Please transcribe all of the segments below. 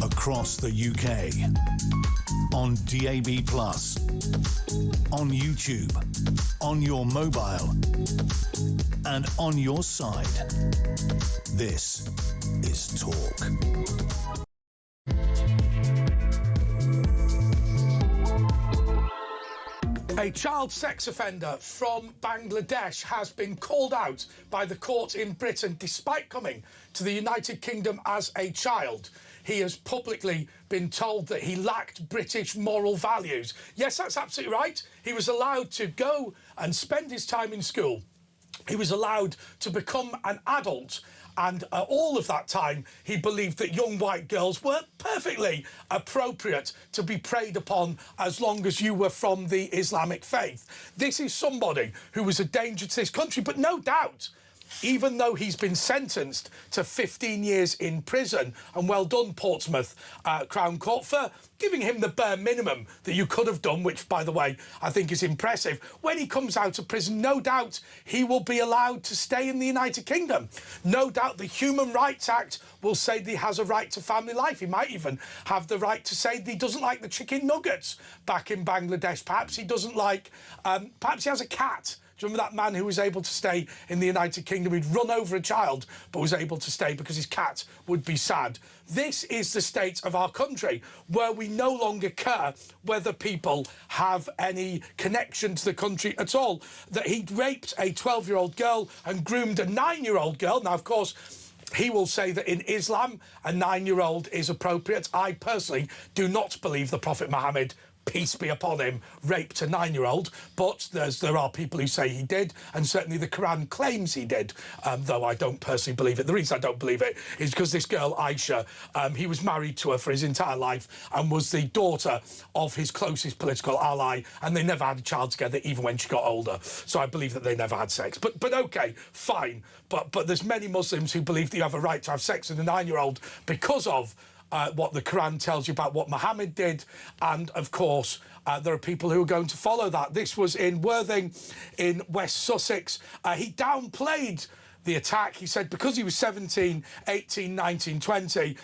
Across the UK, on DAB+, on YouTube, on your mobile, and on your side. This is Talk. A child sex offender from Bangladesh has been called out by the court in Britain despite coming to the United Kingdom as a child. He has publicly been told that he lacked British moral values. Yes, that's absolutely right. He was allowed to go and spend his time in school. He was allowed to become an adult. And all of that time, he believed that young white girls were perfectly appropriate to be preyed upon as long as you were from the Islamic faith. This is somebody who was a danger to this country, but no doubt, even though he's been sentenced to 15 years in prison, and well done, Portsmouth Crown Court, for giving him the bare minimum that you could have done, which, by the way, I think is impressive. When he comes out of prison, no doubt he will be allowed to stay in the United Kingdom. No doubt the Human Rights Act will say that he has a right to family life. He might even have the right to say that he doesn't like the chicken nuggets back in Bangladesh. Perhaps he doesn't like... perhaps he has a cat. Do you remember that man who was able to stay in the United Kingdom? He'd run over a child, but was able to stay because his cat would be sad. This is the state of our country, where we no longer care whether people have any connection to the country at all. That he'd raped a 12-year-old girl and groomed a 9-year-old girl. Now, of course, he will say that in Islam, a 9-year-old is appropriate. I personally do not believe the Prophet Muhammad, peace be upon him, raped a 9-year-old, but there are people who say he did, and certainly the Quran claims he did, though I don't personally believe it. The reason I don't believe it is because this girl, Aisha, he was married to her for his entire life and was the daughter of his closest political ally, and they never had a child together, even when she got older. So I believe that they never had sex. But OK, fine. But there's many Muslims who believe that you have a right to have sex with a 9-year-old because of what the Quran tells you about what Muhammad did, and of course there are people who are going to follow that. This was in Worthing in West Sussex. He downplayed the attack. He said because he was 17, 18, 19, 20,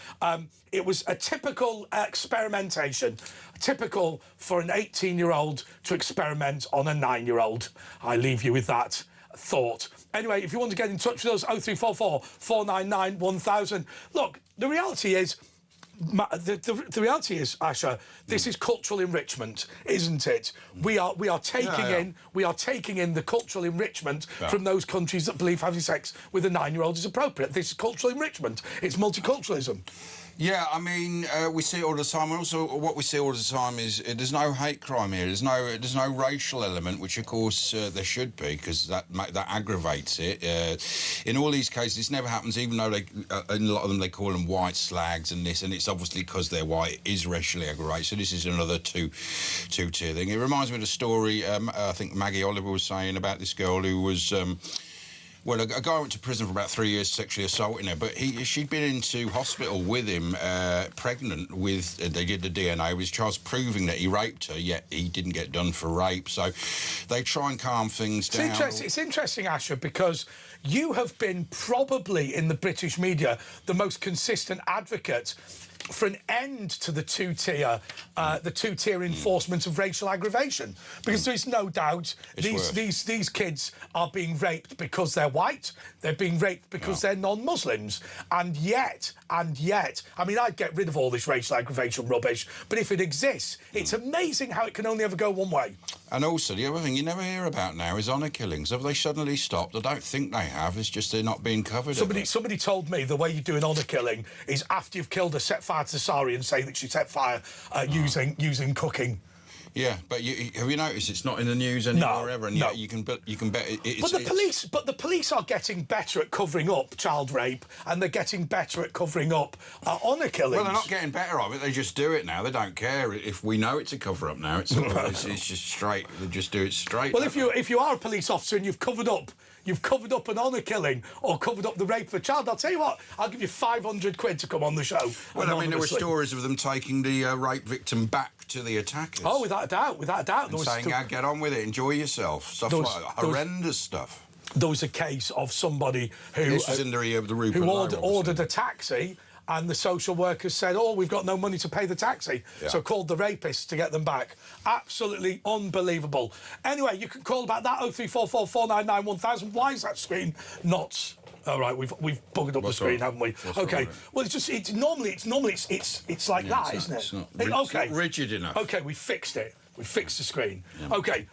it was a typical experimentation, typical for an 18-year-old to experiment on a 9-year-old. I leave you with that thought. Anyway, if you want to get in touch with us, 0344 499 1000. Look, the reality is, Asha, this is cultural enrichment, isn't it? We are taking in the cultural enrichment from those countries that believe having sex with a 9-year-old is appropriate. This is cultural enrichment. It's multiculturalism. Yeah, I mean, we see it all the time. And also, what we see all the time is there's no hate crime here. There's no racial element, which of course there should be, because that aggravates it. In all these cases, this never happens, even though in a lot of them they call them white slags and this, and it's obviously because they're white. It is racially aggravated. So this is another two-tier thing. It reminds me of the story I think Maggie Oliver was saying about this girl who was. Well, a guy went to prison for about 3 years sexually assaulting her, but she'd been into hospital with him, pregnant with, they did the DNA, with Charles proving that he raped her, yet he didn't get done for rape. So they try and calm things down. It's interesting, Asher, because you have been probably in the British media the most consistent advocate for an end to the two-tier enforcement of racial aggravation, because there is no doubt these kids are being raped because they're white, they're being raped because they're non-Muslims, and yet, I mean, I'd get rid of all this racial aggravation rubbish, but if it exists, it's amazing how it can only ever go one way. And also, the other thing you never hear about now is honour killings. Have they suddenly stopped? I don't think they have. It's just they're not being covered. Somebody told me the way you do an honour killing is after you've killed her, set fire to Sari and say that she set fire using cooking. Yeah, but have you noticed it's not in the news anymore ever? And you can bet the police are getting better at covering up child rape, and they're getting better at covering up honour killings. Well, they're not getting better of it. They just do it now. They don't care if we know it's a cover-up now. It's just straight. They just do it straight. Well, if you are a police officer and you've covered up you've covered up an honour killing or covered up the rape of a child, I'll tell you what, I'll give you 500 quid to come on the show. Well, I mean, there were stories of them taking the rape victim back to the attackers. Oh, without a doubt, without a doubt. And saying, yeah, get on with it, enjoy yourself. Stuff like that. Horrendous stuff. There was a case of somebody who... This is in the Rupert who Lowe, ordered a taxi, and the social workers said, oh, we've got no money to pay the taxi. Yeah. So called the rapists to get them back. Absolutely unbelievable. Anyway, you can call about that, 0344 499 1000. Why is that screen not... All right, we've buggered up the screen, haven't we? Okay. Well, it's normally like that, isn't it? It's not rigid enough. Okay, we fixed it. We fixed the screen. Yeah. Okay.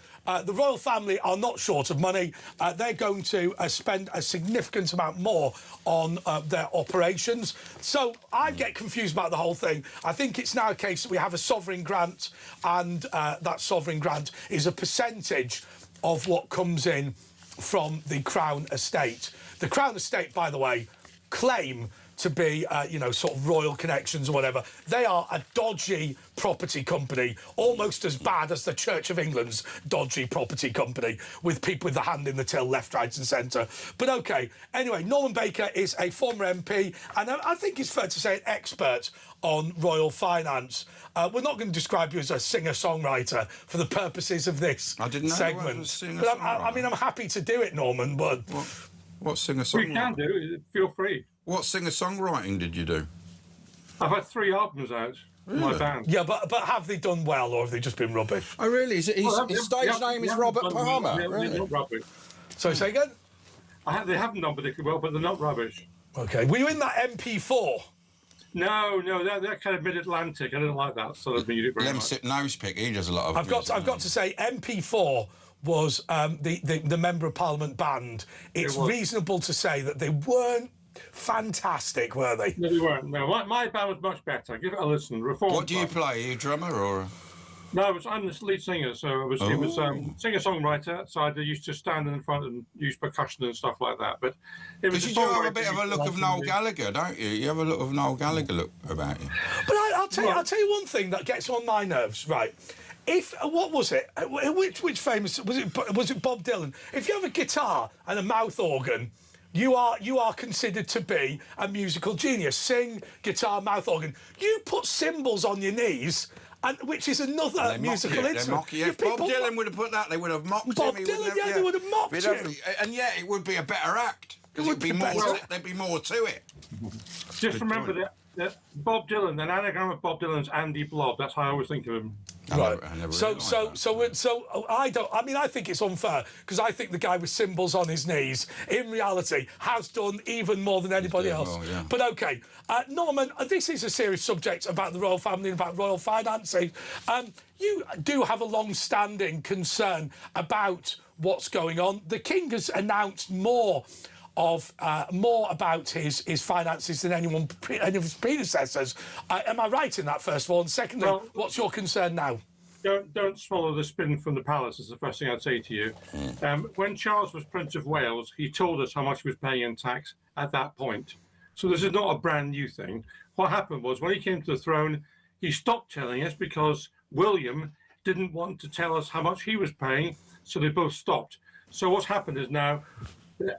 The royal family are not short of money. They're going to spend a significant amount more on their operations. So I get confused about the whole thing. I think it's now a case that we have a sovereign grant, and that sovereign grant is a percentage of what comes in from the Crown Estate. The Crown Estate, by the way, claim to be, sort of royal connections or whatever. They are a dodgy property company, almost as bad as the Church of England's dodgy property company, with people with the hand in the till, left, right and centre. But OK, anyway, Norman Baker is a former MP, and I think it's fair to say an expert on royal finance. We're not going to describe you as a singer-songwriter for the purposes of this segment. But I mean, I'm happy to do it, Norman, but... What singer-songwriting? We can do, feel free. What singer-songwriting did you do? I've had 3 albums out. Really? My band. Yeah, but have they done well, or have they just been rubbish? Oh, really? His stage name is Robert Palmer? They're not rubbish. So say again? They haven't done particularly well, but they're not rubbish. OK. Were you in that MP4? No, they're kind of mid-Atlantic. I don't like that sort of music very much. Lemsip Nosepick, he does a lot of I've got to say, MP4 was the Member of Parliament band. It's reasonable to say that they weren't fantastic, were they? No, they weren't. No, my band was much better. Give it a listen. Reform. What do you play? Are you a drummer or...? No, I'm the lead singer, so it was singer-songwriter. So I used to stand in front and use percussion and stuff like that. But it was. You do have a bit of a look of Noel Gallagher, don't you? You have a look of Noel Gallagher look about you. But I'll tell you one thing that gets on my nerves, right? What was it? Which famous was it? Bob Dylan? If you have a guitar and a mouth organ, you are considered to be a musical genius. Sing, guitar, mouth organ. You put cymbals on your knees. Which is another musical instrument. If Bob Dylan would have put that, they would have mocked him. Bob Dylan, they would have mocked him. And yet it would be a better act. Because there'd be more to it. Just remember that Bob Dylan, an anagram of Bob Dylan's Andy Blob. That's how I always think of him. Right. I think it's unfair, because I think the guy with cymbals on his knees, in reality, has done even more than anybody else. More, yeah. But OK, Norman, this is a serious subject about the royal family and about royal financing. You do have a long-standing concern about what's going on. The King has announced more about his finances than any of his predecessors. Am I right in that, first of all? And secondly, what's your concern now? Don't swallow the spin from the palace, is the first thing I'd say to you. When Charles was Prince of Wales, he told us how much he was paying in tax at that point. So this is not a brand new thing. What happened was, when he came to the throne, he stopped telling us because William didn't want to tell us how much he was paying, so they both stopped. So what's happened is now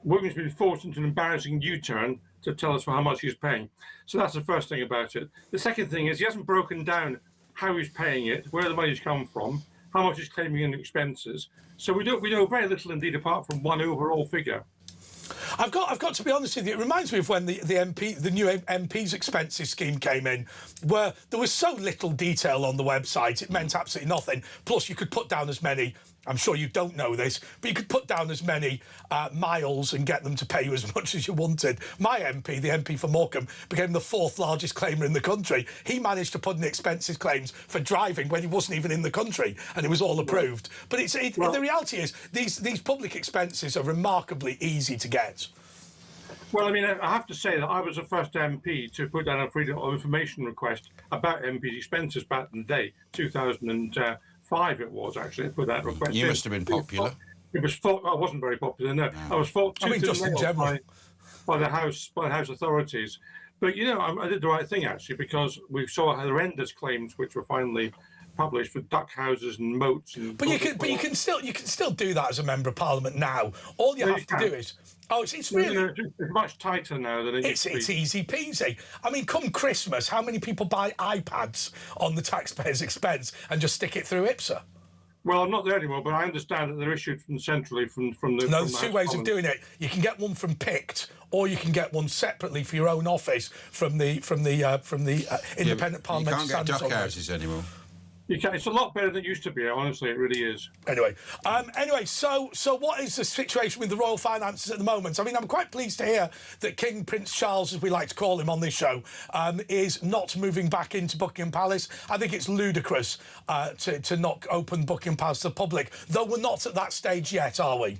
William's been forced into an embarrassing U-turn to tell us how much he's paying. So that's the first thing about it. The second thing is he hasn't broken down how he's paying it, where the money's come from, how much he's claiming in expenses. So we know very little indeed, apart from one overall figure. I've got to be honest with you. It reminds me of when the new MP's expenses scheme came in, where there was so little detail on the website, it meant absolutely nothing. Plus, you could put down as many. I'm sure you don't know this, but you could put down as many miles and get them to pay you as much as you wanted. My MP, the MP for Morecambe, became the 4th largest claimer in the country. He managed to put in expenses claims for driving when he wasn't even in the country, and it was all approved. But the reality is these public expenses are remarkably easy to get. Well, I mean, I have to say that I was the first MP to put down a freedom of information request about MP's expenses back in the day, 2005 it was, actually, put that request. You must have been popular. It was fought. I wasn't very popular, no. I was fought just in general by the House authorities. But, I did the right thing, actually, because we saw horrendous claims which were finally published for duck houses and moats. And but you can still do that as a member of Parliament now. All you have to do is. Oh, it's really it's much tighter now than it used to be. It's easy peasy. I mean, come Christmas, how many people buy iPads on the taxpayers' expense and just stick it through IPSA? Well, I'm not there anymore, but I understand that they're issued centrally from the. No, there's two ways of doing it. You can get one from PICT, or you can get one separately for your own office from the Independent Parliamentary Standards. You can't get duck houses anymore. You can. It's a lot better than it used to be. Honestly, it really is. Anyway, so what is the situation with the royal finances at the moment? I mean, I'm quite pleased to hear that King Prince Charles, as we like to call him on this show, is not moving back into Buckingham Palace. I think it's ludicrous to not open Buckingham Palace to the public, though we're not at that stage yet, are we?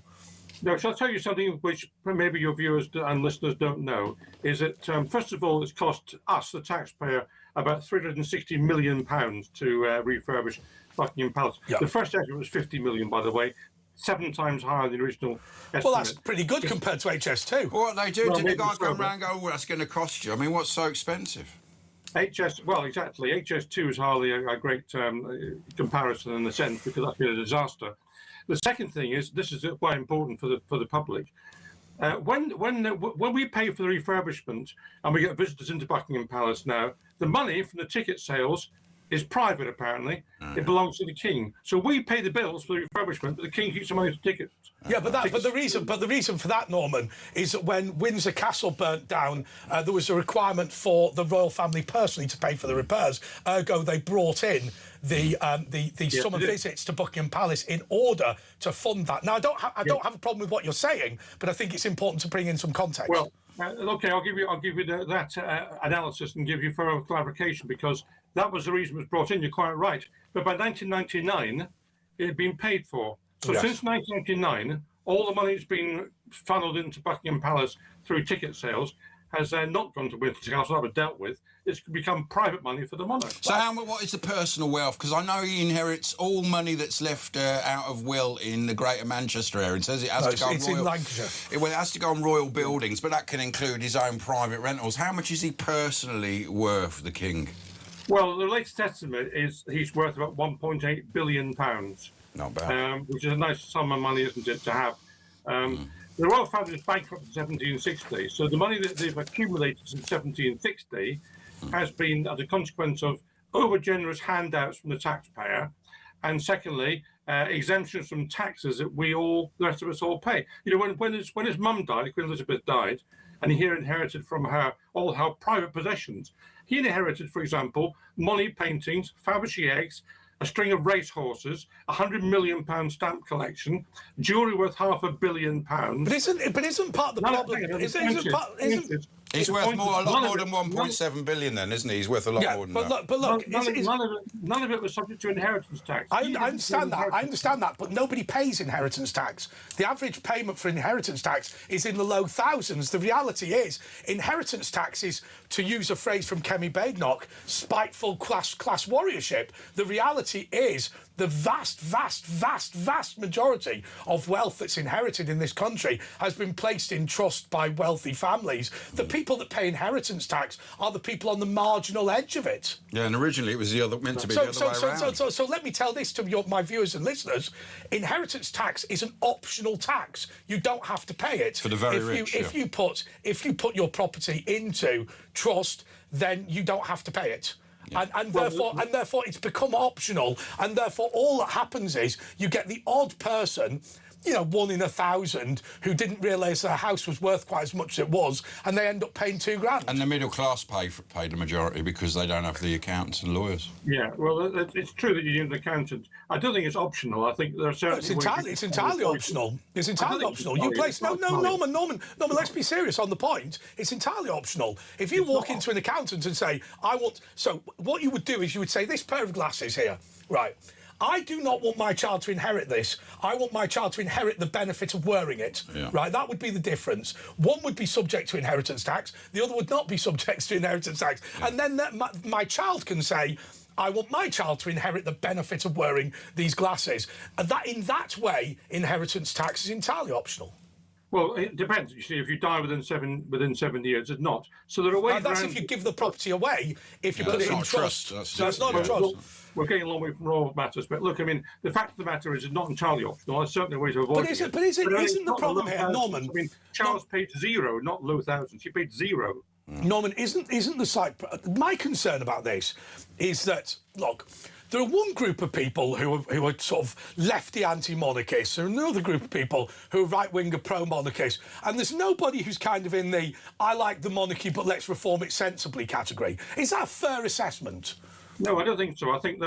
No, shall I tell you something which maybe your viewers and listeners don't know, is that, first of all, it's cost us, the taxpayer, about £360 million to refurbish Buckingham Palace. Yep. The first estimate was 50 million, by the way, 7 times higher than the original estimate. Well, that's pretty good compared to HS2. What they do, did the guy come around and go, well, that's going to cost you? I mean, what's so expensive? Well, exactly. HS2 is hardly a great comparison in a sense, because that's been a disaster. The second thing is, this is quite important for the public. When we pay for the refurbishment and we get visitors into Buckingham Palace now, the money from the ticket sales is private, apparently. It belongs to the King. So we pay the bills for the refurbishment, but the King keeps the money for tickets. Yeah, but the reason for that, Norman, is that when Windsor Castle burnt down, there was a requirement for the royal family personally to pay for the repairs. Ergo, they brought in the summer visits to Buckingham Palace in order to fund that. Now, I don't have a problem with what you're saying, but I think it's important to bring in some context. Well, okay, I'll give you that analysis and give you further clarification, because that was the reason it was brought in. You're quite right. But by 1999, it had been paid for. So since 1999, all the money that's been funneled into Buckingham Palace through ticket sales has not gone to Windsor Castle. That was dealt with. It's become private money for the monarch. So what is the personal wealth? Because I know he inherits all money that's left out of will in the Greater Manchester area. It says it has to go on in Lancashire. It has to go on royal buildings, but that can include his own private rentals. How much is he personally worth, the King? Well, the latest estimate is he's worth about £1.8 billion. Not bad. Which is a nice sum of money, isn't it, to have? The royal family was bankrupt in 1760, so the money that they've accumulated since 1760 has been as a consequence of over-generous handouts from the taxpayer, and secondly, exemptions from taxes that the rest of us all pay. You know, when his mum died, Queen Elizabeth died, and he inherited from her all her private possessions. He inherited, for example, money, paintings, Fabergé eggs, a string of racehorses, £100 million stamp collection, jewellery worth £500 million. But isn't part of the problem? He's worth a lot more than 1.7 billion, then, isn't he? He's worth a lot more than that. But look, none of it was subject to inheritance tax. I understand that, but nobody pays inheritance tax. The average payment for inheritance tax is in the low thousands. The reality is, inheritance tax is, to use a phrase from Kemi Badenoch, spiteful class warriorship. The reality is, the vast majority of wealth that's inherited in this country has been placed in trust by wealthy families. The people that pay inheritance tax are the people on the marginal edge of it. Yeah, and originally it was meant to be the other way around. So let me tell this to my viewers and listeners. Inheritance tax is an optional tax. You don't have to pay it. For the very rich. If you put your property into trust, then you don't have to pay it. Yeah. And therefore it's become optional, and therefore all that happens is you get the odd person, 1 in 1,000, who didn't realise their house was worth quite as much as it was, and they end up paying £2,000. And the middle class pay the majority because they don't have the accountants and lawyers. Yeah, well, it's true that you need an accountant. I don't think it's optional. I think there are certain. It's entirely optional. It's entirely optional. You place Norman. Let's be serious on the point. It's entirely optional. If you walk into an accountant and say, so what you would do is you would say, this pair of glasses here, right? I do not want my child to inherit this. I want my child to inherit the benefit of wearing it, right? That would be the difference. One would be subject to inheritance tax. The other would not be subject to inheritance tax. Yeah. And then my child can say, I want my child to inherit the benefit of wearing these glasses. And in that way, inheritance tax is entirely optional. Well, it depends. You see, if you die within 7 years, it's not. So there are ways That's around if you give the property away. If you put it in trust, that's not a trust. Well, we're getting a long way from all matters, but look, I mean, the fact of the matter is, it's not entirely optional. There's certainly a way to avoid it. But isn't the problem here, Norman? I mean, Charles paid zero, not low thousands. He paid zero. Norman, isn't the site? My concern about this is that, look, there are one group of people who are sort of lefty anti-monarchists, and another group of people who are right-winger pro-monarchists, and there's nobody who's kind of in the I like the monarchy but let's reform it sensibly category. Is that a fair assessment? No, I don't think so. I think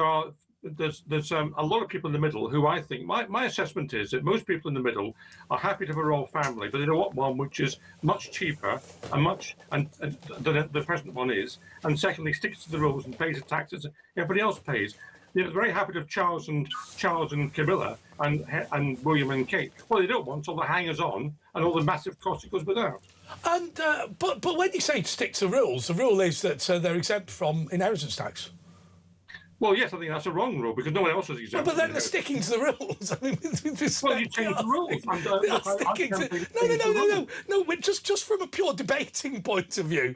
there's a lot of people in the middle who I think, my assessment is that most people in the middle are happy to have a royal family, but they don't want one which is much cheaper and than the present one is, and secondly sticks to the rules and pays the taxes everybody else pays. They're very happy to have Charles and Camilla and William and Kate. Well, they don't want all the hangers-on and all the massive costs it goes without. And but when you say stick to rules, the rule is that they're exempt from inheritance tax. Well, yes, I think that's a wrong rule because no one else is exempt. But then they're sticking to the rules. I mean, with respect, well, you change the rules. No. Just from a pure debating point of view,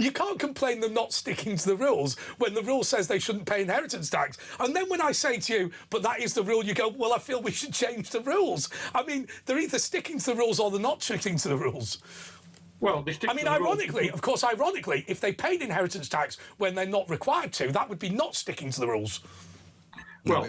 you can't complain them not sticking to the rules when the rule says they shouldn't pay inheritance tax. And then when I say to you, but that is the rule, you go, well, I feel we should change the rules. I mean, they're either sticking to the rules or they're not sticking to the rules. Well, they stick I mean, ironically, if they paid inheritance tax when they're not required to, that would be not sticking to the rules. Well,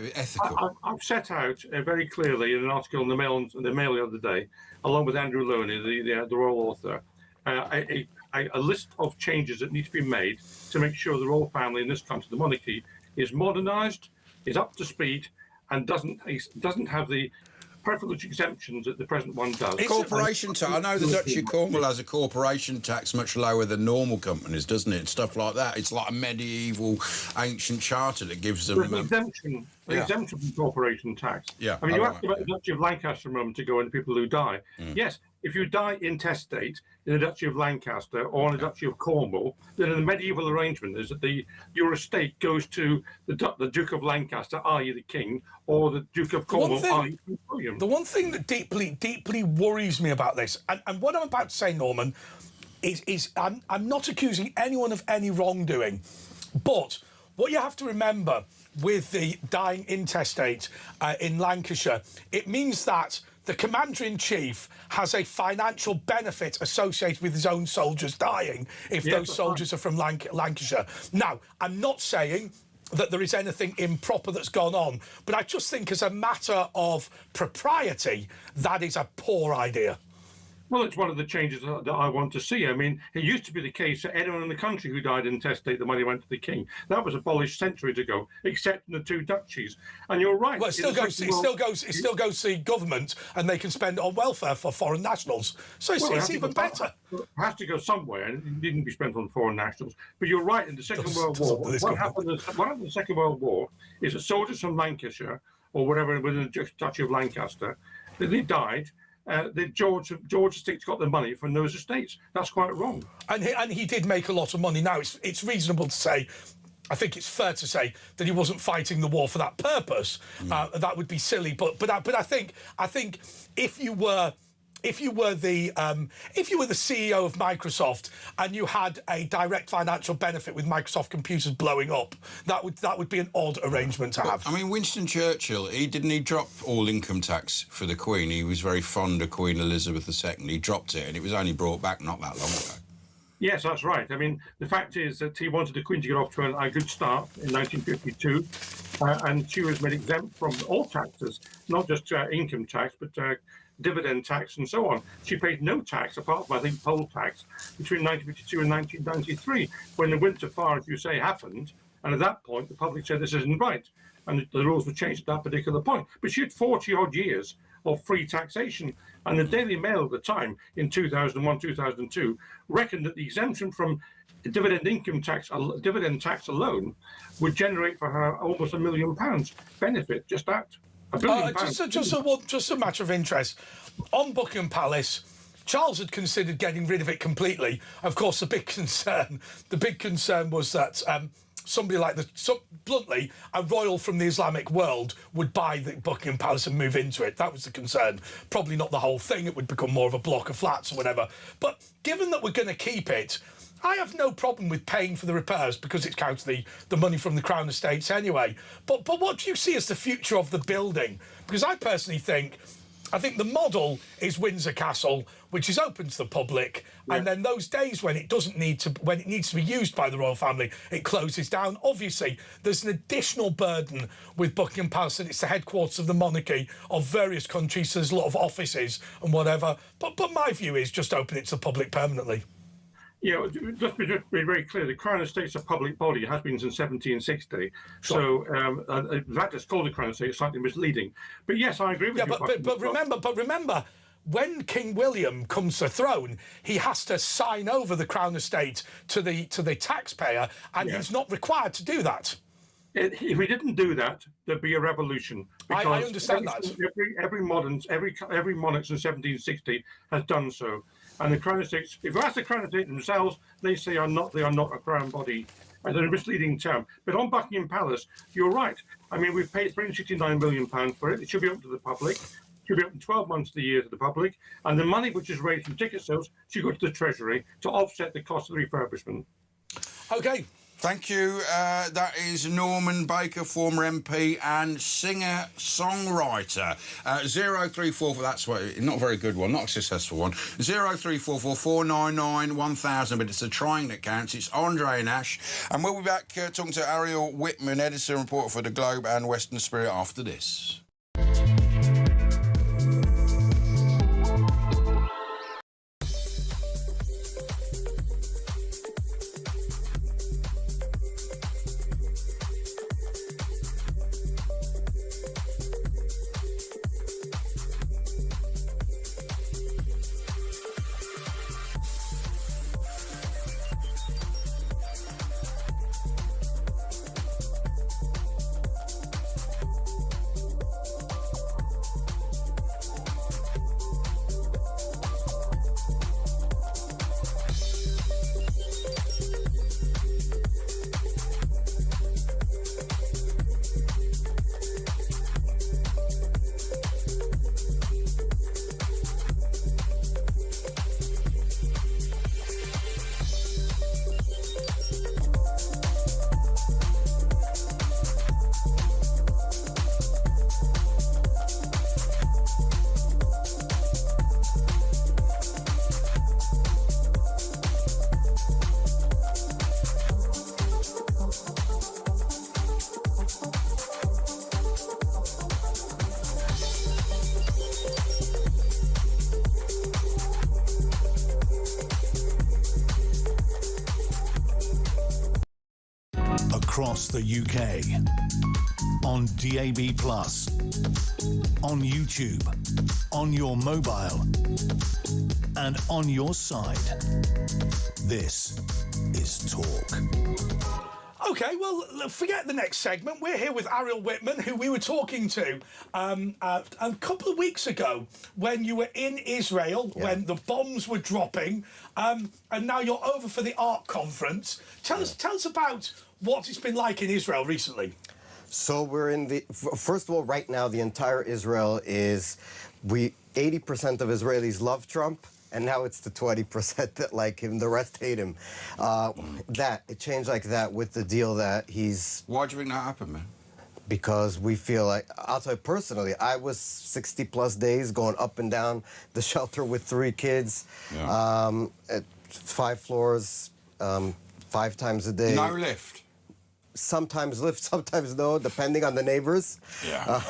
I've set out very clearly in an article in the Mail the other day, along with Andrew Loney, the royal author, a list of changes that need to be made to make sure the royal family in this country, the monarchy, is modernised, is up to speed, and doesn't have the privilege exemptions that the present one does. Corporation tax. I know the Duchy of Cornwall has a corporation tax much lower than normal companies, doesn't it? Stuff like that. It's like a medieval, ancient charter that gives them exemption from corporation tax. Yeah. I mean, you asked about the Duchy of Lancaster a moment ago and the people who die. Yes, if you die intestate in the Duchy of Lancaster or in the Duchy of Cornwall, then the medieval arrangement is that your estate goes to the Duke of Lancaster, i.e. the King, or the Duke of Cornwall, i.e. William. The one thing that deeply worries me about this, and what I'm about to say, Norman, is I'm not accusing anyone of any wrongdoing, but what you have to remember with the dying intestate in Lancashire, it means that the Commander-in-Chief has a financial benefit associated with his own soldiers dying if those soldiers are from Lancashire. Now, I'm not saying that there is anything improper that's gone on, but I just think as a matter of propriety, that is a poor idea. Well, it's one of the changes that I want to see. I mean, it used to be the case that anyone in the country who died intestate, the money went to the king. That was abolished centuries ago, except in the two duchies. And you're right. Well, it still goes to the government, and they can spend it on welfare for foreign nationals. So it's even better. It has to go somewhere, and it needn't be spent on foreign nationals. But you're right. In the Second World War, what happened in the Second World War is that soldiers from Lancashire or whatever within the Duchy of Lancaster, they died. George VI got the money from those estates. That's quite wrong. And he did make a lot of money. Now, it's reasonable to say, I think it's fair to say that he wasn't fighting the war for that purpose. That would be silly. But I think if you were the CEO of Microsoft and you had a direct financial benefit with Microsoft computers blowing up, that would be an odd arrangement to have. I mean, Winston Churchill, he drop all income tax for the Queen. He was very fond of Queen Elizabeth II. He dropped it, and it was only brought back not that long ago. Yes, that's right. I mean, the fact is that he wanted the Queen to get off to a good start in 1952, and she was made exempt from all taxes, not just income tax, but dividend tax and so on. She paid no tax apart from, I think, poll tax between 1952 and 1993, when the Winter Fire, as you say, happened. And at that point, the public said this isn't right. And the rules were changed at that particular point. But she had 40-odd years of free taxation. And the Daily Mail at the time, in 2001, 2002, reckoned that the exemption from dividend tax alone would generate for her almost £1 million benefit, just that. Just a matter of interest. On Buckingham Palace, Charles had considered getting rid of it completely. Of course, the big concern was that somebody like bluntly, a royal from the Islamic world would buy the Buckingham Palace and move into it. That was the concern. Probably not the whole thing. It would become more of a block of flats or whatever. But given that we're going to keep it, I have no problem with paying for the repairs because it counts the money from the Crown Estates anyway. But what do you see as the future of the building? Because I personally think the model is Windsor Castle, which is open to the public, and then those days when it needs to be used by the royal family, it closes down. Obviously, there's an additional burden with Buckingham Palace, and it's the headquarters of the monarchy of various countries, so there's a lot of offices and whatever. But my view is just open it to the public permanently. Yeah, just be very clear, the Crown Estate's a public body, it has been since 1760. Sure. So that is called the Crown Estate, is slightly misleading. But yes, I agree with you. But remember, when King William comes to the throne, he has to sign over the Crown Estate to the taxpayer, and he's not required to do that. If we didn't do that, there'd be a revolution. I understand that. Every monarch since 1760 has done so. And the Crown Estates, if you ask the Crown Estate themselves, they say they are not a Crown body. It's a misleading term. But on Buckingham Palace, you're right. I mean, we've paid £369 million for it. It should be open to the public. It should be open 12 months of the year to the public. And the money which is raised from ticket sales should go to the Treasury to offset the cost of the refurbishment. OK. Thank you. That is Norman Baker, former MP and singer-songwriter. 0344, that's not a very good one, not a successful one. 0344 499 1000, but it's the trying that counts. It's Andre and Ash. And we'll be back talking to Ariel Whitman, editor and reporter for The Globe and Western Spirit after this. Across the UK, on DAB+, on YouTube, on your mobile, and on your side. This is Talk. OK, well, forget the next segment. We're here with Ariel Whitman, who we were talking to a couple of weeks ago when you were in Israel, when the bombs were dropping, and now you're over for the art conference. Tell us about what it's been like in Israel recently. So we're in the... First of all, right now, the entire Israel is... 80% of Israelis love Trump, and now it's the 20% that like him. The rest hate him. It changed like that with the deal that he's... Why do you think that happened, man? Because we feel like... I'll tell you personally, I was 60-plus days going up and down the shelter with 3 kids, at 5 floors, 5 times a day. No lift? Sometimes lift, sometimes no, depending on the neighbors. Yeah.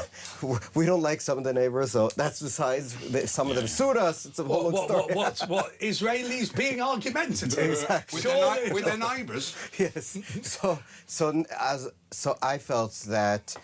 We don't like some of the neighbors, so that's besides. Some of them sued us. It's a whole story. What Israelis being argumentative? Exactly. With their neighbours? Yes. So I felt that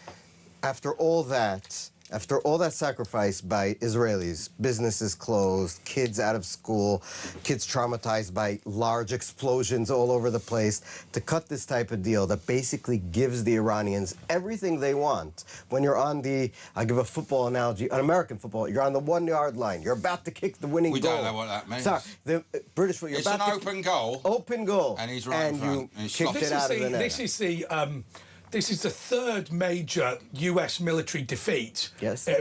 after all that, After all that sacrifice by Israelis, businesses closed, kids out of school, kids traumatized by large explosions all over the place, to cut this type of deal that basically gives the Iranians everything they want. When you're on the, I'll give a football analogy, an American football, you're on the 1 yard line, you're about to kick the winning goal. We don't know what that means. Sorry, the British, you're It's about an to open goal. Open goal. And he's right in front. You kicked it out of the net. This is the third major US military defeat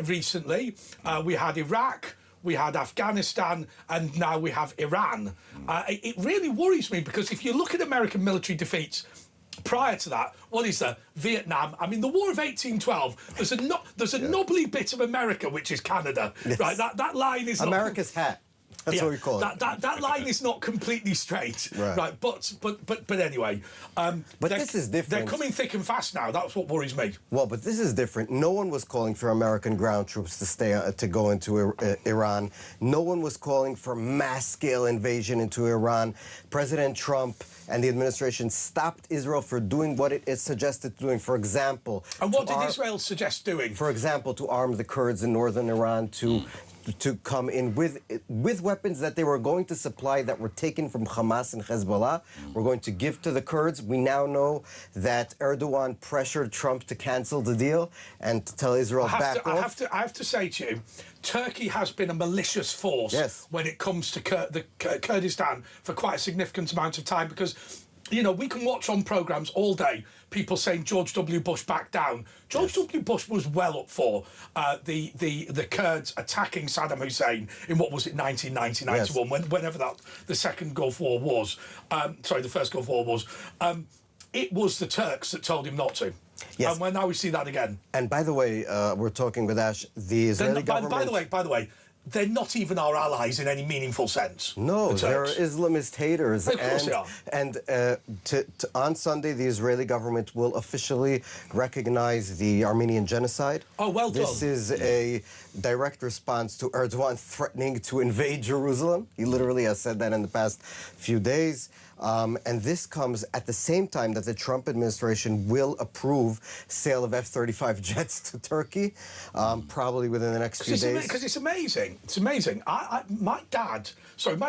recently. We had Iraq, we had Afghanistan, and now we have Iran. It really worries me because if you look at American military defeats prior to that, what is there? Vietnam. I mean, the War of 1812, there's a knobbly bit of America, which is Canada. Yes. Right? That line is America's hat. That's what we call it. That line is not completely straight, right? But anyway, but this is different. They're coming thick and fast now. That's what worries me. Well, but this is different. No one was calling for American ground troops to go into Iran. No one was calling for mass-scale invasion into Iran. President Trump and the administration stopped Israel for doing what it is suggested doing. For example, and what did Israel suggest doing? For example, to arm the Kurds in northern Iran to come in with weapons that they were going to supply that were taken from Hamas and Hezbollah. We're going to give to the Kurds. We now know that Erdogan pressured Trump to cancel the deal and to tell Israel back off. I have to say to you, Turkey has been a malicious force when it comes to Kurdistan for quite a significant amount of time because, you know, we can watch on programmes all day people saying George W. Bush backed down. George W. Bush was well up for the Kurds attacking Saddam Hussein in what was it, 1990, 91, whenever the second Gulf War was. The first Gulf War was. It was the Turks that told him not to. Yes. And now we see that again. And by the way, we're talking with Ash, the Israeli government... By the way, they're not even our allies in any meaningful sense. No, they're Islamist haters. Of course they are. And on Sunday, the Israeli government will officially recognize the Armenian genocide. Oh, well done. This is a direct response to Erdogan threatening to invade Jerusalem. He literally has said that in the past few days. And this comes at the same time that the Trump administration will approve sale of F-35 jets to Turkey, probably within the next few days. Because it's amazing. It's amazing. My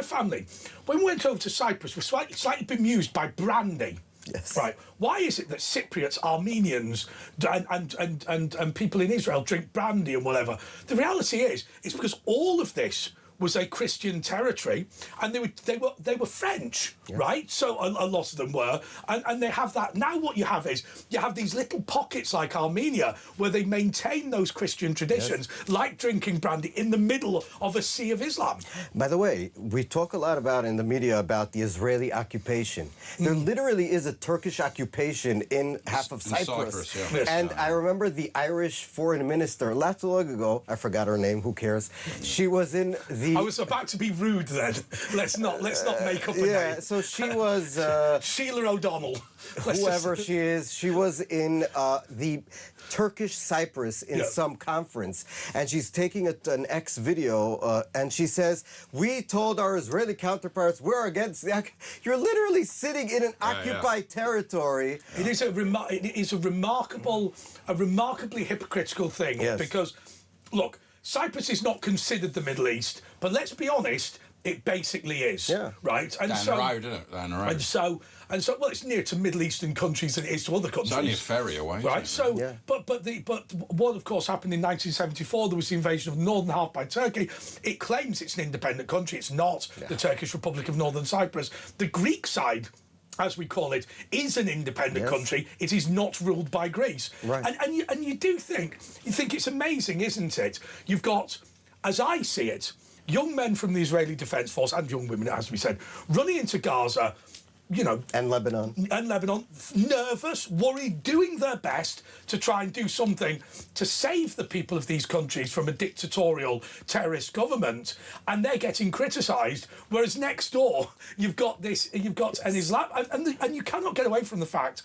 family, when we went over to Cyprus, were slightly bemused by brandy. Yes. Right. Why is it that Cypriots, Armenians, and people in Israel drink brandy and whatever? The reality is, it's because all of this was a Christian territory, and they were French, right? So a lot of them were, and they have that. Now what you have is you have these little pockets like Armenia where they maintain those Christian traditions, like drinking brandy in the middle of a sea of Islam. By the way, we talk a lot about in the media about the Israeli occupation. There literally is a Turkish occupation in half of Cyprus. And I remember the Irish foreign minister, not too long ago, I forgot her name, who cares? She was in the... I was about to be rude then. Let's not make up a name. So she was... Sheila O'Donnell. Whoever she is. She was in the Turkish Cyprus in some conference, and she's taking an X video, and she says, "We told our Israeli counterparts we're against the..." You're literally sitting in an occupied territory. It is a remarkably hypocritical thing because, look, Cyprus is not considered the Middle East, but let's be honest, it basically is, right? And down the road, isn't it? Down the road. And so, well, it's near to Middle Eastern countries than it is to other countries. It's only a ferry away, right? So, but what of course happened in 1974? There was the invasion of the northern half by Turkey. It claims it's an independent country. It's not the Turkish Republic of Northern Cyprus. The Greek side, as we call it, is an independent country. It is not ruled by Greece. Right. And you do think it's amazing, isn't it? You've got, as I see it, young men from the Israeli Defense Force and young women, as we said, running into Gaza, you know... And Lebanon, nervous, worried, doing their best to try and do something to save the people of these countries from a dictatorial terrorist government, and they're getting criticised, whereas next door you've got an Islam... And you cannot get away from the fact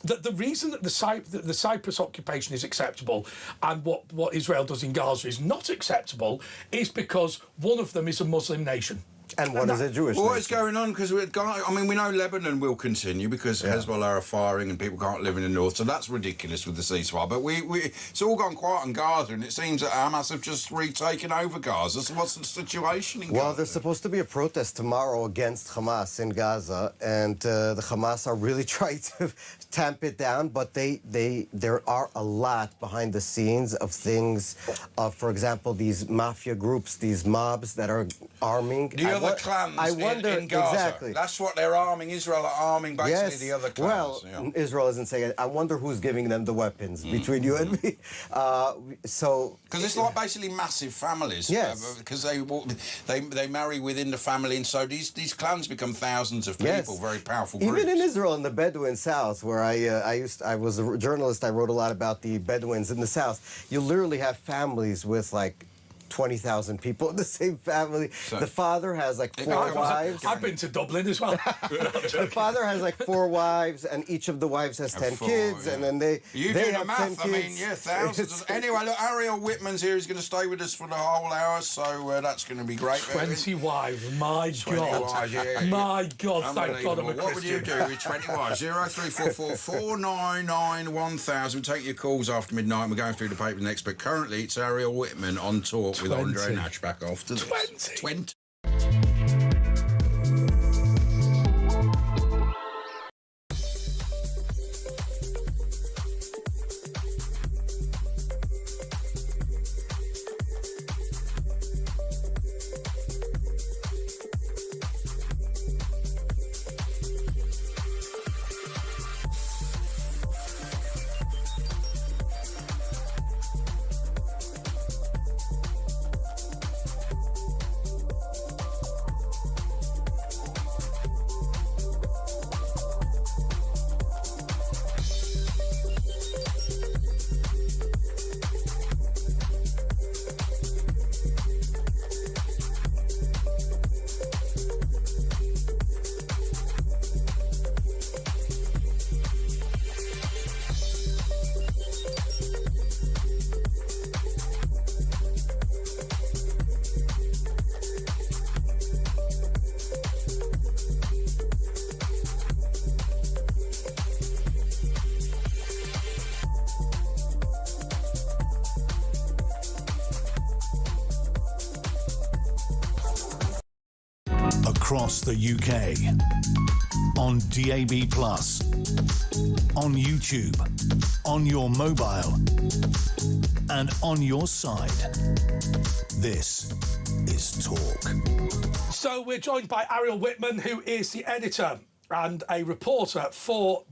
that the reason that the Cyprus occupation is acceptable and what Israel does in Gaza is not acceptable is because one of them is a Muslim nation. And one is a Jewish What nation. is going on? Because we know Lebanon will continue because Hezbollah are firing and people can't live in the north, so that's ridiculous with the ceasefire. But it's all gone quiet in Gaza, and it seems that Hamas have just retaken over Gaza. So what's the situation in Gaza? Well, there's supposed to be a protest tomorrow against Hamas in Gaza, and the Hamas are really trying to tamp it down, but there are a lot behind the scenes of things, for example, these mafia groups, these mobs that are arming. The other clans in Gaza. Exactly. That's what they're arming. Israel are arming basically the other clans. Well, Israel isn't saying it. I wonder who's giving them the weapons between you and me. Because it's like basically massive families. Yes. Because they marry within the family, and so these clans become thousands of people, very powerful groups. Even in Israel, in the Bedouin South, where I was a journalist, I wrote a lot about the Bedouins in the South. You literally have families with like 20,000 people in the same family. So the father has like 4 wives. I've been to Dublin as well. The father has like 4 wives, and each of the wives has 10 kids, and then they do the math. I mean, thousands. Anyway, look, Ariel Whitman's here. He's going to stay with us for the whole hour, so that's going to be great. 20 wives, my God. Wives, my God, thank God I'm a Christian. What would you do with 20 wives? 0344 499 1000. We'll take your calls after midnight. We're going through the paper next, but currently it's Ariel Whitman on tour with Andre Natchback after this. 20. Across the UK, on DAB+, on YouTube, on your mobile, and on your side. This is Talk. So we're joined by Ariel Whitman, who is the editor and a reporter for...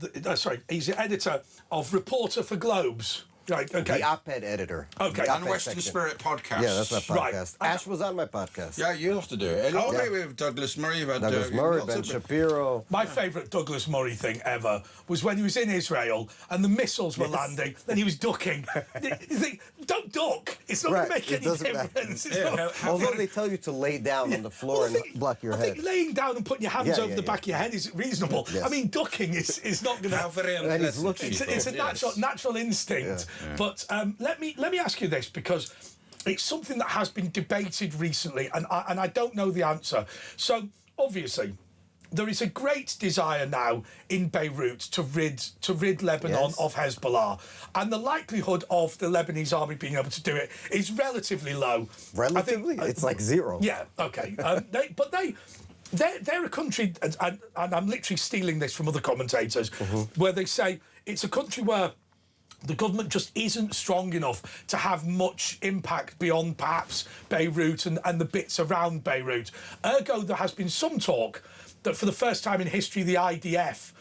he's the editor of Reporter for Globes. Right, okay. The op-ed editor. Okay. And Western Spirit podcast. Yeah, that's my podcast. Right. Ash was on my podcast. Yeah, you have to do it. With Douglas Murray. You've had Douglas Murray, Ben Shapiro. My favourite Douglas Murray thing ever was when he was in Israel and the missiles were landing, then he was ducking. You think, don't duck. It's not going to make any difference. Although they tell you to lay down on the floor and block your head. I think laying down and putting your hands over the back of your head is reasonable. Yes. I mean, ducking is not going to... And he's looking. It's a natural instinct. Yeah. But let me ask you this, because it's something that has been debated recently, and I don't know the answer. So obviously, there is a great desire now in Beirut to rid Lebanon of Hezbollah, and the likelihood of the Lebanese army being able to do it is relatively low. Relatively, it's like zero. Yeah. Okay. They're a country, and I'm literally stealing this from other commentators, where they say it's a country where the government just isn't strong enough to have much impact beyond perhaps Beirut and the bits around Beirut. Ergo, there has been some talk that for the first time in history, the IDF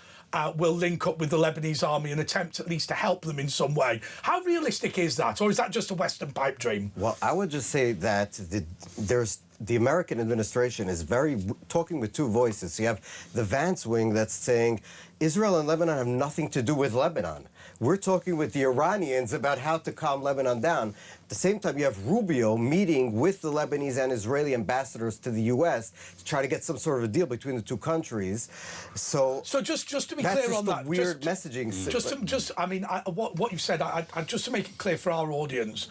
will link up with the Lebanese army and attempt at least to help them in some way. How realistic is that, or is that just a Western pipe dream? Well, I would just say that the American administration is talking with two voices. You have the Vance wing that's saying Israel and Lebanon have nothing to do with Lebanon. We're talking with the Iranians about how to calm Lebanon down. At the same time, you have Rubio meeting with the Lebanese and Israeli ambassadors to the U.S. to try to get some sort of a deal between the two countries. So just to be clear on that, weird messaging. What you've said, just to make it clear for our audience,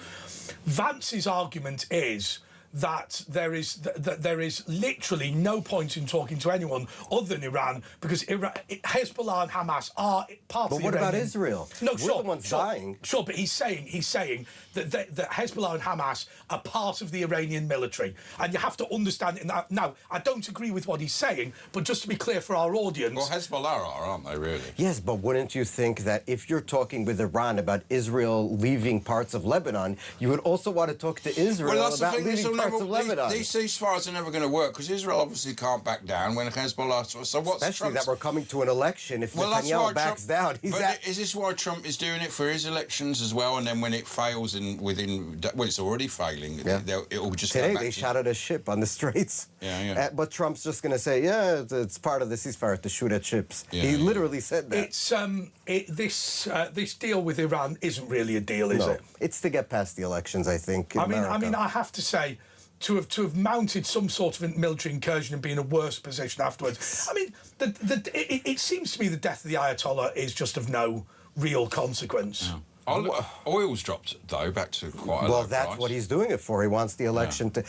Vance's argument is that there is literally no point in talking to anyone other than Iran, because Hezbollah and Hamas are part of the But what about Iranian... Israel? No, We're sure, the ones sure, dying. Sure, but he's saying that Hezbollah and Hamas are part of the Iranian military, and you have to understand it. Now, I don't agree with what he's saying, but just to be clear for our audience... Well, Hezbollah are, aren't they, really? Yes, but wouldn't you think that if you're talking with Iran about Israel leaving parts of Lebanon, you would also want to talk to Israel about leaving parts of Lebanon? These ceasefires are never going to work, because Israel obviously can't back down when Hezbollah... So what's Especially Trump's... that we're coming to an election. If Netanyahu backs down, Is this why Trump is doing it for his elections as well? And then when it fails well, it's already failing. Yeah. It'll just Today go back they to... shot at a ship on the Straits. Yeah. But Trump's just going to say, yeah, it's part of the ceasefire to shoot at ships. Yeah, he literally said that. It's this deal with Iran isn't really a deal, is it? It's to get past the elections, I think. In America. I have to say, to have mounted some sort of military incursion and be in a worse position afterwards. I mean, it seems to me the death of the Ayatollah is just of no real consequence. Yeah. Oil's dropped, though, back to quite a low Well, price. that's what he's doing it for. He wants the election to...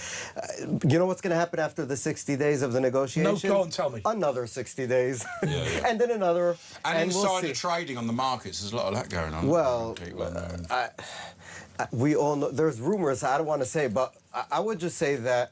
you know what's going to happen after the 60 days of the negotiation? No, go on, tell me. Another 60 days. Yeah. And then another. And insider we'll trading on the markets, there's a lot of that going on. Well, we all know... There's rumors, I don't want to say, but I would just say that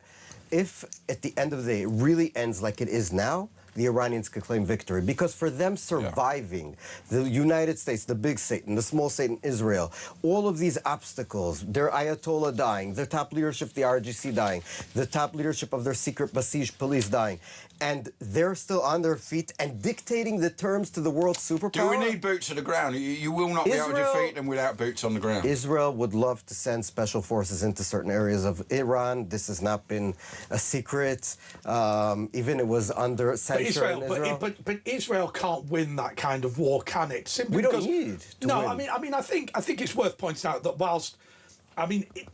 if, at the end of the day, it really ends like it is now, the Iranians could claim victory. Because for them surviving, the United States, the big Satan, the small Satan, Israel, all of these obstacles, their Ayatollah dying, their top leadership, the RGC dying, the top leadership of their secret Basij police dying, and they're still on their feet and dictating the terms to the world superpower. Do we need boots to the ground? You will not be able to defeat them without boots on the ground. Israel would love to send special forces into certain areas of Iran. This has not been a secret. Even it was under censure in Israel. But Israel can't win that kind of war, can it? Simply We don't because, need to No, win. I think it's worth pointing out that whilst...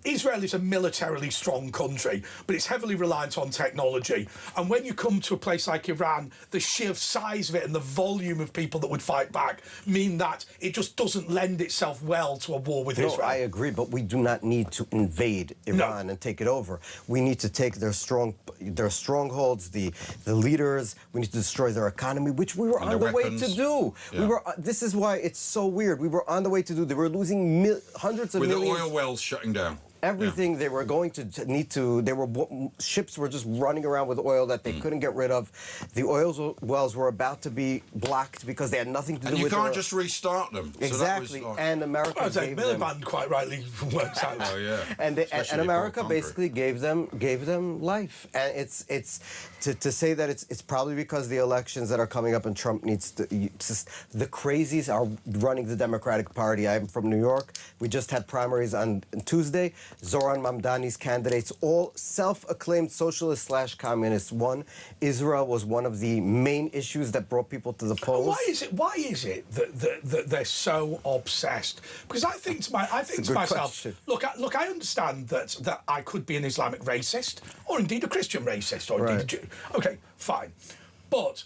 Israel is a militarily strong country, but it's heavily reliant on technology. And when you come to a place like Iran, the sheer size of it and the volume of people that would fight back mean that it just doesn't lend itself well to a war with Israel. I agree, but we do not need to invade Iran and take it over. We need to take their strongholds, the leaders. We need to destroy their economy, which we were on the way to do. Yeah. This is why it's so weird. We were on the way to do. They were losing hundreds of millions. With the oil wells shutting down. Everything they were going to need to, ships were just running around with oil that they couldn't get rid of. The oil wells were about to be blocked because they had nothing to do with And you can't just restart them. Exactly. So And America gave them... Miliband quite rightly works out. Oh, yeah. And America basically gave them life. And it's to say that it's probably because the elections that are coming up and Trump needs to... The crazies are running the Democratic Party. I'm from New York. We just had primaries on Tuesday. Zoran Mamdani's candidates, all self-acclaimed socialist/communists, won. Israel was one of the main issues that brought people to the polls. Why is it that they're so obsessed? Because I think to myself, look, I understand that I could be an Islamic racist, or indeed a Christian racist, or indeed a Jew. Okay, fine, but.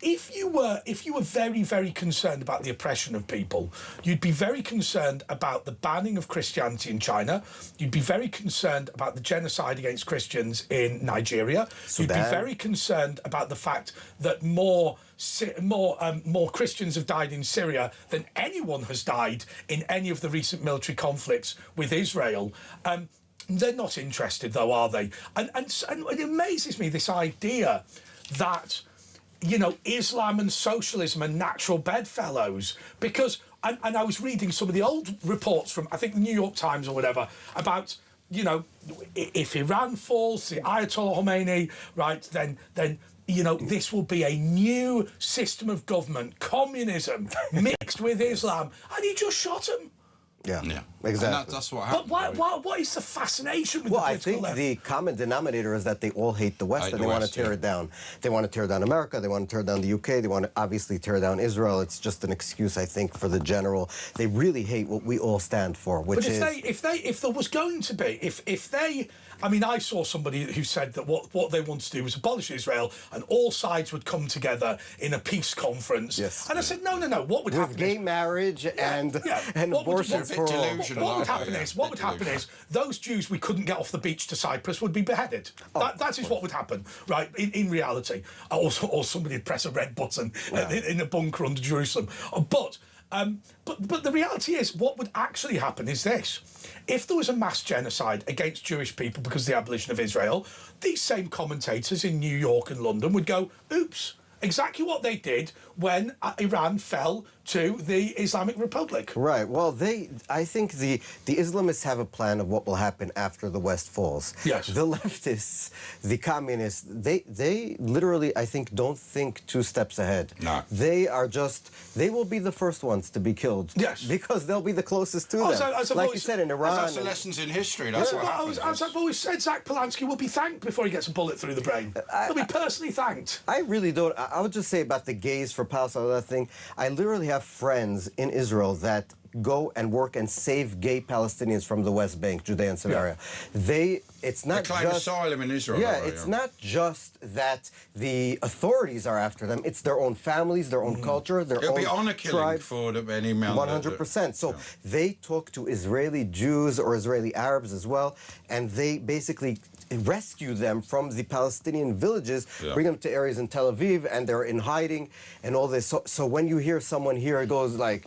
If you were very, very concerned about the oppression of people, you'd be very concerned about the banning of Christianity in China. You'd be very concerned about the genocide against Christians in Nigeria. Sudan. You'd be very concerned about the fact that more Christians have died in Syria than anyone has died in any of the recent military conflicts with Israel. They're not interested, though, are they? And it amazes me, this idea that... Islam and socialism are natural bedfellows, because, and I was reading some of the old reports from, I think, the New York Times or whatever, about, if Iran falls, the Ayatollah Khomeini, right, then this will be a new system of government, communism mixed with Islam, and he just shot him. Yeah, exactly. And that's what happened. But what is the fascination with the political left? I think the common denominator is that they all hate the West and they want to tear it down. They want to tear down America. They want to tear down the UK. They want to obviously tear down Israel. It's just an excuse, I think, for the general. They really hate what we all stand for, which is... If there was going to be, if they... I saw somebody who said that what they want to do was abolish Israel and all sides would come together in a peace conference. Yes. And I said, no. What would happen? With gay marriage and abortion for all. what would happen is those Jews we couldn't get off the beach to Cyprus would be beheaded. That is what would happen, right? In reality, or somebody would press a red button in a bunker under Jerusalem. But the reality is, what would actually happen is this: if there was a mass genocide against Jewish people because of the abolition of Israel, these same commentators in New York and London would go, "Oops." Exactly what they did when Iran fell to the Islamic Republic. Right. Well, I think the Islamists have a plan of what will happen after the West falls. Yes. The leftists, the communists, they literally, I think, don't think 2 steps ahead. No. They will be the first ones to be killed. Yes. Because they'll be the closest to them. Like you said, in Iran. That's the lessons in history. That's what happens. As I've always said, Zach Polanski will be thanked before he gets a bullet through the brain. He'll be personally thanked. I really don't. I would just say about the gays for Palestine, that thing. I literally have friends in Israel that go and work and save gay Palestinians from the West Bank, Judea and Samaria. It's not they claim just asylum in Israel. Yeah, it's not just that the authorities are after them. It's their own families, their own culture, their It'll own be honor killing tribe. for any man. 100%. So they talk to Israeli Jews or Israeli Arabs as well, and they basically rescue them from the Palestinian villages, bring them to areas in Tel Aviv, and they're in hiding and all this. So when you hear someone here, it goes like,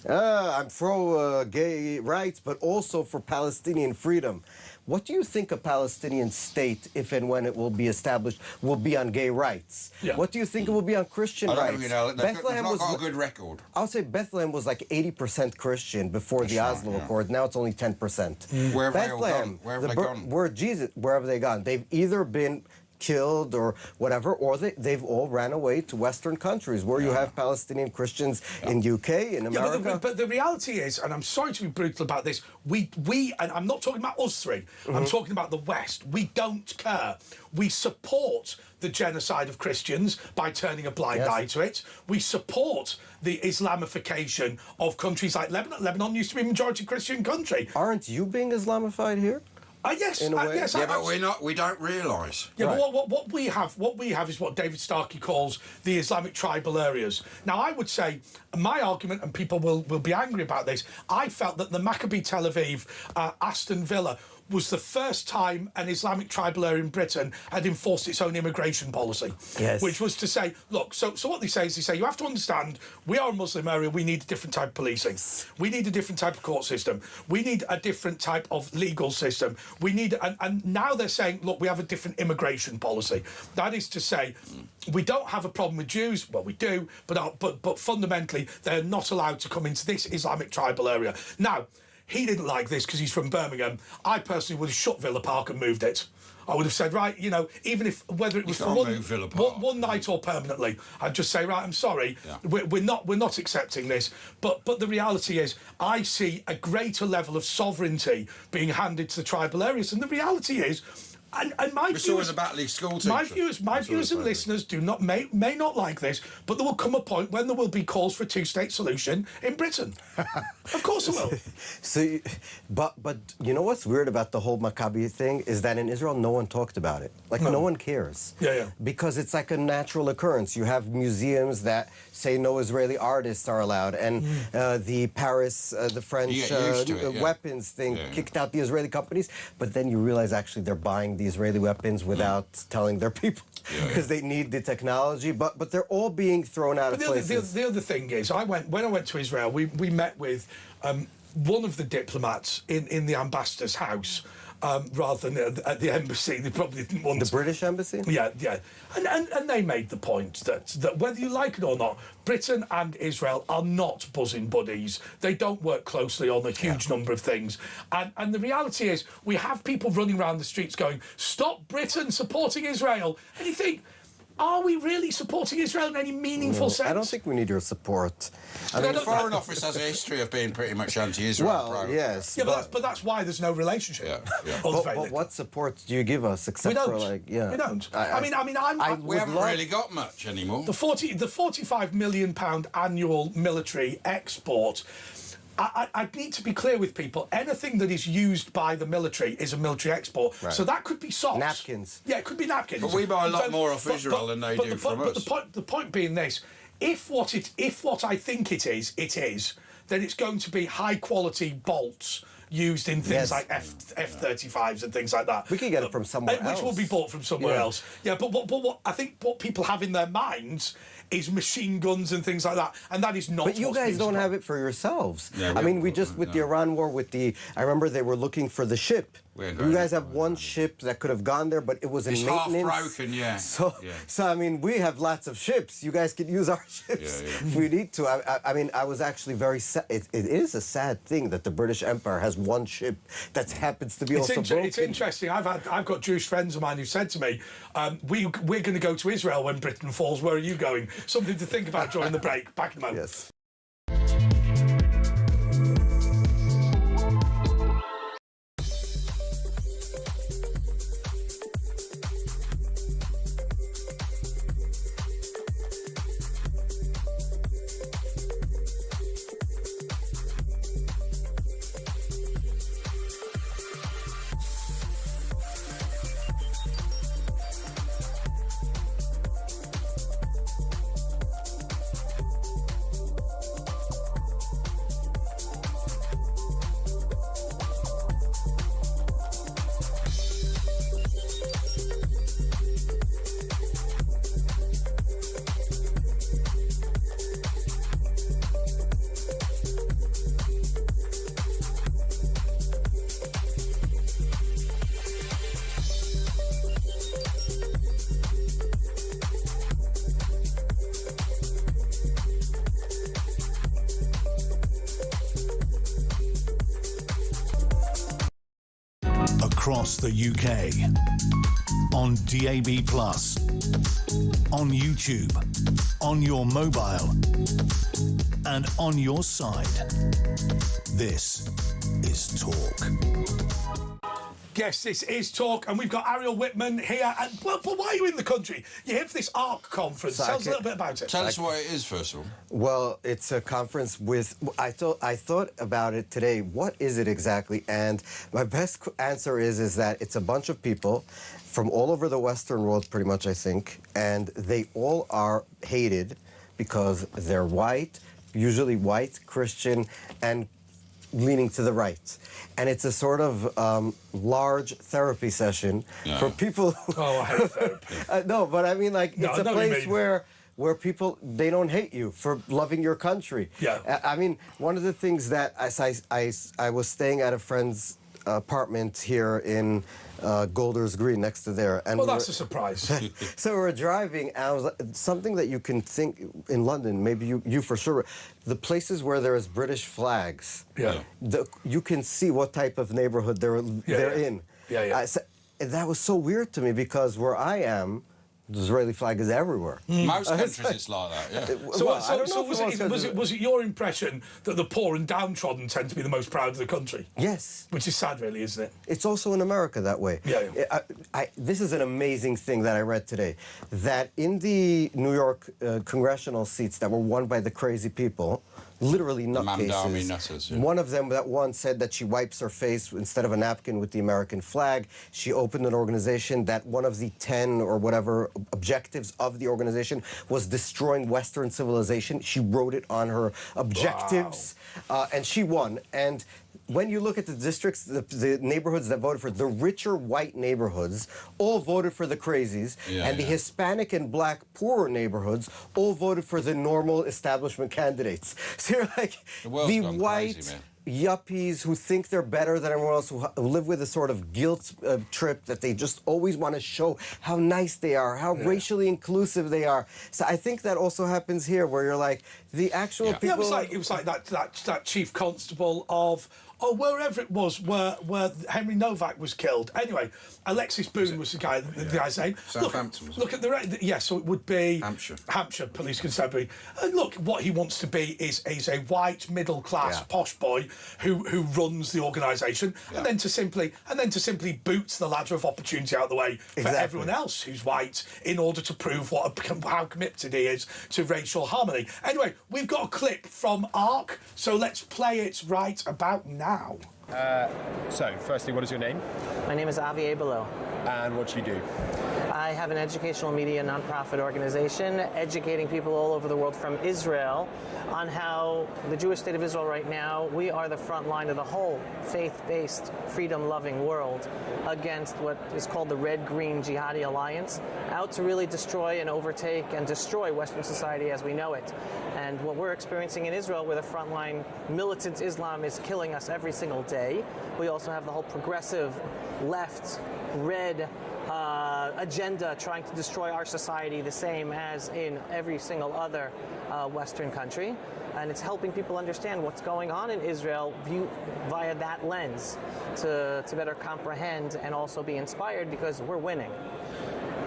I'm pro gay rights, but also for Palestinian freedom. What do you think a Palestinian state, if and when it will be established, will be on gay rights? Yeah. What do you think it will be on Christian rights? They've not got a good record. I'll say Bethlehem was like 80% Christian before the Oslo Accord. Now it's only 10%. Where have they all Bethlehem, gone? Where have they gone? Where have they gone? They've either been killed or whatever, or they've all ran away to Western countries where you have Palestinian Christians in UK, in America. But the reality is, and I'm sorry to be brutal about this, we and I'm not talking about us three, I'm talking about the West. We don't care. We support the genocide of Christians by turning a blind eye to it. We support the Islamification of countries like Lebanon. Lebanon used to be a majority Christian country. Aren't you being Islamified here? Yes, yes. Yeah, but we're not. We don't realise. Yeah, but what we have is what David Starkey calls the Islamic tribal areas. Now, I would say my argument, and people will be angry about this, I felt that the Maccabi Tel Aviv, Aston Villa, was the first time an Islamic tribal area in Britain had enforced its own immigration policy. Yes. Which was to say, look, so what they say is, you have to understand, we are a Muslim area, we need a different type of policing. We need a different type of court system. We need a different type of legal system. We need, and now they're saying, look, we have a different immigration policy. That is to say, we don't have a problem with Jews. Well, we do, but fundamentally, they're not allowed to come into this Islamic tribal area. Now, he didn't like this because he's from Birmingham. I personally would have shut Villa Park and moved it. I would have said, right, even if whether it was for one night or permanently, I'd just say, right, I'm sorry, we're not accepting this. But the reality is, I see a greater level of sovereignty being handed to the tribal areas, and the reality is. And my viewers, my viewers and listeners may not like this, but there will come a point when there will be calls for a 2-state solution in Britain. Of course there will. So, but you know what's weird about the whole Maccabi thing is that in Israel no one talked about it. Like no one cares. Yeah. Because it's like a natural occurrence. You have museums that say no Israeli artists are allowed, and the Paris, the French weapons thing kicked out the Israeli companies. But then you realize actually they're buying the Israeli weapons without telling their people because they need the technology. But they're all being thrown out of places. The other thing is, when I went to Israel, we met with one of the diplomats in the ambassador's house. Rather than at the embassy. They probably didn't want the British embassy? Yeah. And they made the point that whether you like it or not, Britain and Israel are not bosom buddies. They don't work closely on a huge number of things. And the reality is, we have people running around the streets going, stop Britain supporting Israel. And you think, are we really supporting Israel in any meaningful sense? I don't think we need your support. I mean, the Foreign Office has a history of being pretty much anti-Israel. Well, yes. Yeah, but that's why there's no relationship. But what support do you give us except for like... Yeah. We don't. We haven't really got much anymore. The £45 million annual military export... I need to be clear with people. Anything that is used by the military is a military export. Right. So that could be socks. Napkins. Yeah, it could be napkins. But we buy a lot more off Israel than they do from us. But the point being this: if what I think it is, then it's going to be high-quality bolts used in things like F-35s and things like that. We could get it from somewhere else. Which will be bought from somewhere else. Yeah, but what I think what people have in their minds is machine guns and things like that, and that is not. But you guys don't have it for yourselves. Yeah, I mean, we just with the Iran war, I remember they were looking for the ship. You guys have one ship that could have gone there, but it was in maintenance. It's half broken, yeah. So I mean, we have lots of ships. You guys could use our ships if we need to. I mean, I was actually very sad. It is a sad thing that the British Empire has one ship that happens to be also broken. It's interesting. I've got Jewish friends of mine who said to me, we're going to go to Israel when Britain falls. Where are you going? Something to think about during the break. Back in a moment. Yes. Across the UK, on DAB+, on YouTube, on your mobile, and on your side. This is Talk. Yes, this is Talk, and we've got Ariel Whitman here. And, well, but why are you in the country? You're here for this ARC conference. Tell us a little bit about it. Tell us what it is, first of all. Well, it's a conference with. I thought about it today. What is it exactly? And my best answer is that it's a bunch of people from all over the Western world, pretty much, I think, and they all are hated because they're white, usually white, Christian, and leaning to the right. And it's a sort of large therapy session for people who... Oh, I hate therapy. No, but I mean, like, it's a place where people, they don't hate you for loving your country. Yeah. I mean, one of the things that I was staying at a friend's apartment here in Golders Green, next to there. And well, that's a surprise. So we're driving, and I was like, something that you can think in London, maybe you for sure, the places where there is British flags, you can see what type of neighborhood they're in. That was so weird to me because where I am, the Israeli flag is everywhere. Most countries it's like that, yeah. So was it your impression that the poor and downtrodden tend to be the most proud of the country? Yes. Which is sad, really, isn't it? It's also in America that way. Yeah. This is an amazing thing that I read today, that in the New York congressional seats that were won by the crazy people, literally nutcases. One of them, that one, said that she wipes her face instead of a napkin with the American flag. She opened an organization that one of the 10 or whatever objectives of the organization was destroying Western civilization. She wrote it on her objectives, and she won. And when you look at the districts, the neighborhoods that voted for, the richer white neighborhoods all voted for the crazies, and the Hispanic and black poorer neighborhoods all voted for the normal establishment candidates. So you're like, the white crazy, yuppies who think they're better than everyone else, who live with a sort of guilt trip that they just always want to show how nice they are, how racially inclusive they are. So I think that also happens here, where you're like, the actual people... Yeah, it was like that chief constable of... Oh, wherever it was, where Henry Novak was killed. Anyway, Alexis Boone was the guy's name. Southampton. Look at the so it would be Hampshire Police Constabulary. And look, what he wants to be is a white middle class posh boy who runs the organisation, and then to simply boot the ladder of opportunity out of the way for everyone else who's white, in order to prove how committed he is to racial harmony. Anyway, we've got a clip from ARC, so let's play it right about now. So, firstly, what is your name? My name is Avi Abelo. And what do you do? I have an educational media nonprofit organization educating people all over the world from Israel on how the Jewish state of Israel right now, we are the front line of the whole faith-based, freedom-loving world against what is called the Red-Green Jihadi Alliance, out to really destroy and overtake and destroy Western society as we know it. And what we're experiencing in Israel, where the frontline militant Islam is killing us every single day, we also have the whole progressive left, red agenda trying to destroy our society the same as in every single other Western country. And it's helping people understand what's going on in Israel via that lens to better comprehend and also be inspired, because we're winning.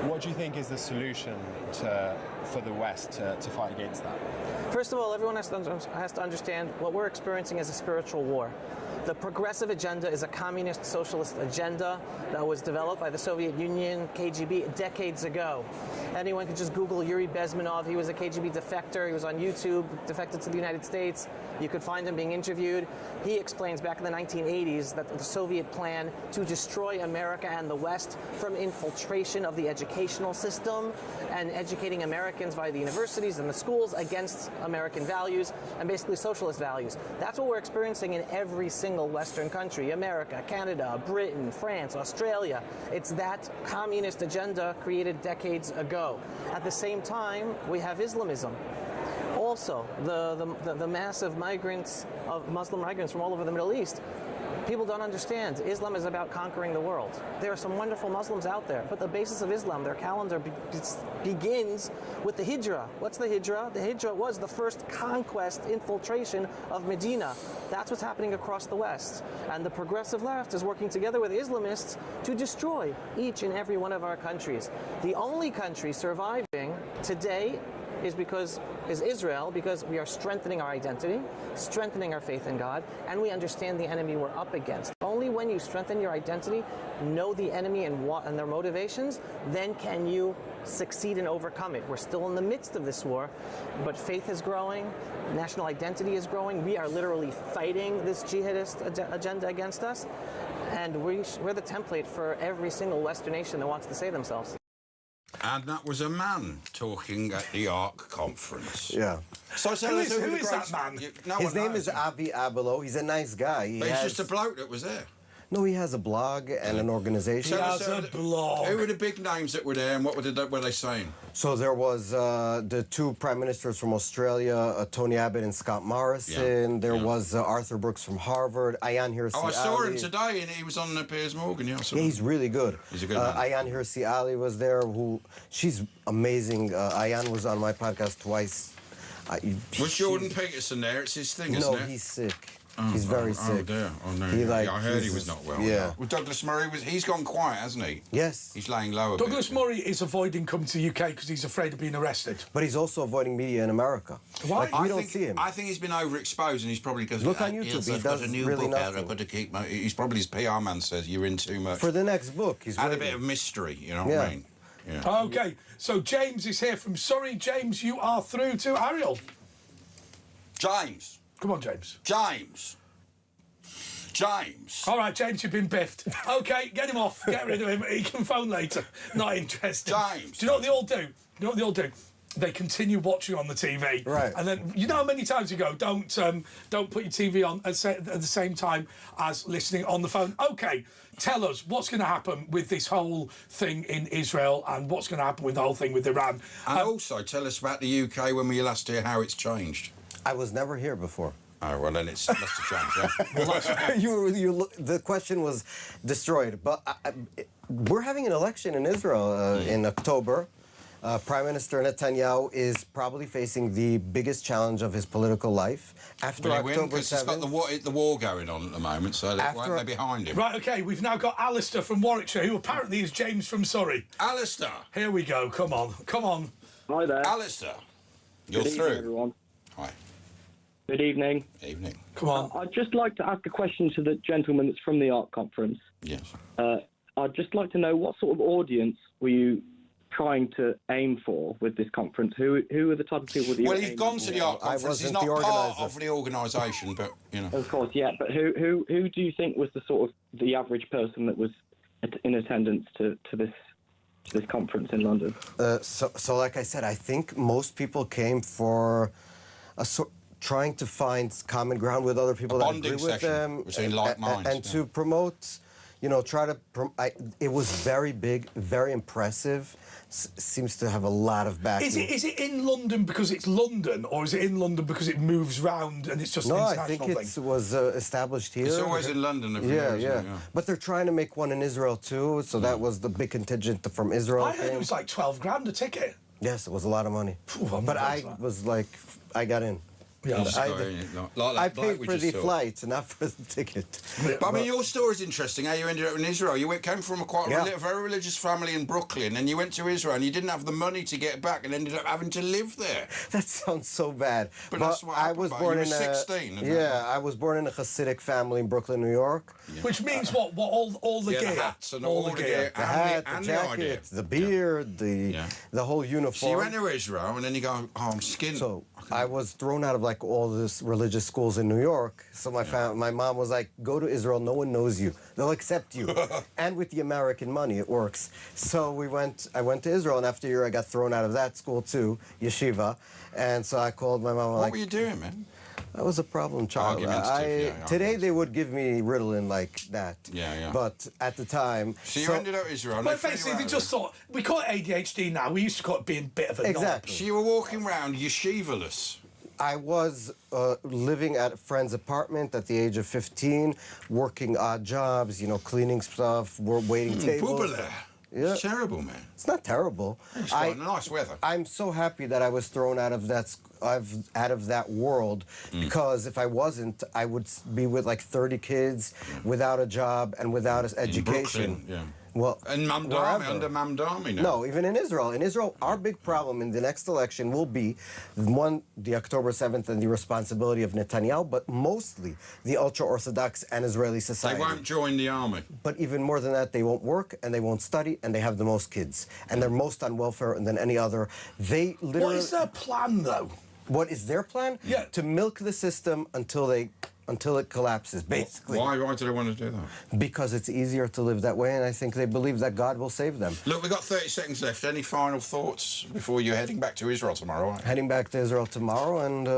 What do you think is the solution for the West to fight against that? First of all, everyone has to understand what we're experiencing is a spiritual war. The progressive agenda is a communist socialist agenda that was developed by the Soviet Union, KGB, decades ago. Anyone can just Google Yuri Bezmenov. He was a KGB defector. He was on YouTube, defected to the United States. You could find him being interviewed. He explains back in the 1980s that the Soviet plan to destroy America and the West from infiltration of the educational system and educating Americans via the universities and the schools against American values and basically socialist values. That's what we're experiencing in every single Western country, America, Canada, Britain, France, Australia. It's that communist agenda created decades ago. At the same time, we have Islamism. Also, the massive migrants of Muslim migrants from all over the Middle East. People don't understand. Islam is about conquering the world. There are some wonderful Muslims out there, but the basis of Islam, their calendar begins with the Hijrah. What's the Hijrah? The Hijrah was the first conquest, infiltration of Medina. That's what's happening across the West. And the progressive left is working together with Islamists to destroy each and every one of our countries. The only country surviving today is Israel, because we are strengthening our identity, strengthening our faith in God, and we understand the enemy we're up against. Only when you strengthen your identity, know the enemy and their motivations, then can you succeed and overcome it. We're still in the midst of this war, but faith is growing, national identity is growing. We are literally fighting this jihadist agenda against us, and we're the template for every single Western nation that wants to save themselves. And that was a man talking at the ARC conference. Yeah. So who is that man? His name is Avi Abelo. He's a nice guy. But he's just a bloke that was there. No, he has a blog and an organization. He has a blog. Who were the big names that were there, and what were they saying? So there was the two prime ministers from Australia, Tony Abbott and Scott Morrison. There was Arthur Brooks from Harvard. Ayan Hirsi Ali. I saw him today, and he was on Piers Morgan. Yeah, he's really good. He's a good man. Ayan Hirsi Ali was there. She's amazing. Ayan was on my podcast twice. Was Jordan Peterson there? It's his thing, isn't it? No, he's sick. He's very sick. Oh, dear. Oh, no. I heard he was not well. Yeah. Well, Douglas Murray, he's gone quiet, hasn't he? Yes. He's laying low a Douglas bit. Murray is avoiding coming to the UK because he's afraid of being arrested. But he's also avoiding media in America. Why? We don't see him. I think he's been overexposed, and he's probably because look on YouTube. He I've does got a new really book out. nothing. I've got to keep. He's probably his PR man says you're in too much. For the next book, he's add waiting. a bit of mystery. You know what I mean? Yeah. Okay. So James is here from Surrey. James, you are through to Ariel. James. Come on, James. James. James. All right, James, you've been biffed. OK, get him off. Get rid of him. He can phone later. Not interested. James. Do you know what they all do? You know what they all do? They continue watching on the TV. Right. And then, you know how many times you go, don't put your TV on at the same time as listening on the phone. OK, tell us what's going to happen with this whole thing in Israel and what's going to happen with the whole thing with Iran. And also tell us about the UK when we were last here, how it's changed. I was never here before. Oh, well, then it's must have changed, yeah. The question was destroyed. But we're having an election in Israel in October. Prime Minister Netanyahu is probably facing the biggest challenge of his political life. After October 7th... He's got the war going on at the moment, so they're behind him. Right, OK, we've now got Alistair from Warwickshire, who apparently is James from Surrey. Alistair! Here we go, come on, come on. Hi there. Alistair, you're Good through. evening, everyone. Hi. Good evening. Evening. Come on. I'd just like to ask a question to the gentleman that's from the ARC conference. Yes. I'd just like to know what sort of audience were you trying to aim for with this conference? Who are the type of people that you Well, he's gone to the ARC conference. He's not part of the organisation, but, you know. Of course, yeah. But who do you think was the sort of the average person that was in attendance to this this conference in London? So like I said, I think most people came for trying to find common ground with other people that agree with them, between like minds, and to promote, try to. It was very big, very impressive. Seems to have a lot of backing. Is it in London because it's London, or is it in London because it moves round and it's just an international thing? No, I think it was established here. It's always in London. Yeah. But they're trying to make one in Israel too, so that was the big contingent from Israel. I heard it was like 12 grand a ticket. Yes, it was a lot of money. But I was like, I got in. Yeah, I paid for the flight, not for the ticket. But I mean, your story's interesting. How you ended up in Israel? You came from a very religious family in Brooklyn, and you went to Israel, and you didn't have the money to get back, and ended up having to live there. That sounds so bad. But that's what happened. I was born you in were 16. I was born in a Hasidic family in Brooklyn, New York. Yeah. Which means what? All the gear, the hats and all the gear, the hat, the jacket, the beard, the whole uniform. So you went to Israel, and then you go, oh, I'm skinned. So I was thrown out of like all this religious schools in New York. So my mom was like, go to Israel, no one knows you. They'll accept you. And with the American money, it works. So I went to Israel, and after a year, I got thrown out of that school too, yeshiva. And so I called my mom. What were you doing, man? I was a problem child. Today they would give me Ritalin like that. Yeah. But at the time... So you ended up in Israel. But basically, they just thought... We call it ADHD now. We used to call it being a bit of a knob. So you were walking around yeshiva-less. I was living at a friend's apartment at the age of 15, working odd jobs, cleaning stuff, waiting tables. Yeah. It's terrible, man. It's not terrible. It's nice weather. I'm so happy that I was thrown out of that world, because if I wasn't, I would be with like 30 kids without a job and without an education. In Brooklyn, Well, and Mamdani, under Mamdani now. No, even in Israel. In Israel, our big problem in the next election will be, the October 7th and the responsibility of Netanyahu, but mostly the ultra-Orthodox and Israeli society. They won't join the army. But even more than that, they won't work, and they won't study, and they have the most kids. And they're most on welfare than any other. They literally... What is their plan, though? What is their plan? Yeah. To milk the system until it collapses, basically. Why do they want to do that? Because it's easier to live that way, and I think they believe that God will save them. Look, we've got 30 seconds left. Any final thoughts before you're heading back to Israel tomorrow? Heading back to Israel tomorrow, and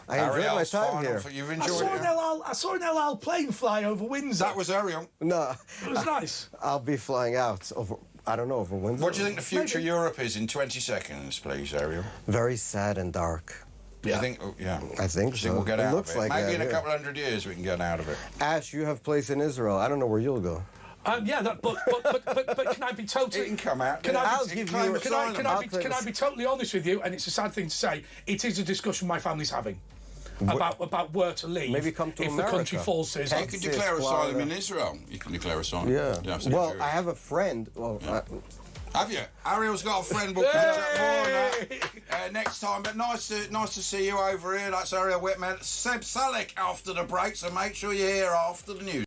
I enjoyed my time here. You've enjoyed it? I saw an El Al plane fly over Windsor. That was Ariel. No. It was nice. I'll be flying out over... I don't know, over Windsor. What do you think the future of Europe is in 20 seconds, please, Ariel? Very sad and dark. Yeah. I think so. We'll get out looks of it. like Maybe in a couple hundred years we can get out of it. Ash, you have place in Israel. I don't know where you'll go. But can I be totally? It can come out. Can I be totally honest with you? And it's a sad thing to say. It is a discussion my family's having about where to leave. Maybe come to if America. the country falls to Islam. You can declare asylum in Israel. You can declare asylum. Yeah. Well, I have a friend. Well. Have you? Ariel's got a friend. We'll catch up more on that next time. But nice to see you over here. That's Ariel Whitman. Seb Salek after the break, so make sure you're here after the news.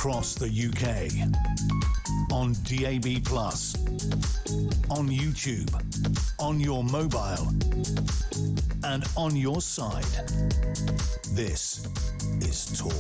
across the UK. On DAB+, on YouTube, on your mobile, and on your side. This is Talk.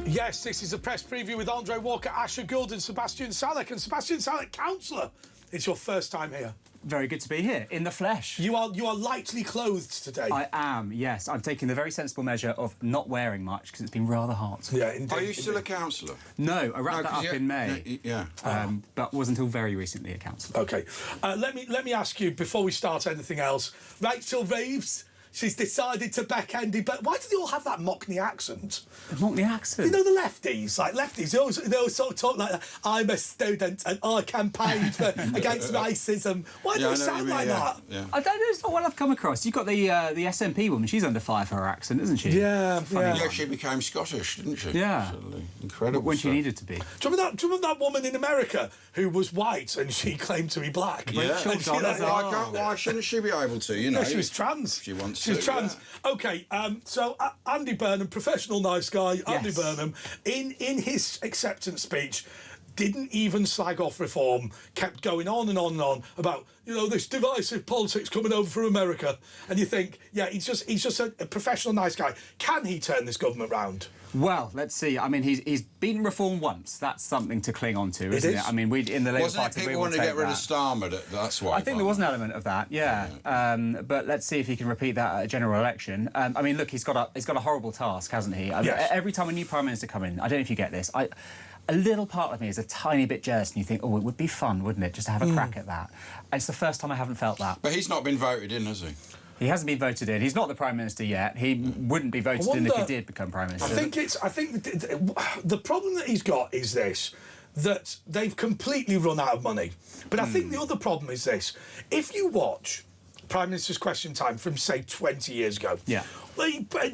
Yes, this is a press preview with Andre Walker, Asher Gould and Sebastian Salek. And Sebastian Salek, councillor, it's your first time here. Very good to be here, in the flesh. You are lightly clothed today. I am, yes. I'm taking the very sensible measure of not wearing much because it's been rather hot. Yeah, indeed. Are you still a councillor? No, I wrapped that up in May. Yeah. But was until very recently a councillor. OK. Let me ask you, before we start anything else, Rachel Reeves, she's decided to back Andy, but why do they all have that Mockney accent? The Mockney accent? You know the lefties, they always sort of talk like that. I'm a student and I campaigned against racism. Why do they sound like that? Yeah. I don't know, it's not what I've come across. You've got the SNP woman, she's under fire for her accent, isn't she? Yeah. Yeah, she became Scottish, didn't she? Yeah. Absolutely. Incredible. When she needed to be. Do you remember that woman in America who was white and she claimed to be black? Yeah. Why shouldn't she be able to, you know? No, she was trans. She wants She was trans. Yeah. OK, so Andy Burnham, professional nice guy, Andy Burnham, in his acceptance speech, didn't even slag off reform, kept going on and on and on about, you know, this divisive politics coming over from America. And you think, yeah, he's just a professional nice guy. Can he turn this government round? Well, let's see. I mean, he's been reformed once. That's something to cling on to, isn't it? I mean, in the Labour Party, people wanted to get rid of Starmer? That's why. I think there was an element of that, yeah. But let's see if he can repeat that at a general election. I mean, look, he's got a horrible task, hasn't he? Yes. Every time a new prime minister comes in, I don't know if you get this. A little part of me is a tiny bit jealous, and you think, oh, it would be fun, wouldn't it, just to have a crack at that? And it's the first time I haven't felt that. But he's not been voted in, has he? He hasn't been voted in. He's not the Prime Minister yet. He wouldn't be voted in if he did become Prime Minister. I think the problem that he's got is this, that they've completely run out of money. But I think the other problem is this. If you watch Prime Minister's Question Time from, say, 20 years ago,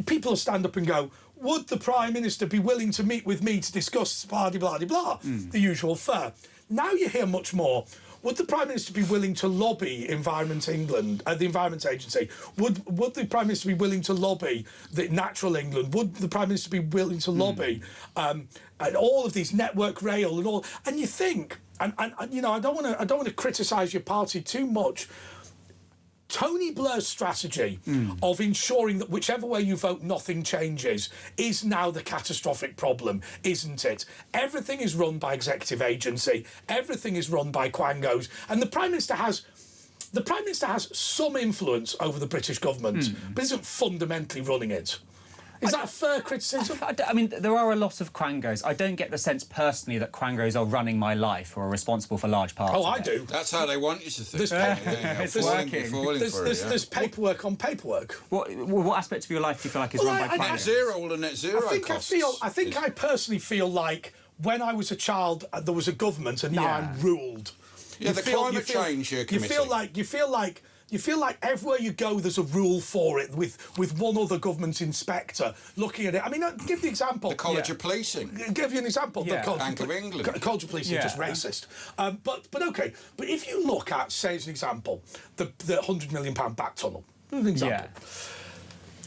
people will stand up and go, would the Prime Minister be willing to meet with me to discuss blah-de-blah-de-blah, the usual fare? Now you hear much more. Would the Prime Minister be willing to lobby Environment England, the Environment Agency? Would the Prime Minister be willing to lobby the Natural England? Would the Prime Minister be willing to lobby and all of these Network Rail and all? And you think, and you know, I don't want to criticise your party too much. Tony Blair's strategy of ensuring that whichever way you vote, nothing changes is now the catastrophic problem, isn't it? Everything is run by executive agency. Everything is run by quangos. And the Prime Minister has some influence over the British government, but isn't fundamentally running it. Is that a fair criticism? I mean, there are a lot of quangos. I don't get the sense personally that quangos are running my life or are responsible for large parts of it. I do. That's how they want you to think. It's working. There's paperwork on paperwork. What aspect of your life do you feel like is run by quangos? All the net zero costs. I personally feel like when I was a child, there was a government, and now I'm ruled. Yeah, the climate change committee. You feel like everywhere you go, there's a rule for it with one other government inspector looking at it. I mean, give the example. The College of Policing. Give you an example. The Bank of England. College of Policing is just racist. But OK. But if you look at, say, as an example, the £100 million back tunnel, an example.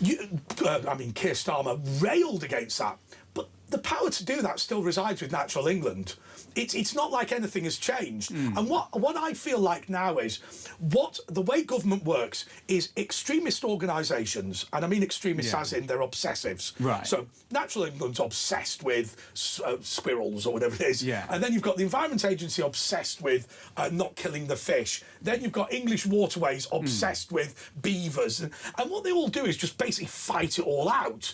I mean, Keir Starmer railed against that. But the power to do that still resides with Natural England. It's not like anything has changed. And what I feel like now is the way government works is extremist organisations, and I mean extremists as in they're obsessives. Right. So Natural England's obsessed with squirrels or whatever it is. Yeah. And then you've got the Environment Agency obsessed with not killing the fish. Then you've got English Waterways obsessed with beavers. And what they all do is just basically fight it all out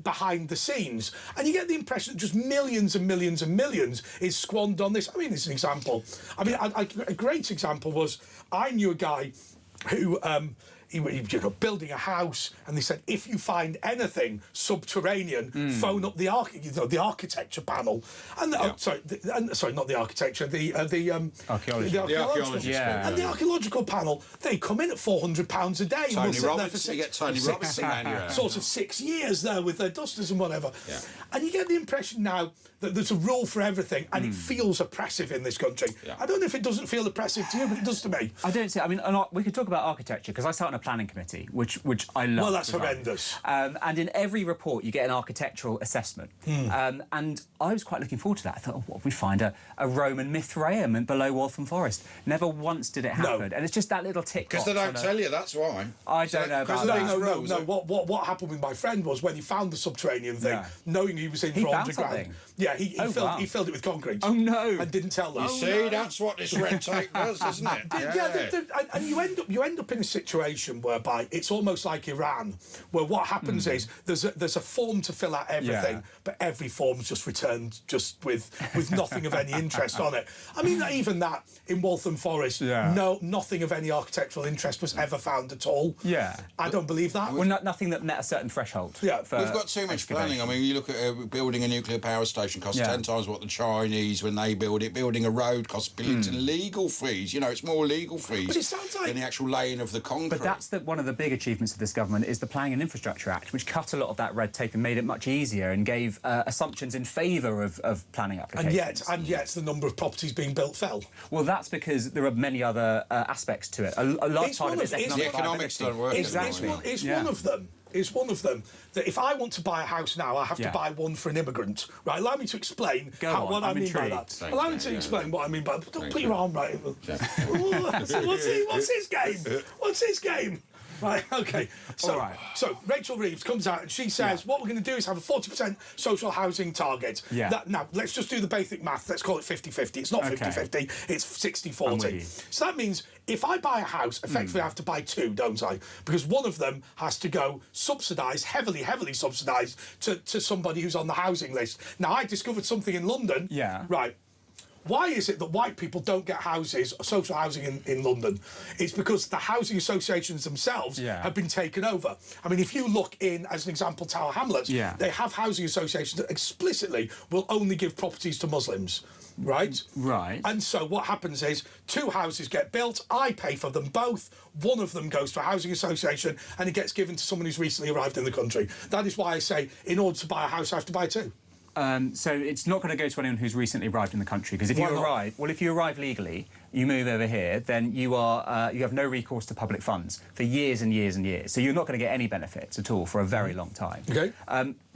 behind the scenes. And you get the impression that just millions and millions and millions is squandered on this. I mean, it's an example. I mean, a great example was I knew a guy who he building a house, and they said if you find anything subterranean, phone up the architecture panel, and sorry, not the architecture, the archaeology, and the archaeological panel. They come in at £400 a day. Tony Robertson, you get Tony Robertson around. Sort of 6 years there with their dusters and whatever. Yeah. And you get the impression now that there's a rule for everything, and it feels oppressive in this country. Yeah. I don't know if it doesn't feel oppressive to you, but it does to me. I don't see. I mean, we could talk about architecture because I sat on a planning committee, which I love. Well, that's to run. horrendous. And in every report, you get an architectural assessment. And I was quite looking forward to that. I thought, oh, what if we find a Roman Mithraeum below Waltham Forest? Never once did it happen. And it's just that little tick Because they don't tell you, that's why. I don't know about that. No. What happened with my friend was when he found the subterranean thing, knowing he was in for underground. Something. Yeah, he filled it with concrete. Oh no! And didn't tell them. You see, that's what this red tape does, isn't it? And you end up in a situation whereby it's almost like Iran, where what happens is there's a form to fill out everything, but every form's just returned just with nothing of any interest on it. I mean, even that in Waltham Forest, nothing of any architectural interest was ever found at all. Yeah, I don't believe that. Well, nothing that met a certain threshold. Yeah, we've got too much planning. I mean, you look at building a nuclear power station costs 10 times what the Chinese when they build it. Building a road costs billions in legal fees. You know, it's more legal fees but it sounds like... than the actual laying of the concrete. But that's one of the big achievements of this government is the Planning and Infrastructure Act, which cut a lot of that red tape and made it much easier and gave assumptions in favour of planning applications. And yet the number of properties being built fell. Well, that's because there are many other aspects to it. A large part of it is economic. The economics don't work. Exactly. It's one of them. Is one of them that if I want to buy a house now, I have to buy one for an immigrant, right? Allow me to explain what I mean by that. Allow me to explain what I mean by that. Don't put your arm right. What's his game? What's his game? Right, OK. So Rachel Reeves comes out and she says, what we're going to do is have a 40% social housing target. Now, let's just do the basic math. Let's call it 50-50. It's not 50-50. It's 60-40. So that means if I buy a house, effectively I have to buy two, don't I? Because one of them has to go subsidised, heavily subsidised, to somebody who's on the housing list. Now, I discovered something in London. Right. Why is it that white people don't get houses, social housing in London? It's because the housing associations themselves have been taken over. I mean, if you look in, as an example, Tower Hamlets, they have housing associations that explicitly will only give properties to Muslims. Right? Right. And so what happens is two houses get built, I pay for them both, one of them goes to a housing association and it gets given to someone who's recently arrived in the country. That is why I say, in order to buy a house, I have to buy two. So it's not going to go to anyone who's recently arrived in the country, because if you arrive legally, you move over here, then you have no recourse to public funds for years and years and years. So you're not going to get any benefits at all for a very long time. Okay.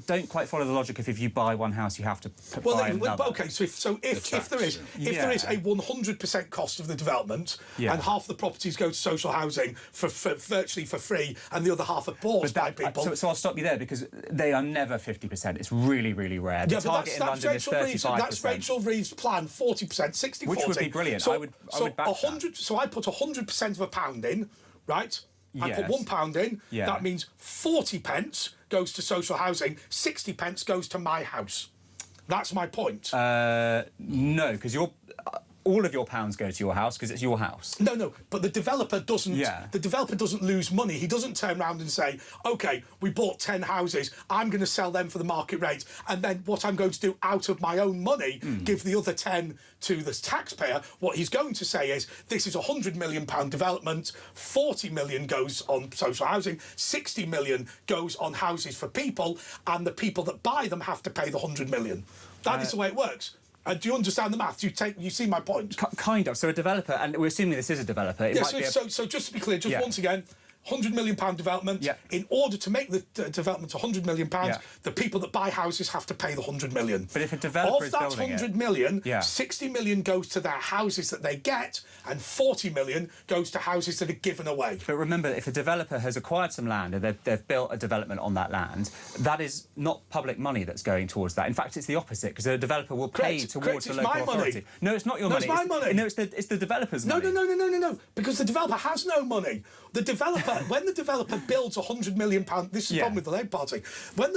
Don't quite follow the logic of if you buy one house, you have to buy another. Okay, so if there is a 100% cost of the development and half the properties go to social housing for virtually for free and the other half are bought by people. So I'll stop you there, because they are never 50%. It's really, really rare. The target in London is 35%. That's Rachel Reeves' plan, 40%, 60-40. Which would be brilliant. I would back that. So I put 100% of a pound in, right? I put £1 in. That means 40 pence goes to social housing, 60 pence goes to my house. That's my point. No, because all of your pounds go to your house because it's your house. No, but the developer doesn't. The developer doesn't lose money. He doesn't turn around and say, "OK, we bought 10 houses. I'm going to sell them for the market rate, and then what I'm going to do out of my own money, give the other 10 to the taxpayer." What he's going to say is, "This is a £100 million development. 40 million goes on social housing. 60 million goes on houses for people, and the people that buy them have to pay the 100 million." That is the way it works. Do you understand the maths? You see my point? Kind of. So a developer, and we're assuming this is a developer. So just to be clear, once again, £100 million development. In order to make the development £100 million, the people that buy houses have to pay the £100 million. But if a developer of that £100 million, 60 million goes to their houses that they get, and 40 million goes to houses that are given away. But remember, if a developer has acquired some land and they've built a development on that land, that is not public money that's going towards that. In fact, it's the opposite, because a developer will pay towards the local authority. Money. No, it's not your money. It's my money. No, it's the developer's money. No, because the developer has no money. The developer, when the developer builds £100 million, this is the problem with the Labour Party. When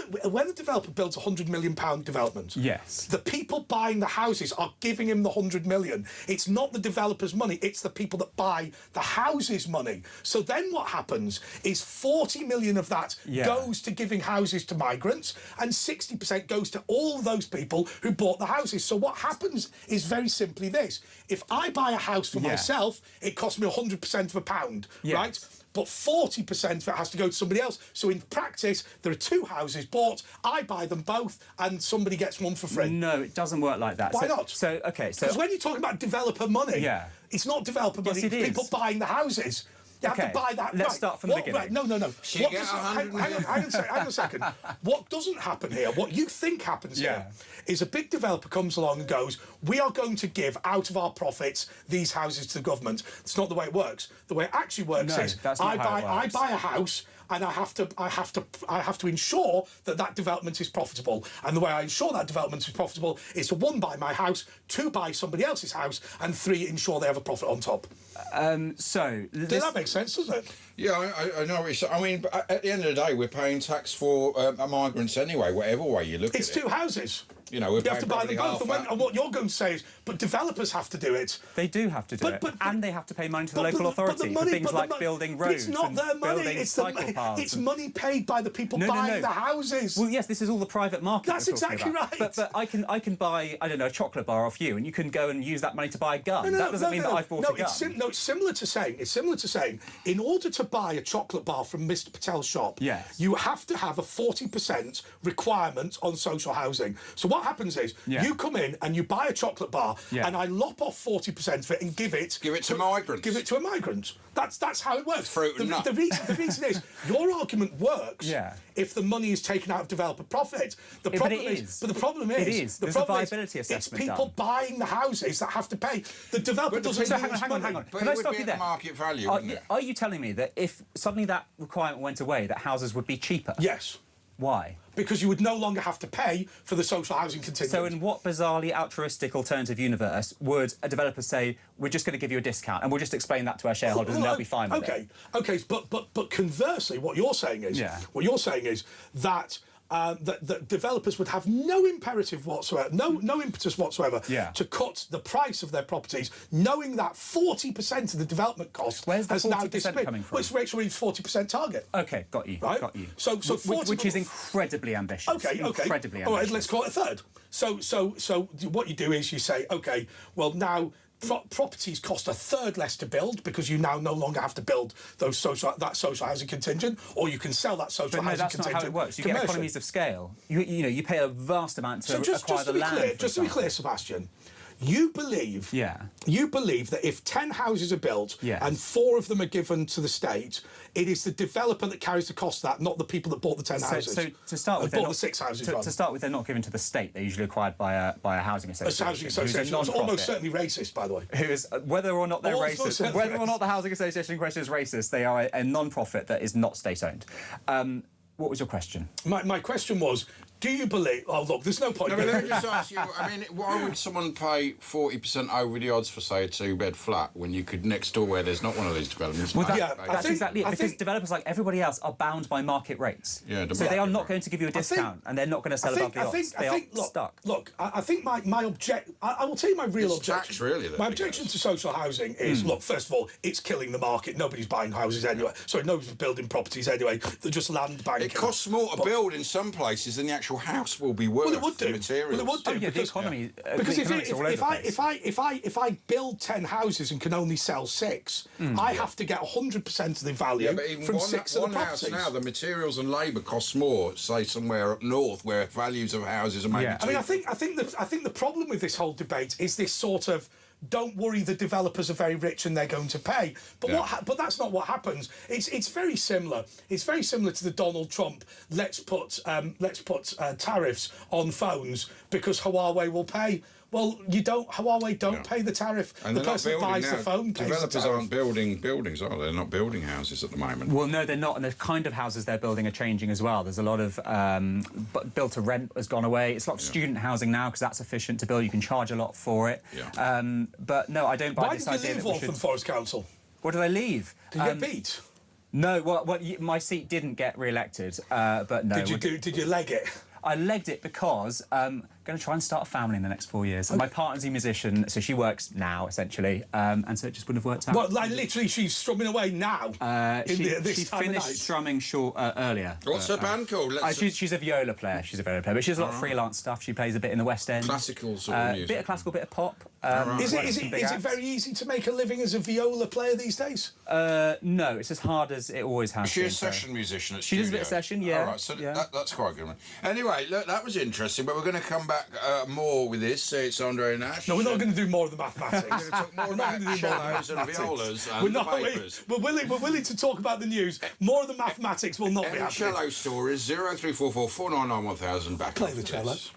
the developer builds £100 million development, the people buying the houses are giving him the £100 million. It's not the developer's money; it's the people that buy the houses' money. So then what happens is 40 million of that goes to giving houses to migrants, and 60% goes to all those people who bought the houses. So what happens is very simply this: if I buy a house for myself, it costs me 100% of a pound, right? But 40% of it has to go to somebody else. So in practice, there are two houses bought, I buy them both, and somebody gets one for free. No, it doesn't work like that. Why not? Okay, so... Because when you're talking about developer money, it's not developer money, it's people buying the houses. You have to buy that. Let's start from the beginning. Right, no. So you get 100 hang on a second. What doesn't happen here, what you think happens here, is a big developer comes along and goes, we are going to give out of our profits these houses to the government. It's not the way it works. The way it actually works is I buy a house and I have to ensure that that development is profitable. And the way I ensure that development is profitable is to 1, buy my house, 2, buy somebody else's house, and 3, ensure they have a profit on top. Does that make sense, doesn't it? Yeah, I know. I mean, but at the end of the day, we're paying tax for migrants anyway, whatever way you look at it. It's 2 houses. You know, you have to buy them both. And what you're going to say is, but developers have to do it. They do have to do it, and they have to pay money to the local authority for things like building roads. It's not their money. It's money paid by the people buying the houses. Well, yes, this is all the private market. That's exactly right. But I can buy, I don't know, a chocolate bar off you, and you can go and use that money to buy a gun. That doesn't mean that I've bought a gun. It's similar to saying, in order to buy a chocolate bar from Mr. Patel's shop, you have to have a 40% requirement on social housing. So what happens is, you come in and you buy a chocolate bar, and I lop off 40% of it and give it to migrants. Give it to a migrant. That's how it works. Fruit and nut. The reason is your argument works if the money is taken out of developer profit. The problem is there's a viability assessment. It's people buying the houses that have to pay. The developer doesn't lose money. Hang on. Can I stop you there? Market value, wouldn't it? Are you telling me that if suddenly that requirement went away, that houses would be cheaper? Yes. Why? Because you would no longer have to pay for the social housing contingent. So in what bizarrely altruistic alternative universe would a developer say, we're just going to give you a discount and we'll just explain that to our shareholders and they'll be fine with it? Okay, but conversely, what you're saying is that that developers would have no imperative whatsoever, no impetus whatsoever to cut the price of their properties, knowing that 40% of the development cost has now disappeared coming from? Well, it's Rachel Reeve's 40% target. Okay, got you. Right? Got you. So 40, which is incredibly ambitious. Okay. Incredibly ambitious. All right, let's call it a third. So what you do is you say, okay, well now properties cost a third less to build because you now no longer have to build that social housing contingent, or you can sell that social housing contingent. That's not how it works. You get economies of scale. You pay a vast amount to acquire the land. Just to be clear, Sebastian, you believe that if 10 houses are built and 4 of them are given to the state, it is the developer that carries the cost of that, not the people that bought the 10 houses. So to start with, the 6 houses. To start with, they're not given to the state. They're usually acquired by a housing association. A housing association. It's almost certainly racist, by the way. Who is whether or not they're racist, whether or not the housing association in question is racist, they are a non-profit that is not state-owned. What was your question? My question was, do you believe... Oh, look, there's no point... No, but let me just ask you, I mean, why would someone pay 40% over the odds for, say, a 2-bed flat when you could next door where there's not one of these developments? Well, that's exactly it, because developers, like everybody else, are bound by market rates. So they are not going to give you a discount, and they're not going to sell above the odds. They are stuck. Look, I think my I will tell you my real objection. Tax, really, my objection to social housing is, look, first of all, it's killing the market. Nobody's buying houses anyway. Sorry, nobody's building properties anyway. They're just land banking. It costs more to build in some places than the actual house will be worth. Well, it would do. Materials. Well, it would do. Oh, yeah, the economy. Because if I build 10 houses and can only sell 6, I have to get 100% of the value from 6 of the properties. Now, the materials and labour costs more, say somewhere up north where values of houses are maybe. I mean, I think the problem with this whole debate is this sort of, don't worry, the developers are very rich and they're going to pay. But but that's not what happens. It's very similar. It's very similar to the Donald Trump, let's put tariffs on phones because Huawei will pay. Well, Huawei don't pay the tariff. And the person that buys the phone pays the tariff. Developers aren't building buildings, are they? They're not building houses at the moment. Well, no, they're not. And the kind of houses they're building are changing as well. There's a lot of built to rent has gone away. It's a lot of student housing now because that's efficient to build. You can charge a lot for it. But no, I don't buy this idea that we should... Why did you leave Waltham Forest Council? What did I leave? Did you get beat? No, well, my seat didn't get re-elected, but no. Did you leg it? I legged it because I'm going to try and start a family in the next 4 years. Okay. My partner's a musician, so she works now, essentially, and so it just wouldn't have worked out. Well, like, literally, she's strumming away now? She finished strumming earlier. What's her band called? She's a viola player, but she does a lot of freelance stuff. She plays a bit in the West End. Classical sort of music. Bit of classical, bit of pop. Is it very easy to make a living as a viola player these days? No, it's as hard as it always has been. Is she a session musician at She does a bit of session, yeah. All right, so that's quite good. Anyway, look, that was interesting, but we're going to come back back more with this. It's Andre Nash. No, we're not going to do more of the mathematics. We're going to talk more about cellos and violas and the papers. We're willing to talk about the news. More of the mathematics will not be happening. Cello stories, 0344 499 1000. Back Play the cello. This.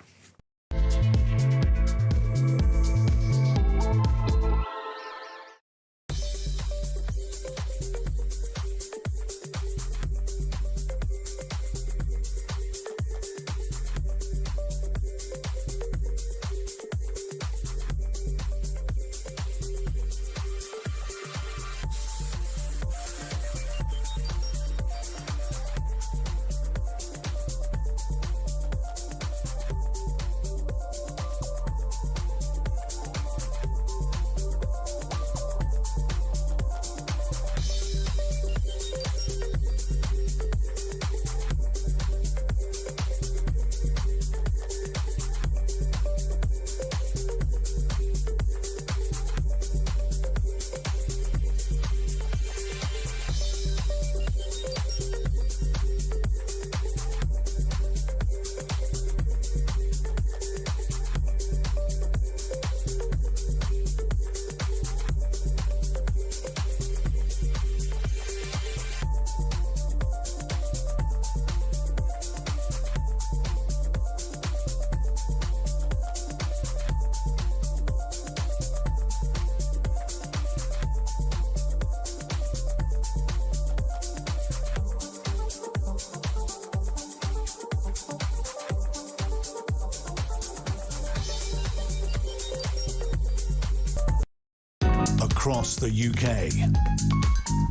Across the UK,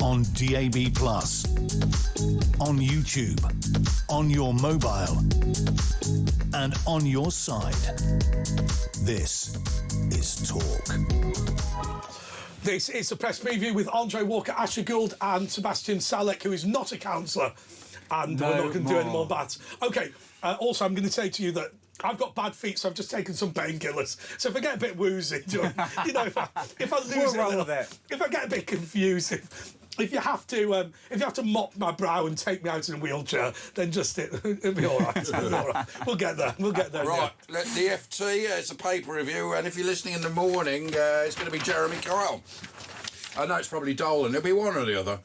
on DAB+, on YouTube, on your mobile, and on your side. This is Talk. This is the press preview with Andre Walker, Asher Gould, and Sebastian Salek, who is not a councillor, and we're not going to do any more bats. Okay. Also, I'm going to say to you that I've got bad feet, so I've just taken some painkillers. So if I get a bit woozy, you know, if I lose it a little, if I get a bit confused, if you have to mop my brow and take me out in a wheelchair, then it'll be all right. It'll be all right. We'll get there. Right, the FT, it's a paper review, and if you're listening in the morning, it's going to be Jeremy Kyle. I know it's probably Dolan. It'll be one or the other.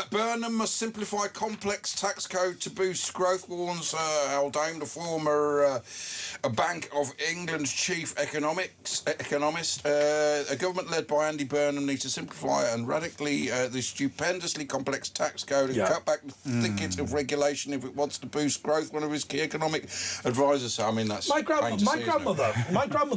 Burnham must simplify complex tax code to boost growth, warns Haldane, the former Bank of England's chief economist. A government led by Andy Burnham needs to simplify and radically the stupendously complex tax code and cut back the thicket of regulation if it wants to boost growth. One of his key economic advisors said, I mean, that's my grandmother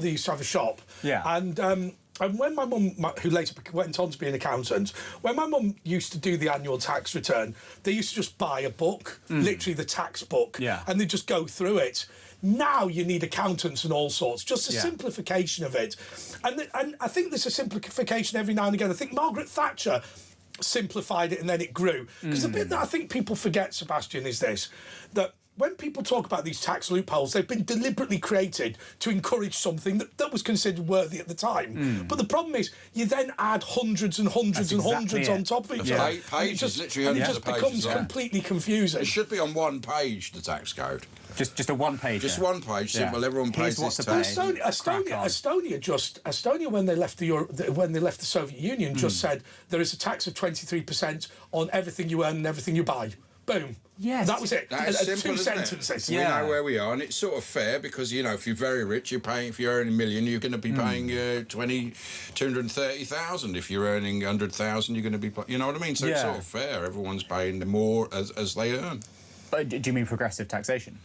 used to have a shop. Yeah. And when my mum, who later went on to be an accountant, when my mum used to do the annual tax return, they used to just buy a book, literally the tax book, and they'd just go through it. Now you need accountants and all sorts, just a simplification of it. And I think there's a simplification every now and again. I think Margaret Thatcher simplified it and then it grew. Because the bit that I think people forget, Sebastian, is this, that when people talk about these tax loopholes, they've been deliberately created to encourage something that was considered worthy at the time. But the problem is, you then add hundreds and hundreds and hundreds on top of each other. Pages, literally, and it just becomes completely confusing. It should be on one page, the tax code. Just a one page. Just one page. Simple. Everyone pays this tax. Estonia, when they left the Soviet Union, just said there is a tax of 23% on everything you earn and everything you buy. Boom. Yes. That was it. That is simple, two isn't sentences. We know where we are, and it's sort of fair because, you know, if you're very rich, you're paying, if you're earning a million, you're going to be paying 230,000. If you're earning 100,000, you're going to be, you know what I mean? So it's sort of fair. Everyone's paying more as they earn. Do you mean progressive taxation?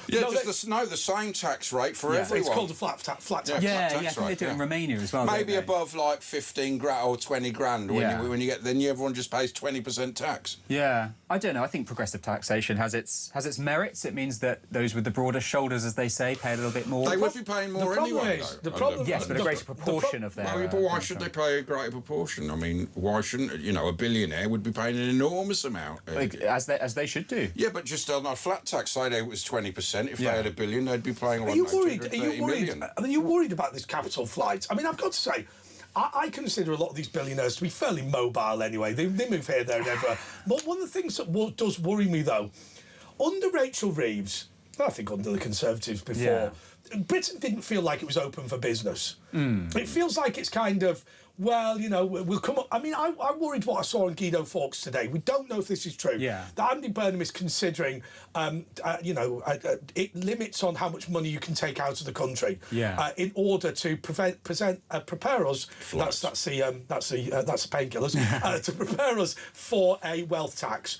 Yeah, the same tax rate for everyone. It's called a flat tax. Yeah, I think they do it in Romania as well. Maybe above like 15 grand or 20 grand when you get, then everyone just pays 20% tax. Yeah, I don't know. I think progressive taxation has its merits. It means that those with the broader shoulders, as they say, pay a little bit more. They would be paying more anyway. Yes, but a greater proportion of their. But why should they pay a greater proportion? I mean, why shouldn't a billionaire would be paying an enormous amount? As they should do. Yeah, but just on a flat tax, say it was 20%. If they had a billion, they'd be paying. Are you worried about this capital flight? I mean, I've got to say, I consider a lot of these billionaires to be fairly mobile anyway. They move here, there and everywhere. But one of the things that does worry me, though, under Rachel Reeves, I think under the Conservatives before, Britain didn't feel like it was open for business. It feels like it's kind of, well, you know, we'll come up. I mean, I worried what I saw on Guido Fawkes today. We don't know if this is true. Yeah. That Andy Burnham is considering, it limits on how much money you can take out of the country. Yeah. In order to prepare us. That's the painkillers. To prepare us for a wealth tax.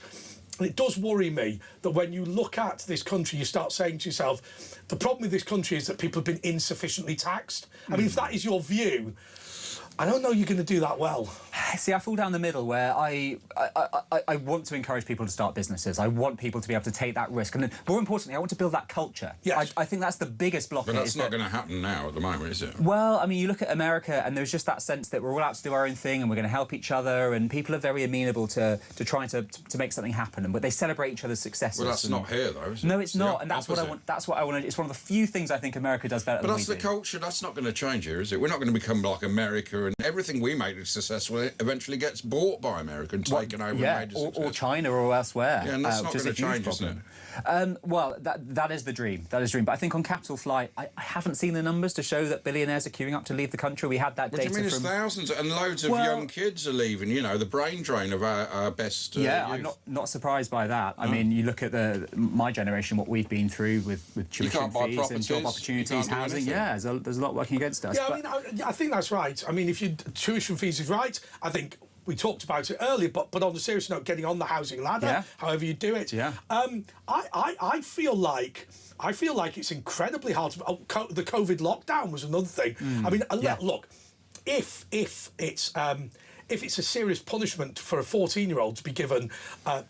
And it does worry me that when you look at this country, you start saying to yourself, the problem with this country is that people have been insufficiently taxed. I mean, if that is your view, I don't know you're going to do that well. See, I fall down the middle where I want to encourage people to start businesses. I want people to be able to take that risk. And then, more importantly, I want to build that culture. Yes. I think that's the biggest block. But that's not going to happen now at the moment, is it? Well, I mean, you look at America and there's just that sense that we're all out to do our own thing and we're going to help each other, and people are very amenable to trying to make something happen, but they celebrate each other's successes. Well, that's not here, though, is it? No, it's not, and that's what I want. That's what I want. It's one of the few things I think America does better than we do. But that's the culture. That's not going to change here, is it? We're not going to become like America, and everything we make successful eventually gets bought by America and taken over. Yeah, and made or China or elsewhere. Yeah, and that's not going to change, isn't it? Well, that is the dream. That is the dream. But I think on Capital Flight, I haven't seen the numbers to show that billionaires are queuing up to leave the country. We had that What do data you mean? from... It's thousands, and loads of young kids are leaving. You know, the brain drain of our best. I'm youth. not surprised by that. I mean, you look at my generation, what we've been through with tuition fees and job opportunities, housing. Yeah, there's a lot working against us. Yeah, I mean, I think that's right. I mean, if your tuition fees is right, I think we talked about it earlier, but on the serious note, getting on the housing ladder, however you do it. Yeah. I feel like it's incredibly hard. The COVID lockdown was another thing. I mean, look, if it's a serious punishment for a 14-year-old to be given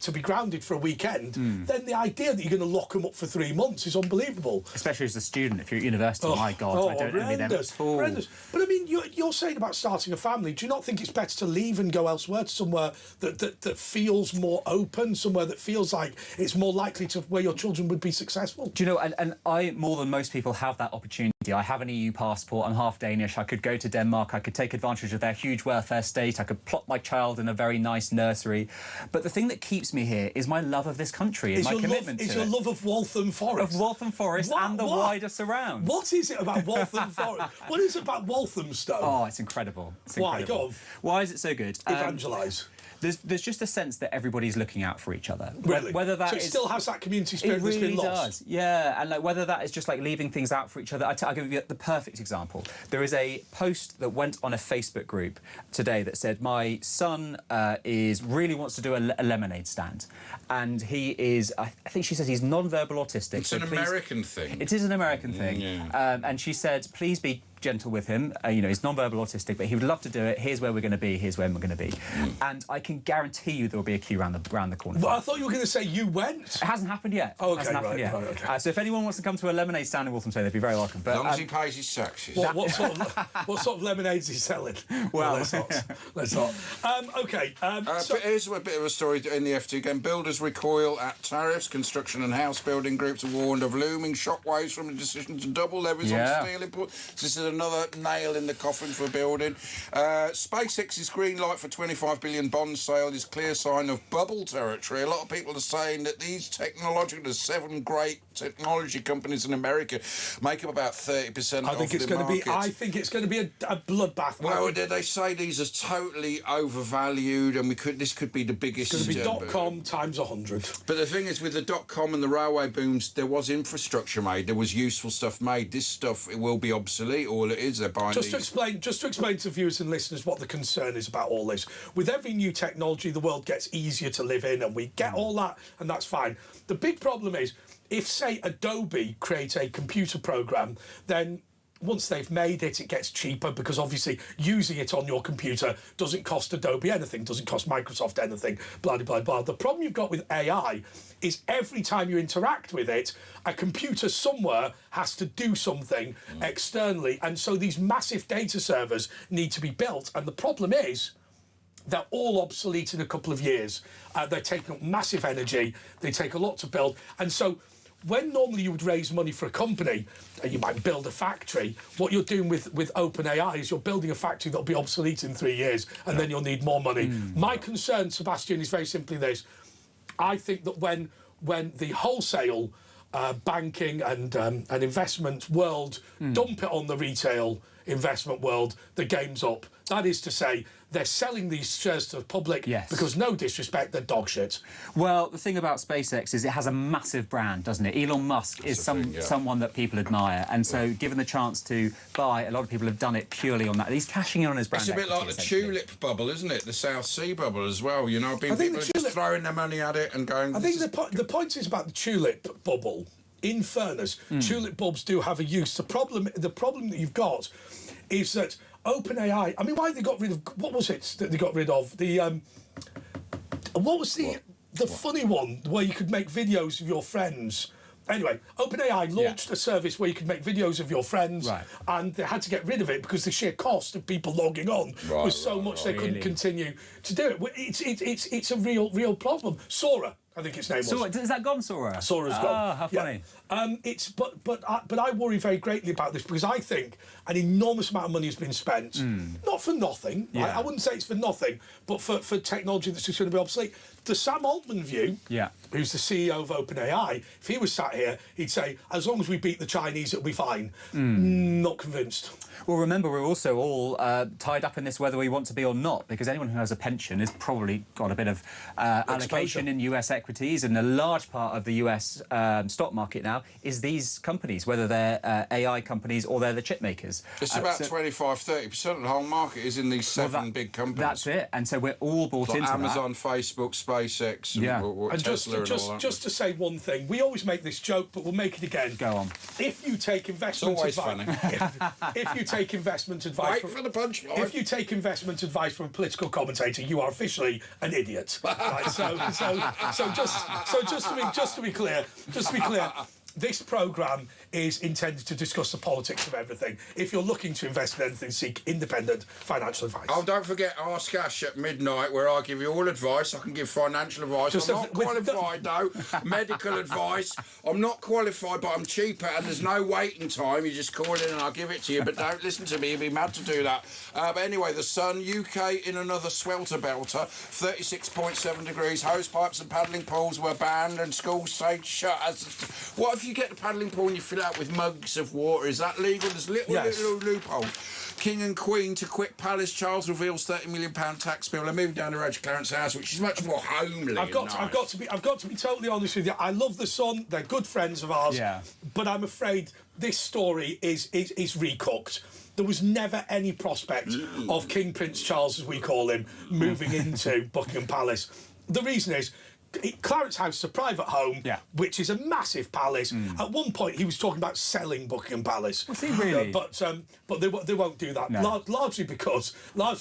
to be grounded for a weekend, then the idea that you're going to lock them up for 3 months is unbelievable. Especially as a student, if you're at university, my God, I don't envy them at all. Horrendous. But I mean, you're saying about starting a family. Do you not think it's better to leave and go elsewhere, to somewhere that feels more open, somewhere that feels like it's more likely to where your children would be successful? Do you know, and I, more than most people, have that opportunity. I have an EU passport, I'm half Danish, I could go to Denmark, I could take advantage of their huge welfare state, I could plot my child in a very nice nursery. But the thing that keeps me here is my love of this country and my commitment to it. Is your love of Waltham Forest? Of Waltham Forest and the wider surrounds. What is it about Waltham Forest? What is it about Walthamstow? Oh, it's incredible. Why? Go on. Why is it so good? Evangelise. There's just a sense that everybody's looking out for each other. Really? Whether that so it still has that community spirit that's been lost? It really does, yeah. And like whether that is just like leaving things out for each other. I'll give you the perfect example. There is a post that went on a Facebook group today that said, my son really wants to do a lemonade stand. And he is, I think she says he's non-verbal autistic. It's an American thing. It is an American thing. Yeah. And she said, please be gentle with him. You know, he's non-verbal autistic, but he would love to do it. Here's where we're going to be. Here's where we're going to be. And I can guarantee you there will be a queue around the corner. But I thought you were going to say you went. It hasn't happened yet. Oh, okay, hasn't happened yet. Right, okay. So if anyone wants to come to a lemonade stand in Walthamstow, they'd be very welcome. But, as long as he pays his taxes. What sort of lemonades is he selling? Well, let's not. Okay. Here's a bit of a story in the FT game. Builders recoil at tariffs. Construction and house building groups are warned of looming shockwaves from the decision to double levies on steel imports. This is another nail in the coffin for building. SpaceX's green light for $25 billion bond sale is clear sign of bubble territory. A lot of people are saying that these the 7 great technology companies in America make up about 30% of the market. I think it's going to be a bloodbath. Well, they say these are totally overvalued, and this could be the biggest. It's going to be .com times 100. But the thing is, with the .com and the railway booms, there was infrastructure made, there was useful stuff made. This stuff, it will be obsolete. All it is, they're buying. Just to explain to viewers and listeners what the concern is about all this. With every new technology, the world gets easier to live in, and we get all that, and that's fine. The big problem is, if, say, Adobe create a computer program, then once they've made it, it gets cheaper because obviously using it on your computer doesn't cost Adobe anything, doesn't cost Microsoft anything, blah, blah, blah, blah. The problem you've got with AI is every time you interact with it, a computer somewhere has to do something externally. And so these massive data servers need to be built. And the problem is, they're all obsolete in a couple of years. They're taking up massive energy. They take a lot to build. And so when normally you would raise money for a company, and you might build a factory, what you're doing with OpenAI is you're building a factory that'll be obsolete in 3 years, and then you'll need more money. My concern, Sebastian, is very simply this. I think that when the wholesale banking and investment world dump it on the retail investment world, the game's up. That is to say, they're selling these shares to the public because, no disrespect, they're dog shit. Well, the thing about SpaceX is it has a massive brand, doesn't it? Elon Musk is someone that people admire, and so given the chance to buy, a lot of people have done it purely on that. He's cashing in on his brand. It's a bit like the tulip bubble, isn't it? The South Sea bubble as well. You know, people are just throwing their money at it and going... I think the point is about the tulip bubble. In fairness, tulip bulbs do have a use. The problem that you've got is that OpenAI... I mean, why they got rid of... What was it that they got rid of? The... what was the funny one where you could make videos of your friends? Anyway, OpenAI launched a service where you could make videos of your friends, and they had to get rid of it because the sheer cost of people logging on was so much they couldn't continue to do it. It's a real problem. Sora, I think its name was. Is that gone, Sora? Sora's gone. Oh, how funny. But I worry very greatly about this because I think an enormous amount of money has been spent, not for nothing. I wouldn't say it's for nothing, but for technology that's just going to be obsolete. The Sam Altman view, who's the CEO of OpenAI, if he was sat here, he'd say, as long as we beat the Chinese, it'll be fine. Not convinced. Well, remember, we're also all tied up in this whether we want to be or not, because anyone who has a pension has probably got a bit of allocation in US equities, and a large part of the US stock market now is these companies, whether they're AI companies or they're the chip makers. It's about 25-30% of the whole market is in these seven big companies. That's it, and so we're all bought into Amazon, that. Facebook, SpaceX, and Tesla and all that. Just to say one thing, we always make this joke, but we'll make it again. Go on. If you take investment advice, if you take investment advice, if you take investment advice from a political commentator, you are officially an idiot. Right? So just to be clear, this programme is intended to discuss the politics of everything. If you're looking to invest in anything, seek independent financial advice. Oh, don't forget Ask Ash at midnight, where I give you all advice. I can give financial advice. I'm not qualified, though. Medical advice. I'm not qualified, but I'm cheaper, and there's no waiting time. You just call in and I'll give it to you, but don't listen to me. You'd be mad to do that. But anyway, The Sun, UK in another swelter belter. 36.7 degrees. Hose pipes and paddling pools were banned and schools stayed shut. What if you get the paddling pool and you fill it up with mugs of water? Is that legal? There's little loophole. King and Queen to quit palace. Charles reveals £30 million tax bill. They're moving down to Roger Clarence House, which is much more homely. I've got to be totally honest with you. I love The Sun. They're good friends of ours. But I'm afraid this story is recooked. There was never any prospect of King Prince Charles, as we call him, moving into Buckingham Palace. The reason is, Clarence House is a private home, which is a massive palace. At one point, he was talking about selling Buckingham Palace. Was he really? But they won't do that. No. Largely because I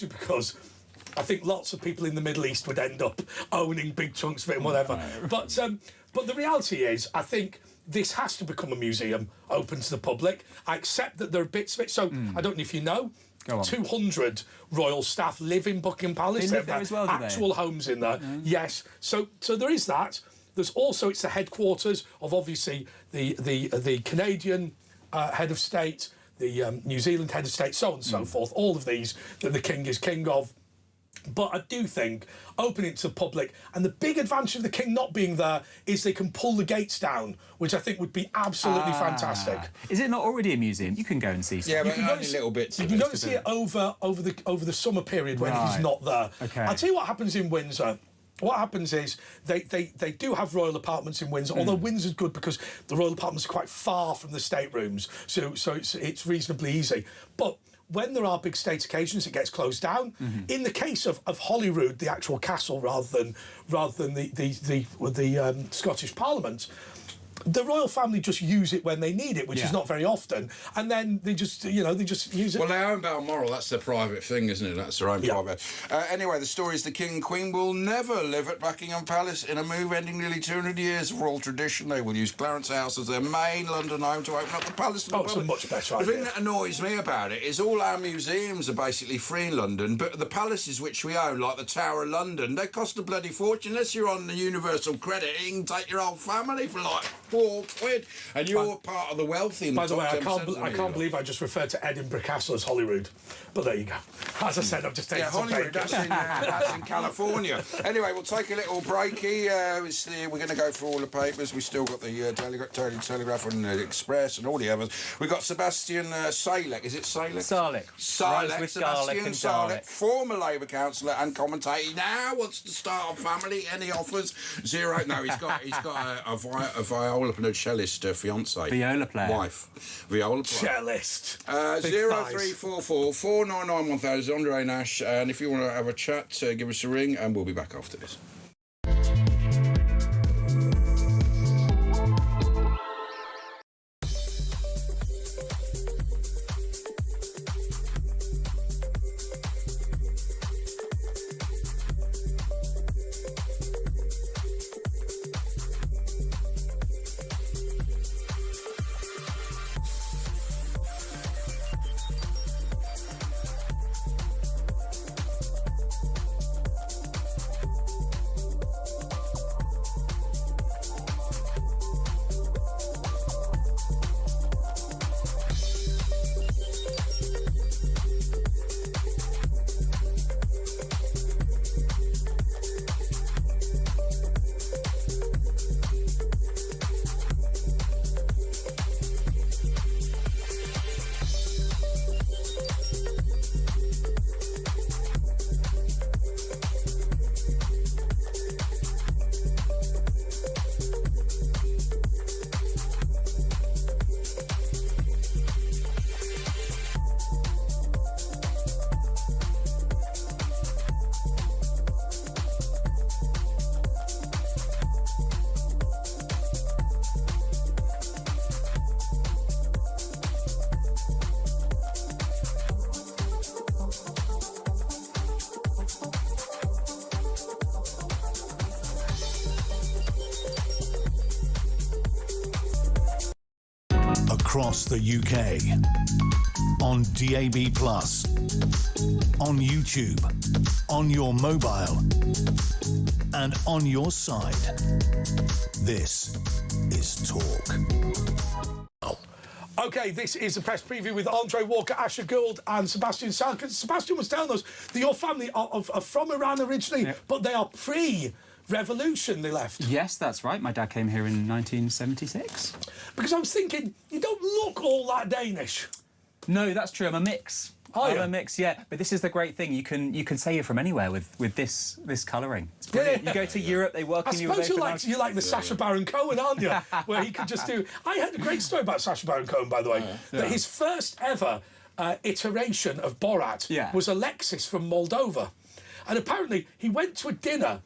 think lots of people in the Middle East would end up owning big chunks of it and whatever. But the reality is, I think this has to become a museum open to the public. I accept that there are bits of it. So I don't know if you know. 200 royal staff live in Buckingham Palace. They live there as well, do they? Actual homes in there. Yes. So there is that. There's also, it's the headquarters of obviously the Canadian head of state, the New Zealand head of state, so on and so forth. All of these that the king is king of. But I do think opening it to the public, and the big advantage of the king not being there is they can pull the gates down, which I think would be absolutely fantastic. Is it not already a museum? You can go and see stuff. Yeah, but only little bits. You can go and see it over the summer period when he's not there. Okay. I'll tell you what happens in Windsor. What happens is they do have royal apartments in Windsor, although Windsor's good because the royal apartments are quite far from the staterooms, so it's reasonably easy. But when there are big state occasions, it gets closed down. In the case of Holyrood, the actual castle, rather than the Scottish Parliament, the royal family just use it when they need it, which is not very often, and then they just use it. Well, they own Balmoral. That's their private thing, isn't it? That's their own private. Anyway, the story is the King and Queen will never live at Buckingham Palace in a move ending nearly 200 years of royal tradition. They will use Clarence House as their main London home to open up the palace to the public. It's a much better idea. The thing idea. that annoys me about it is all our museums are basically free in London, but the palaces which we own, like the Tower of London, they cost a bloody fortune. Unless you're on the universal credit, you can take your whole family for like £4, and you're part of the wealthy. In By the way, I I can't believe I just referred to Edinburgh Castle as Holyrood. But there you go. As I said, I'm just taking some Holyrood, papers. that's in California. Anyway, we'll take a little breaky. We're going to go through all the papers. We've still got the Daily Telegraph and the Express and all the others. We've got Sebastian Salek. Is it Salek? Salek. With garlic Sebastian and Salek, garlic. former Labour councillor and commentator. He now wants to start a family. Any offers? Zero. No, he's got a viola and a cellist fiance. Viola player. Wife. Viola player. Cellist. 0344 499 1000, Andre Nash. And if you want to have a chat, give us a ring and we'll be back after this. Across the UK, on DAB+, on YouTube, on your mobile, and on your side. This is Talk. OK, this is a press preview with Andre Walker, Asher Gould and Sebastian Salek. Sebastian was telling us that your family are from Iran originally, but they are pre-revolution they left. Yes, that's right. My dad came here in 1976. Because I was thinking, you don't look all that Danish. No, that's true. I'm a mix. I'm a mix, yeah. But this is the great thing. You can say you're from anywhere with this colouring. It's brilliant. You go to Europe, they welcome you. I suppose you're like the Sacha Baron Cohen, aren't you? Where he could just do... I heard a great story about Sacha Baron Cohen, by the way, that his first ever iteration of Borat was Alexis from Moldova. And apparently he went to a dinner...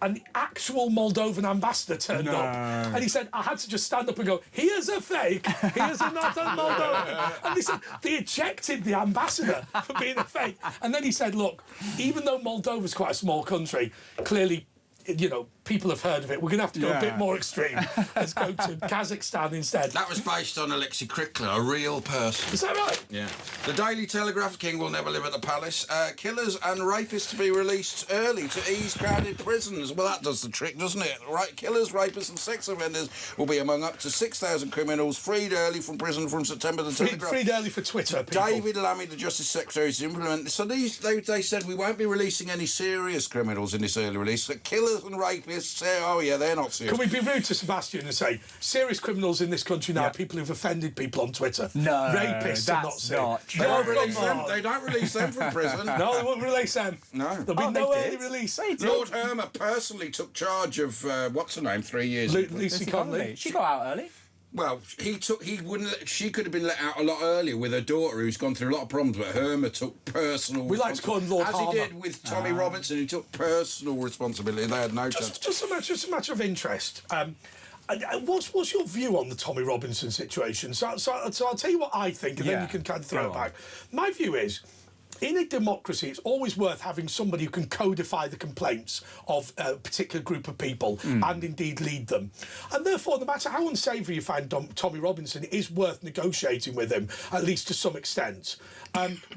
And the actual Moldovan ambassador turned up. And he said, I had to just stand up and go, here's a fake, here's another Moldovan. And they said they ejected the ambassador for being a fake. And then he said, look, even though Moldova's quite a small country, clearly, you know, people have heard of it. We're going to have to go a bit more extreme. Let's go to Kazakhstan instead. That was based on Alexei Krikler, a real person. Is that right? Yeah. The Daily Telegraph, King will never live at the palace. Killers and rapists to be released early to ease crowded prisons. Well, that does the trick, doesn't it? Right? Killers, rapists and sex offenders will be among up to 6,000 criminals freed early from prison from September. The Telegraph. Freed early for Twitter, people. David Lammy, the Justice Secretary, to implement this. So they said we won't be releasing any serious criminals in this early release. The killers and rapists say, oh, yeah, they're not serious. Can we be rude to Sebastian and say, serious criminals in this country now are people who've offended people on Twitter? No, rapists are not serious. They don't release them. They don't release them from prison. No, they won't release them. No. There'll be no early release. Lord Hermer personally took charge of, what's her name, 3 years ago. Lucy Conley. She got out early. Well, she could have been let out a lot earlier with her daughter, who's gone through a lot of problems, but Hermer took personal... We like to call him Lord Harmer. As he did with Tommy Robinson, he took personal responsibility. They had no chance. Just a matter of interest. What's your view on the Tommy Robinson situation? So I'll tell you what I think, and then you can kind of throw it back. My view is, in a democracy, it's always worth having somebody who can codify the complaints of a particular group of people and indeed lead them. And therefore, no matter how unsavoury you find Tommy Robinson, it is worth negotiating with him, at least to some extent.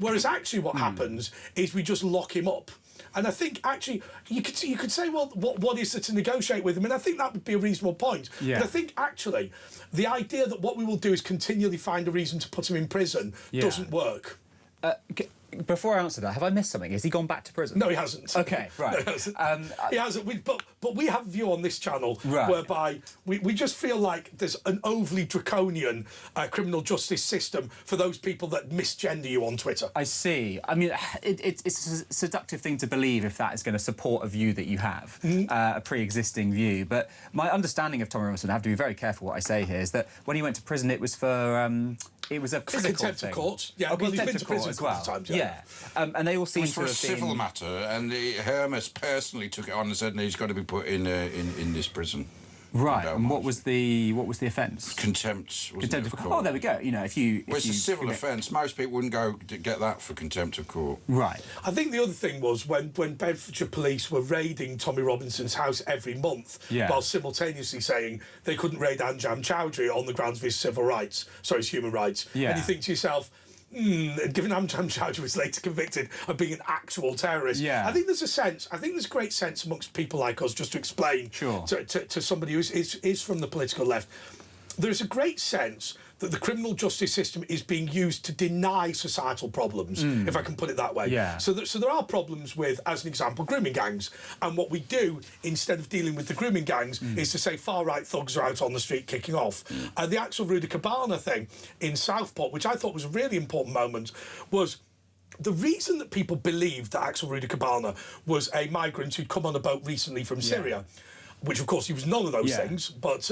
Whereas actually what happens is we just lock him up. And I think actually you could say, well, what is there to negotiate with him? And I think that would be a reasonable point. Yeah. But I think actually the idea that what we will do is continually find a reason to put him in prison doesn't work. Before I answer that, have I missed something? Has he gone back to prison? No, he hasn't. Okay, right. No, he hasn't. He hasn't. But we have a view on this channel whereby we just feel like there's an overly draconian criminal justice system for those people that misgender you on Twitter. I see. I mean, it's a seductive thing to believe if that is going to support a view that you have, a pre-existing view. But my understanding of Tommy Robinson, I have to be very careful what I say here, is that when he went to prison, it was for... it was a physical contempt thing. of court. Yeah, oh, well, he's been contempt to of court prison as a couple well. of times, yeah. And they all seem It was to for a have civil been... matter, and Hermes personally took it on and said he's got to be put in this prison. Right, and what was the offence? Contempt. Contempt of court. Oh, there we go. You know, if you... Well, it's a civil offence. Most people wouldn't go to get that for contempt of court. Right. I think the other thing was when Bedfordshire police were raiding Tommy Robinson's house every month, while simultaneously saying they couldn't raid Anjam Chowdhury on the grounds of his his human rights. Yeah. And you think to yourself, given Anjam Chowdhury was later convicted of being an actual terrorist, I think there's a great sense amongst people like us, just to explain to somebody who is from the political left, there's a great sense that the criminal justice system is being used to deny societal problems, if I can put it that way. Yeah. So there are problems with, as an example, grooming gangs. And what we do, instead of dealing with the grooming gangs, is to say far-right thugs are out on the street kicking off. The Axel Ruda-Cabana thing in Southport, which I thought was a really important moment, was... the reason that people believed that Axel Ruda-Cabana was a migrant who'd come on a boat recently from Syria, which, of course, he was none of those things, but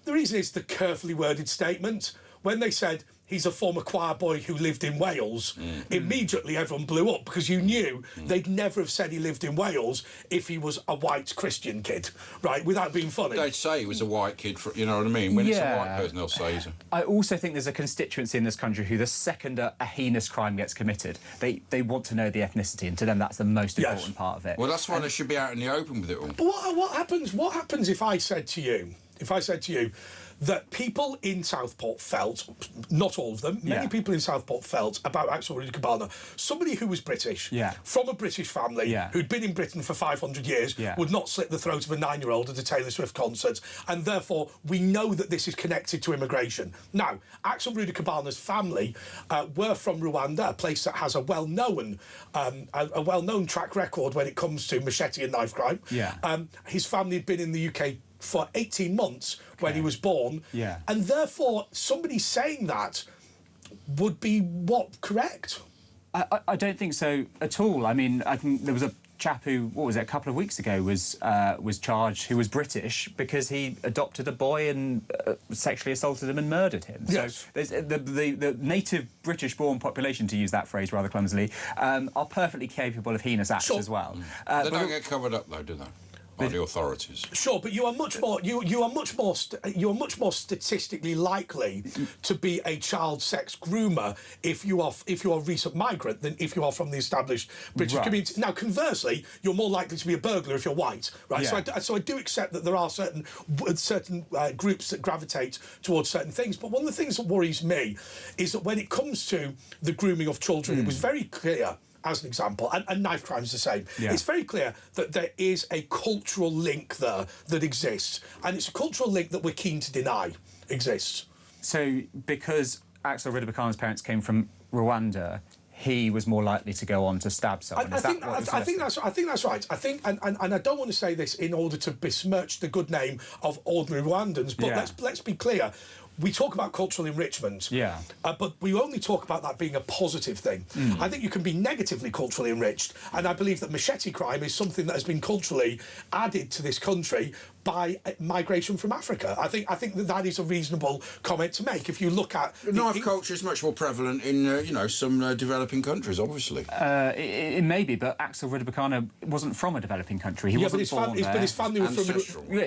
the reason is the carefully worded statement. When they said he's a former choir boy who lived in Wales, immediately everyone blew up because you knew they'd never have said he lived in Wales if he was a white Christian kid, right, without being funny. They'd say he was a white kid, you know what I mean? When it's a white person, they'll say he's a... I also think there's a constituency in this country who the second a heinous crime gets committed, they want to know the ethnicity, and to them that's the most important part of it. Well, that's why they should be out in the open with it all. But what happens if I said to you, that people in Southport felt, not all of them, many people in Southport felt about Axel Ruda-Cabana, somebody who was British, from a British family, who'd been in Britain for 500 years, would not slit the throat of a 9-year-old at a Taylor Swift concert, and therefore we know that this is connected to immigration. Now, Axel Ruda-Cabana's family were from Rwanda, a place that has a well-known track record when it comes to machete and knife crime. His family had been in the UK for 18 months when he was born. And therefore, somebody saying that would be, correct? I don't think so at all. I mean, I think there was a chap who, a couple of weeks ago, was charged, who was British, because he adopted a boy and sexually assaulted him and murdered him. Yes. So there's, the native British-born population, to use that phrase rather clumsily, are perfectly capable of heinous acts as well. They don't get covered up, though, do they? By the authorities. Sure, but you are much more statistically likely to be a child sex groomer if you are a recent migrant than if you are from the established British community. Now, conversely, you're more likely to be a burglar if you're white, right? So I do accept that there are certain groups that gravitate towards certain things. But one of the things that worries me is that when it comes to the grooming of children, it was very clear, as an example, and knife crime's the same. It's very clear that there is a cultural link there that exists, and it's a cultural link that we're keen to deny exists. So, because Axel Ruda-Cabana's parents came from Rwanda, he was more likely to go on to stab someone. I think that's right. I think, and I don't want to say this in order to besmirch the good name of ordinary Rwandans, but let's be clear. We talk about cultural enrichment, but we only talk about that being a positive thing. I think you can be negatively culturally enriched, and I believe that machete crime is something that has been culturally added to this country by migration from Africa. I think that is a reasonable comment to make. If you look at knife culture is much more prevalent in some developing countries, obviously. It may be, but Axel Rudabakana wasn't from a developing country. He wasn't born there. But his family were Ancestral. from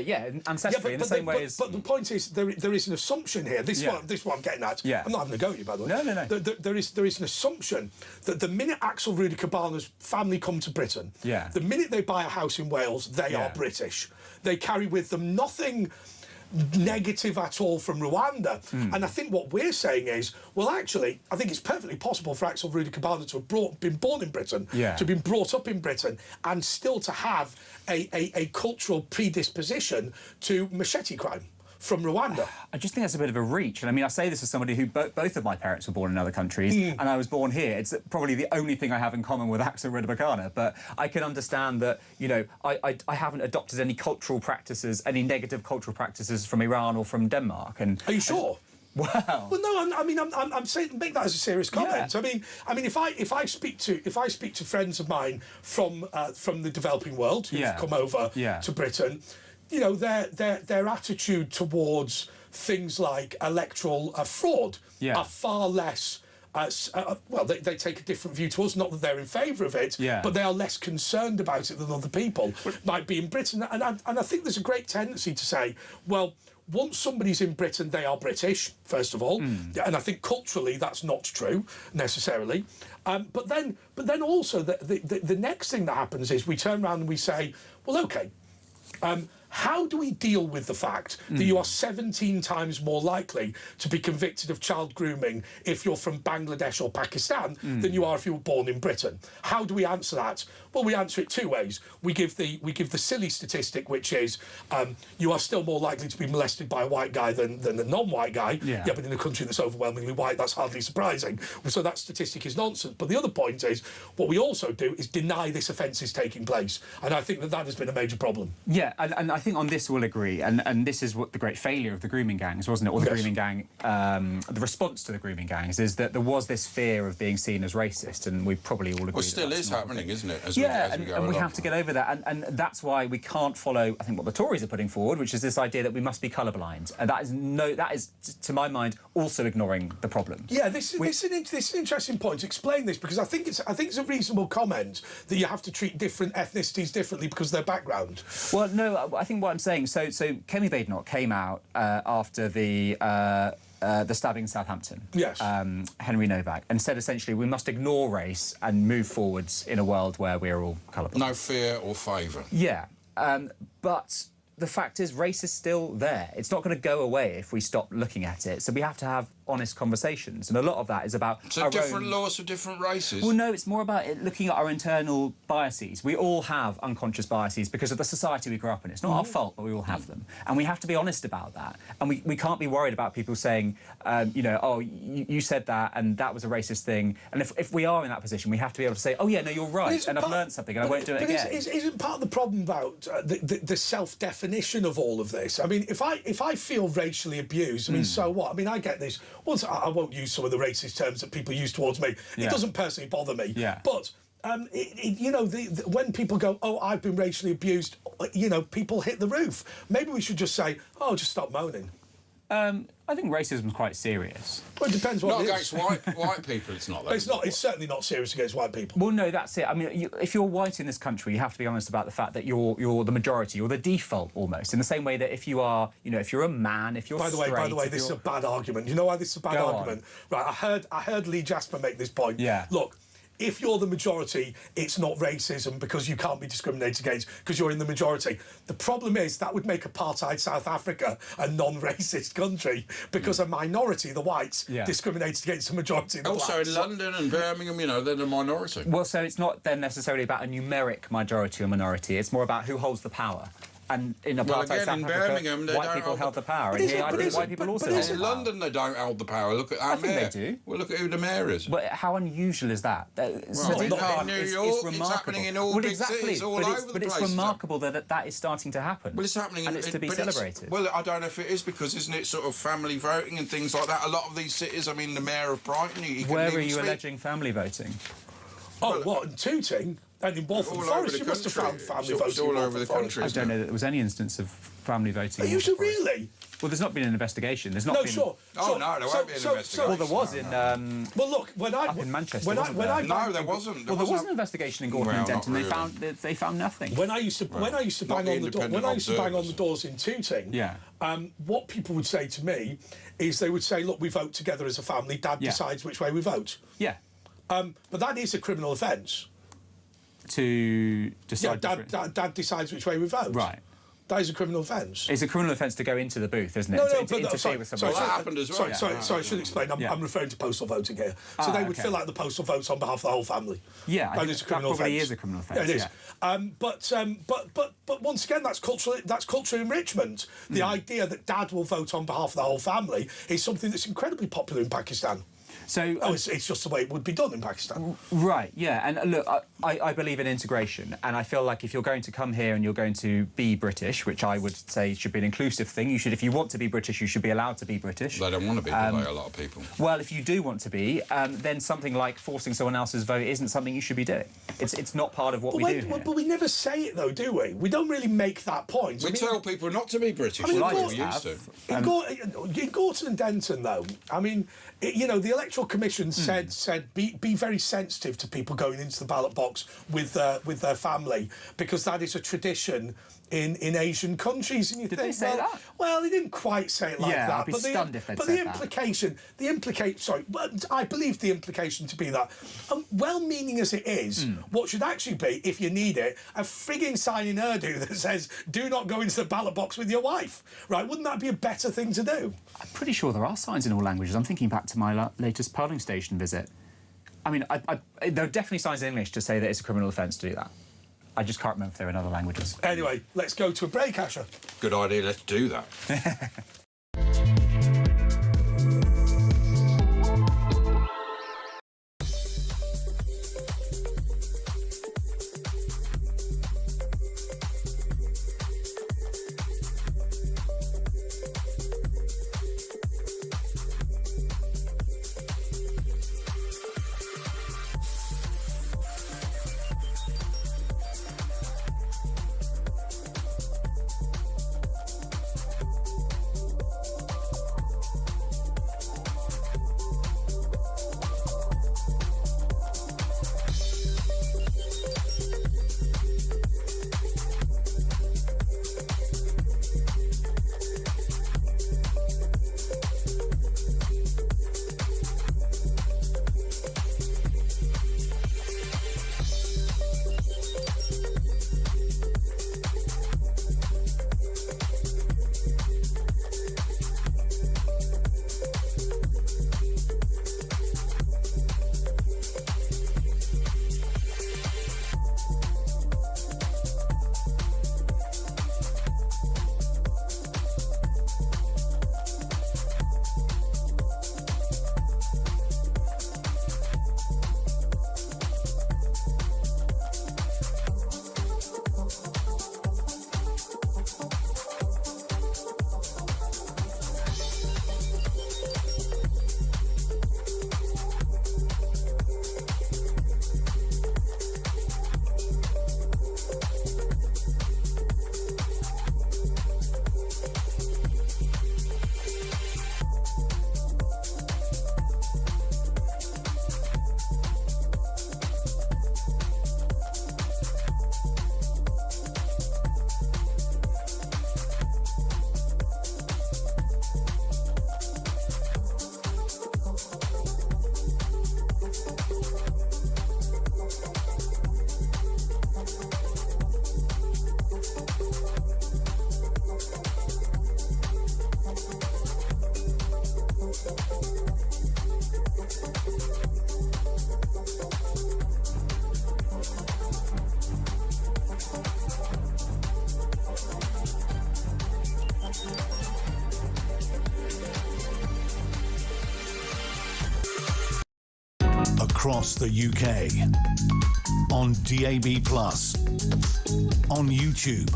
ancestry in the same way as. But the point is, there is an assumption here. This is what I'm getting at. Yeah. I'm not having a go at you, by the way. No. There is an assumption that the minute Axel Rudabakana's family come to Britain, the minute they buy a house in Wales, they are British. They carry with them nothing negative at all from Rwanda. And I think what we're saying is, well, actually, I think it's perfectly possible for Axel Rudabakana to have been born in Britain, to have been brought up in Britain, and still to have a cultural predisposition to machete crime from Rwanda. I just think that's a bit of a reach. And I mean, I say this as somebody who both of my parents were born in other countries, and I was born here. It's probably the only thing I have in common with Axel Rudabakana. But I can understand that, I haven't adopted any cultural practices, any negative cultural practices from Iran or from Denmark. And are you sure? Wow. Well, no. I'm saying make that as a serious comment. Yeah. I mean, if I speak to friends of mine from the developing world who've come over to Britain, their attitude towards things like electoral fraud are far less. They take a different view to us. Not that they're in favour of it, but they are less concerned about it than other people might be in Britain. And I think there's a great tendency to say, well, once somebody's in Britain, they are British, first of all. And I think culturally that's not true, necessarily. But then also the next thing that happens is we turn around and we say, well, OK, how do we deal with the fact that you are 17 times more likely to be convicted of child grooming if you're from Bangladesh or Pakistan than you are if you were born in Britain? How do we answer that? Well, we answer it two ways. We give the silly statistic, which is you are still more likely to be molested by a white guy than a non-white guy. Yeah, but in a country that's overwhelmingly white, that's hardly surprising. So that statistic is nonsense. But the other point is, what we also do is deny this offence is taking place. And I think that has been a major problem. Yeah, and I think on this we'll agree. And this is what the great failure of the grooming gangs, wasn't it? Or the grooming gang, the response to the grooming gangs is that there was this fear of being seen as racist, and we probably all agree. Well, it still is happening, isn't it? And we have to get over that, and that's why we can't follow, I think, what the Tories are putting forward, which is this idea that we must be colourblind, and that is, to my mind, also ignoring the problem. Yeah, this is an interesting point. Explain this, because I think it's a reasonable comment that you have to treat different ethnicities differently because of their background. Well, no, I think what I'm saying. So Kemi Badenoch came out after the stabbing in Southampton, Henry Novak, and said essentially we must ignore race and move forwards in a world where we're all colourblind. No fear or favour. Yeah, but the fact is race is still there. It's not going to go away if we stop looking at it. So we have to have honest conversations, and a lot of that is about different laws for different races. Well, no, it's more about looking at our internal biases. We all have unconscious biases because of the society we grew up in. It's not our fault, but we all have them, and we have to be honest about that. And we can't be worried about people saying, you said that, and that was a racist thing. And if we are in that position, we have to be able to say, oh yeah, no, you're right, and I've learned something, and I won't do it again. Isn't part of the problem about the self-definition of all of this? I mean, if I feel racially abused, I mean, so what? I mean, I get this. Once I won't use some of the racist terms that people use towards me. It doesn't personally bother me. Yeah. But when people go, oh, I've been racially abused, people hit the roof. Maybe we should just say, oh, just stop moaning. I think racism is quite serious. Well, it depends what not it against is. white people. It's not. It's certainly not serious against white people. Well, no, that's it. I mean, if you're white in this country, you have to be honest about the fact that you're the majority, you're the default almost. In the same way that if you are, if you're a man, if you're straight. By the way, this is a bad argument. You know why this is a bad argument? Right, I heard Lee Jasper make this point. Yeah. Look. If you're the majority, it's not racism because you can't be discriminated against because you're in the majority. The problem is that would make apartheid South Africa a non-racist country because a minority, the whites, discriminated against a majority of the blacks. Also in London and Birmingham, they're the minority. Well, so it's not then necessarily about a numeric majority or minority. It's more about who holds the power. And in apartheid South Africa, white people held the power. And here, I think white people also hold the power. In London, they don't hold the power. Look at our mayor. I think they do. Well, look at who the mayor is. But how unusual is that? Well, in New York, it's happening in all big cities all over the place. But it's remarkable that is starting to happen. Well, it's happening. And it's to be celebrated. Well, I don't know if it is because, isn't it sort of family voting and things like that? A lot of these cities, I mean, the mayor of Brighton... Where are you alleging family voting? Oh, what, in Tooting? And in Waltham All over Forest, the you must have country. found family It's voting. all in over Waltham the Forest. country. I don't know that there was any instance of family voting. Are in you Waltham sure, Forest. really? Well, there's not been an investigation. There's not No, been... sure. Oh, no, there won't be an investigation. Well, there was in... Well, look, when I up in Manchester, when I wasn't when there? I No, there wasn't. Well, there was an investigation in Gorton Well, and Denton. not really. They found nothing. When I used to bang on the door, when I used to bang on the doors in Tooting, Yeah. what people would say to me is they would say, "Look, we vote together as a family. Dad Yeah. decides which way we vote." Yeah. But that is a criminal offence. To decide... Dad decides which way we vote. Right. That is a criminal offence. It's a criminal offence to go into the booth, isn't it? No, to but interfere sorry, with sorry, someone. Well, that happened as well. Sorry, I should explain. I'm referring to postal voting here. So they would okay. fill out the postal votes on behalf of the whole family. Yeah, I that think is a criminal that probably offence. is a criminal offence. Yeah, it is. Yeah. But once again, that's cultural enrichment. The idea that Dad will vote on behalf of the whole family is something that's incredibly popular in Pakistan. So, It's just the way it would be done in Pakistan. right, yeah, and look, I believe in integration, and I feel like if you're going to come here and you're going to be British, which I would say should be an inclusive thing, you should, if you want to be British, you should be allowed to be British. They don't want to be, do they, a lot of people? Well, if you do want to be, then something like forcing someone else's vote isn't something you should be doing. It's not part of what we do here. But we never say it, though, do we? We don't really make that point. We tell people not to be British. I mean, we used to. In Gorton and Denton, though, I mean, the Electoral Commission said be very sensitive to people going into the ballot box with their family, because that is a tradition in Asian countries. And you Did think, they say that? Well, they didn't quite say it like that. I'd be stunned if they'd but said the implication. Sorry, I believe the implication to be that, well-meaning as it is, what should actually be, if you need it, a frigging sign in Urdu that says "Do not go into the ballot box with your wife." Right? Wouldn't that be a better thing to do? I'm pretty sure there are signs in all languages. I'm thinking back to my latest polling station visit. I mean, there are definitely signs in English to say that it's a criminal offence to do that. I just can't remember if they're in other languages. Anyway, let's go to a break, Asher. Good idea, let's do that. Across the UK, on DAB+, on YouTube,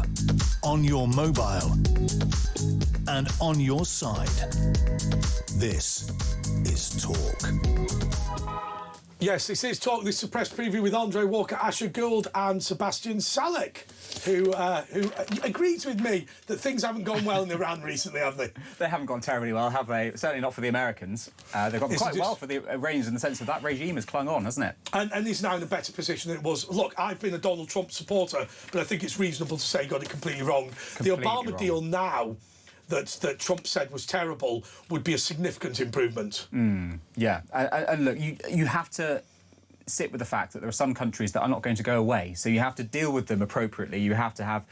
on your mobile, and on your side. This is Talk. Yes, this is Talk. This is a press preview with Andre Walker, Asher Gould and Sebastian Salek, who agrees with me that things haven't gone well in Iran recently, have they? They haven't gone terribly well, have they? Certainly not for the Americans. They've gone quite well for the Iranians in the sense that that regime has clung on, hasn't it? And is now in a better position than it was. Look, I've been a Donald Trump supporter, but I think it's reasonable to say he got it completely wrong. The Obama deal now that Trump said was terrible would be a significant improvement. Yeah, and look, you have to sit with the fact that there are some countries that are not going to go away, so you have to deal with them appropriately. You have to have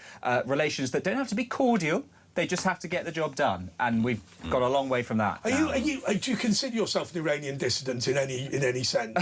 relations that don't have to be cordial. They just have to get the job done, and we've got a long way from that. Do you consider yourself an Iranian dissident in any sense?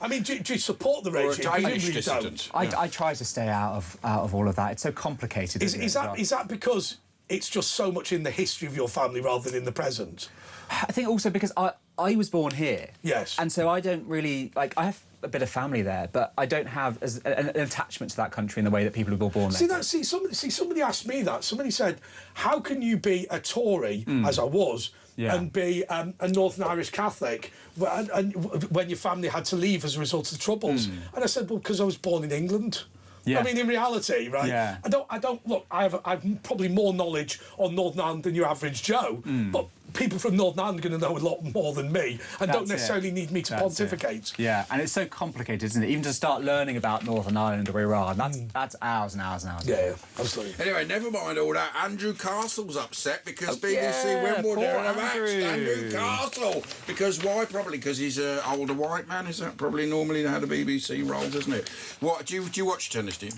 I mean, do you support the regime? Or a Danish dissident? I try to stay out of all of that. It's so complicated. Is that because it's just so much in the history of your family rather than in the present? I think also because I was born here. Yes. And so I don't really, like, I have a bit of family there, but I don't have an attachment to that country in the way that people who were born there. Somebody asked me that. Somebody said, how can you be a Tory, as I was, and be a Northern Irish Catholic and when your family had to leave as a result of the Troubles? And I said, well, because I was born in England. Yeah. I mean, in reality, right? Yeah. I don't look. I've probably more knowledge on Northern Ireland than your average Joe, but people from Northern Ireland are going to know a lot more than me, and don't necessarily need me to pontificate. Yeah, and it's so complicated, isn't it? Even to start learning about Northern Ireland or Iran, that's hours and hours and hours. Yeah, absolutely. Anyway, never mind all that. Andrew Castle's upset because BBC Wimbledon have axed Andrew Castle. Because why? Probably because he's an older white man. Is that probably normally how the BBC rolls, isn't it? What do you watch tennis, do you?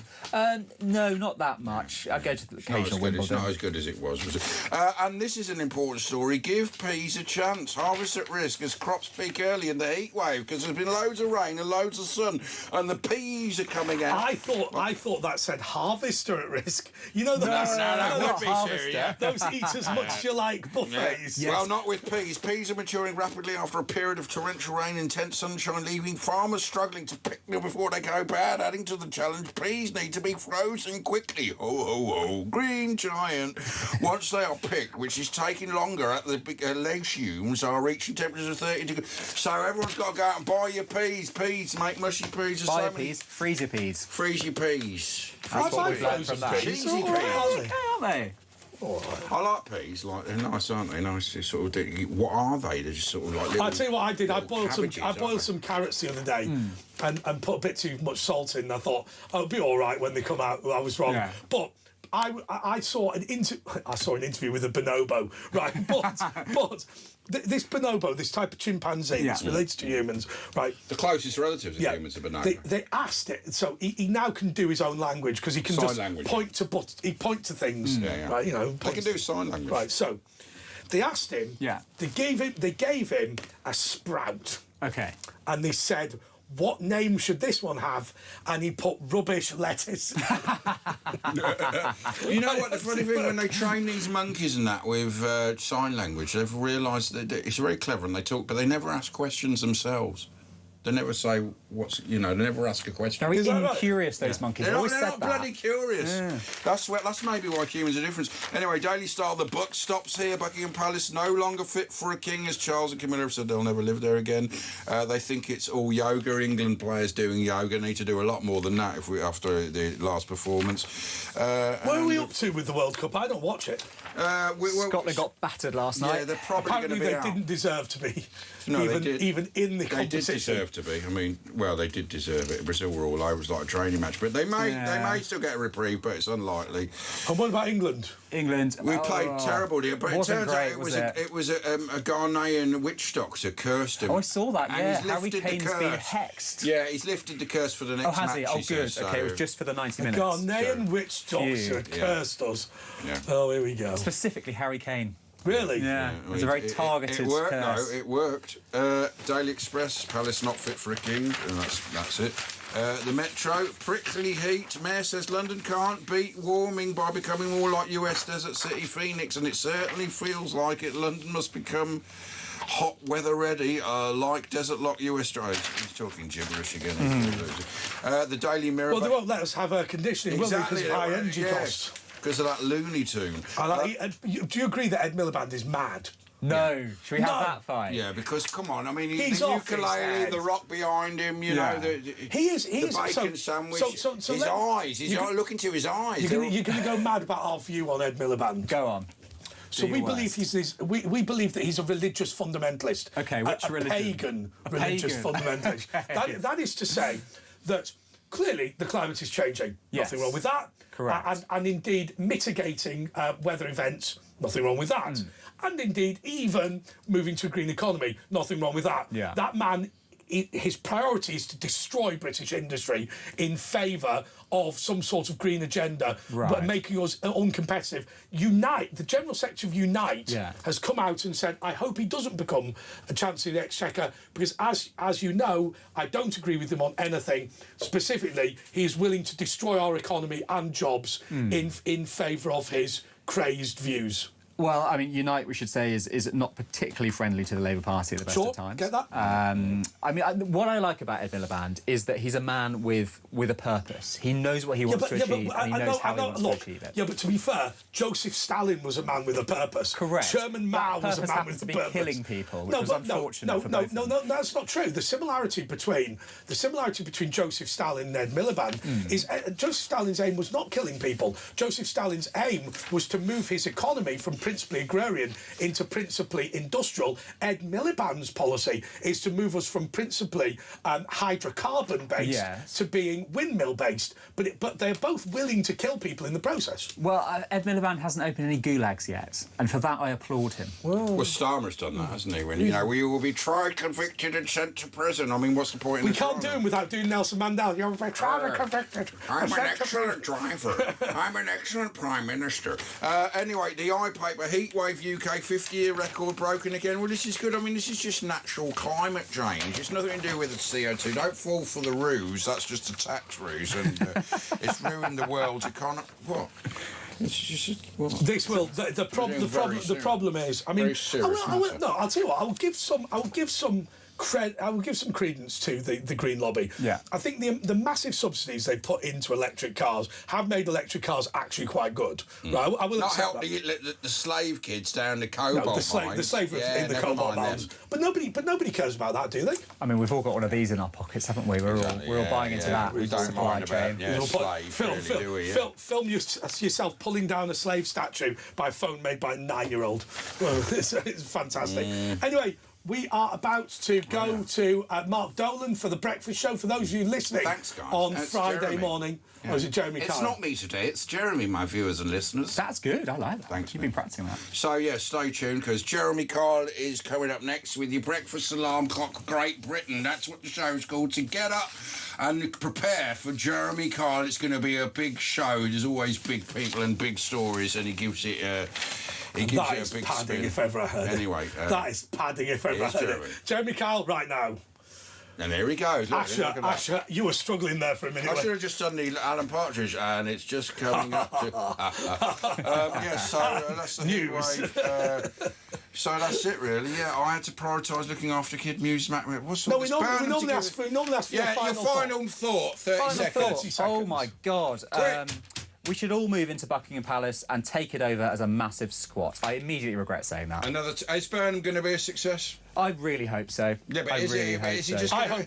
No, not that much. I go to the occasional Wimbledon. It's not as good as it was it? And this is an important story. Give peas a chance. Harvest at risk as crops peak early in the heat wave because there's been loads of rain and loads of sun, and the peas are coming out. I thought that said harvester at risk. You know those eat as much as you like buffets. Yes. Well, not with peas. Peas are maturing rapidly after a period of torrential rain, intense sunshine, leaving farmers struggling to pick them before they go bad. Adding to the challenge, peas need to be frozen quickly. Ho, ho, ho. Green giant. Once they are picked, which is taking longer at the legumes are reaching temperatures of 30 degrees. So everyone's got to go out and buy your peas. Peas, make mushy peas. Buy your peas, freeze your peas. Freeze your peas. I like frozen peas. Cheesy peas. Okay, aren't they? I like peas. Like they're nice, aren't they? Nice. Sort of. What are they? They're just sort of like. I tell you what I did. I boiled some carrots the other day, and put a bit too much salt in. I thought it'll be all right when they come out. Well, I was wrong, but. I saw an interview with a bonobo, right? But this bonobo, this type of chimpanzee that's related to humans, right? The closest relatives of humans are bonobo. They asked it, so he now can do his own language because he can point to things, right? You know, they can do sign language, right? So they asked him, they gave him a sprout, and they said, what name should this one have? And he put rubbish lettuce. You know what the funny thing, when they train these monkeys and that with sign language, they've realised that it's very clever and they talk, but they never ask questions themselves. They never say they never ask a question. Very incurious, those monkeys. They're not bloody curious. Yeah. That's maybe why humans are different. Anyway, Daily Star, the buck stops here. Buckingham Palace no longer fit for a king, as Charles and Camilla have said they'll never live there again. They think it's all yoga. England players doing yoga need to do a lot more than that after the last performance. What are we up to with the World Cup? I don't watch it. Scotland got battered last night. Yeah, they're probably going to be Apparently they didn't deserve to be. No, even in the competition. They did deserve to be. I mean, well, they did deserve it. Brazil were all over. It was like a training match. But they may still get a reprieve, but it's unlikely. And what about England? We played terrible here, but it turns out it was a Ghanaian witch doctor cursed him. Oh, I saw that, and he's Harry lifted Kane's the curse. been hexed. Yeah, he's lifted the curse for the next match. Oh, has he? Oh, good. Says, OK, it was just for the 90 minutes. Ghanaian witch doctor cursed us. Yeah. Oh, here we go. Specifically Harry Kane. Really? Yeah, it was a very targeted curse. curse. No, it worked. Daily Express, Palace not fit for a king, and that's it. The Metro, prickly heat. Mayor says London can't beat warming by becoming more like US Desert City Phoenix, and it certainly feels like it. London must become hot weather ready, like Desert Lock US Drive. He's talking gibberish again. The Daily Mirror. Well, they won't let us have air conditioning, will they, because of high energy costs? Because of that Looney Tune. Do you agree that Ed Miliband is mad? No. Should we have No. that fight? Yeah, because come on, I mean, He's the off his ukulele, head. the rock behind him, you Yeah. know, the bacon sandwich, his eyes. He's look into his eyes. You're going to go mad about our view on Ed Miliband. Go on. So we believe we believe that he's a religious fundamentalist. Okay, which a religion? Pagan religious fundamentalist. that is to say that clearly the climate is changing. Yes. Nothing wrong with that. Correct. And indeed mitigating weather events. Nothing wrong with that. And indeed even moving to a green economy. Nothing wrong with that. Yeah. That man. His priority is to destroy British industry in favour of some sort of green agenda, but making us uncompetitive. Unite, the General Secretary of Unite has come out and said, I hope he doesn't become a Chancellor of the Exchequer, because as you know, I don't agree with him on anything. Specifically, he is willing to destroy our economy and jobs in favour of his crazed views. Well, I mean, Unite, we should say, is not particularly friendly to the Labour Party at the best of times. Get that? I mean, what I like about Ed Miliband is that he's a man with a purpose. He knows what he wants to achieve, and he knows how he wants to achieve it. Yeah, but to be fair, Joseph Stalin was a man with a purpose. Correct. Chairman Mao was a man with a purpose. Killing people, which was unfortunate for both of them. No, that's not true. The similarity between Joseph Stalin and Ed Miliband is Joseph Stalin's aim was not killing people. Joseph Stalin's aim was to move his economy from principally agrarian into principally industrial. Ed Miliband's policy is to move us from principally hydrocarbon-based to being windmill-based. But they're both willing to kill people in the process. Well, Ed Miliband hasn't opened any gulags yet, and for that I applaud him. Well, Starmer's done that, hasn't he? When, you know, we will be tried, convicted and sent to prison. I mean, what's the point in We can't do him without doing Nelson Mandela. You'll be tried and convicted. I'm an excellent driver. I'm an excellent Prime Minister. Anyway, the iPaper Heatwave UK 50-year record broken again. Well, this is good. I mean, this is just natural climate change. It's nothing to do with the CO2. Don't fall for the ruse. That's just a tax ruse, and it's ruined the world's economy. What? It's just this will the problem is. I mean, I'll tell you what. I will give some credence to the Green Lobby. Yeah. I think the massive subsidies they put into electric cars have made electric cars actually quite good. Right? I will not accept help that. the slave kids down the cobalt mines. The slave in the cobalt mines. But nobody cares about that, do they? I mean, we've all got one of these in our pockets, haven't we? We're all buying into that. We don't mind about Film yourself pulling down a slave statue by a phone made by a 9-year-old. Well, it's fantastic. Anyway. We are about to go to Mark Dolan for the breakfast show. For those of you listening on Friday morning, or is it Jeremy Kyle? It's not me today, it's Jeremy, my viewers and listeners. That's good, I like that. Thanks, You've been practicing that. So, yeah, stay tuned, because Jeremy Kyle is coming up next with your breakfast alarm clock, Great Britain. That's what the show's called. To get up and prepare for Jeremy Kyle. It's going to be a big show. There's always big people and big stories, and he gives it... He gives that you is a big padding spin. if ever I heard it. Anyway. That is padding if ever I heard it. Jeremy Kyle, right now. And there he goes. Look, Asher, you were struggling there for a minute. I should have just done the Alan Partridge, and it's just coming up to... that's the news. So that's it, really. Yeah, I had to prioritise looking after Kid Muse. We normally ask for your final thought. 30 seconds. Oh, my God. We should all move into Buckingham Palace and take it over as a massive squat. I immediately regret saying that. Is Burnham going to be a success? I really hope so. Yeah, but I hope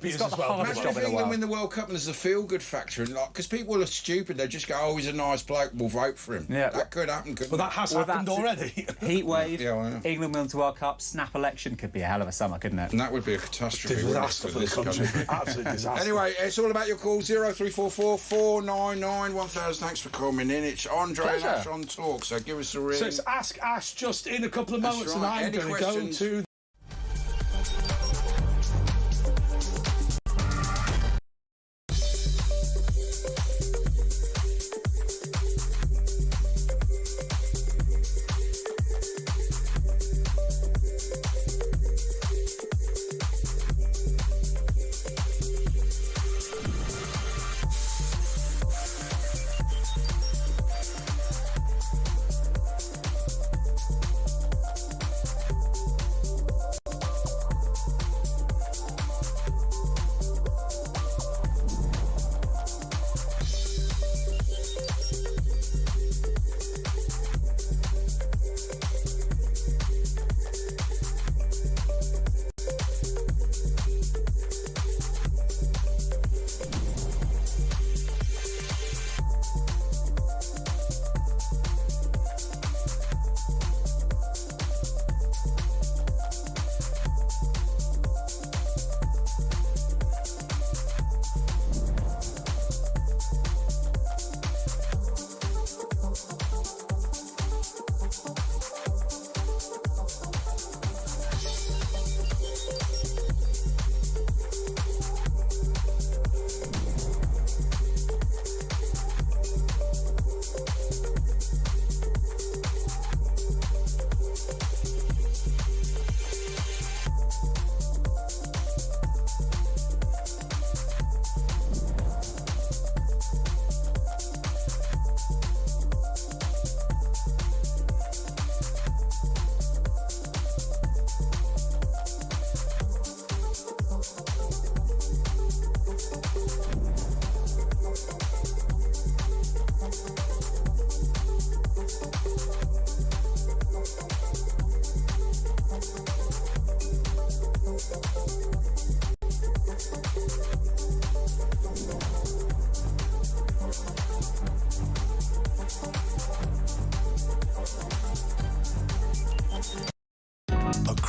he is got as the well. hardest job in the England world. win the World Cup and there's a feel-good factor, because people are stupid. They just go, "Oh, he's a nice bloke. We'll vote for him." Yeah, that could happen. Couldn't that has happened already. Heatwave, England wins the World Cup, snap election could be a hell of a summer, couldn't it? And that would be a catastrophe. Disaster for the country. Absolute disaster. Anyway, it's all about your calls. 0344 499 1000. Thanks for coming in. It's Andre and Ash on Talk. So give us a ring. So it's Ask Ash just in a couple of moments, and I'm going to go to.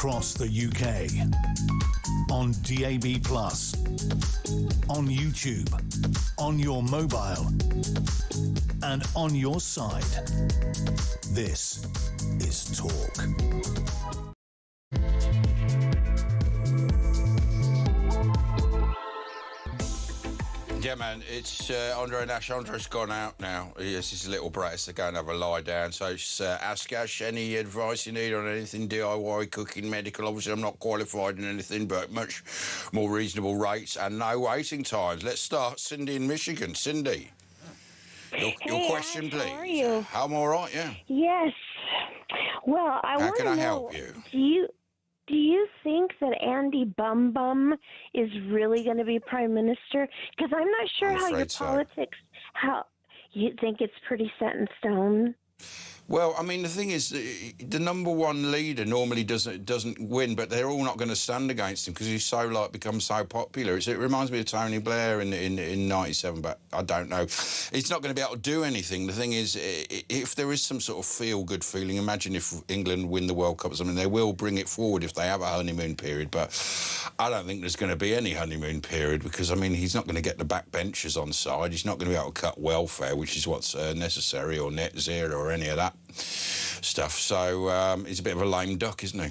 across the UK. On DAB+, on YouTube, on your mobile, and on your side. This is Talk. Yeah, man, it's Andre Nash. Andre's gone out now. Yes, his little brat has to go and have a lie down. So ask Ash any advice you need on anything DIY, cooking, medical. Obviously, I'm not qualified in anything, but much more reasonable rates and no waiting times. Let's start. Cindy in Michigan. Cindy, your question, Ash, please. how are you? I'm all right, yeah. Yes. Well, I How want to can I know, help you? Do you think that Andy Bum Bum is really going to be prime minister? Because I'm not sure I'm how your afraid so. politics. How you think it's pretty set in stone? Well, I mean, the thing is, the number one leader normally doesn't win, but they're all not going to stand against him because he's so become so popular. It reminds me of Tony Blair in '97, but I don't know. He's not going to be able to do anything. The thing is, if there is some sort of feel-good feeling, imagine if England win the World Cup or something, they will bring it forward if they have a honeymoon period. But I don't think there's going to be any honeymoon period because, I mean, he's not going to get the backbenchers on side. He's not going to be able to cut welfare, which is what's necessary, or net zero or any of that stuff. So he's a bit of a lame duck, isn't he?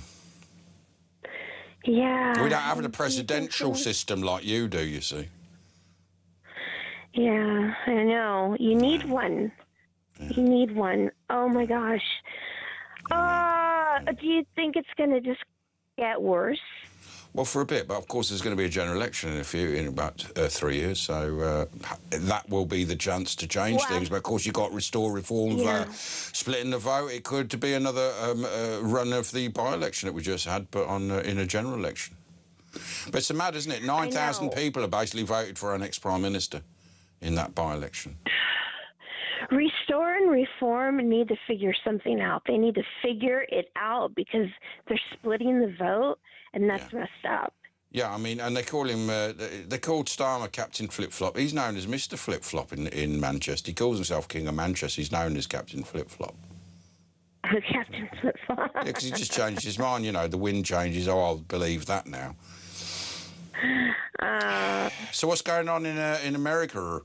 Yeah. We don't have a presidential system like you do, you see. Yeah, I know. You need one. Yeah. You need one. Oh my gosh. Do you think it's going to just get worse? Well, for a bit, but of course there's going to be a general election in about 3 years, so that will be the chance to change things. But of course you've got restore, reform, splitting the vote. It could be another run of the by-election that we just had, but in a general election. But it's mad, isn't it? 9,000 people have basically voted for our next Prime Minister in that by-election. Restore and reform need to figure something out. They need to figure it out because they're splitting the vote, and that's messed up. Yeah, I mean, and they call him, they called Starmer Captain Flip-Flop. He's known as Mr. Flip-Flop in Manchester. He calls himself King of Manchester. He's known as Captain Flip-Flop. Captain Flip-Flop. Yeah, because he just changed his mind, you know, the wind changes. Oh, I'll believe that now. So what's going on in America?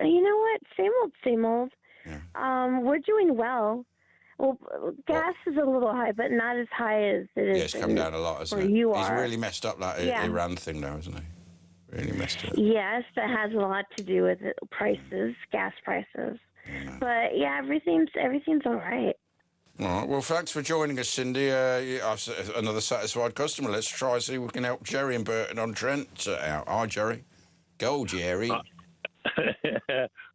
You know what? Same old. Yeah. We're doing well. Well, gas is a little high, but not as high as it is. Yeah, it's come down a lot, hasn't it? He's really messed up that Iran thing, though, hasn't he? Really messed it up. Yes, that has a lot to do with prices, gas prices. Yeah. But yeah, everything's all right. All right. Well, thanks for joining us, Cindy. Another satisfied customer. Let's try and see if we can help Jerry and Burton on Trent out. Hi, Jerry. Go, Jerry.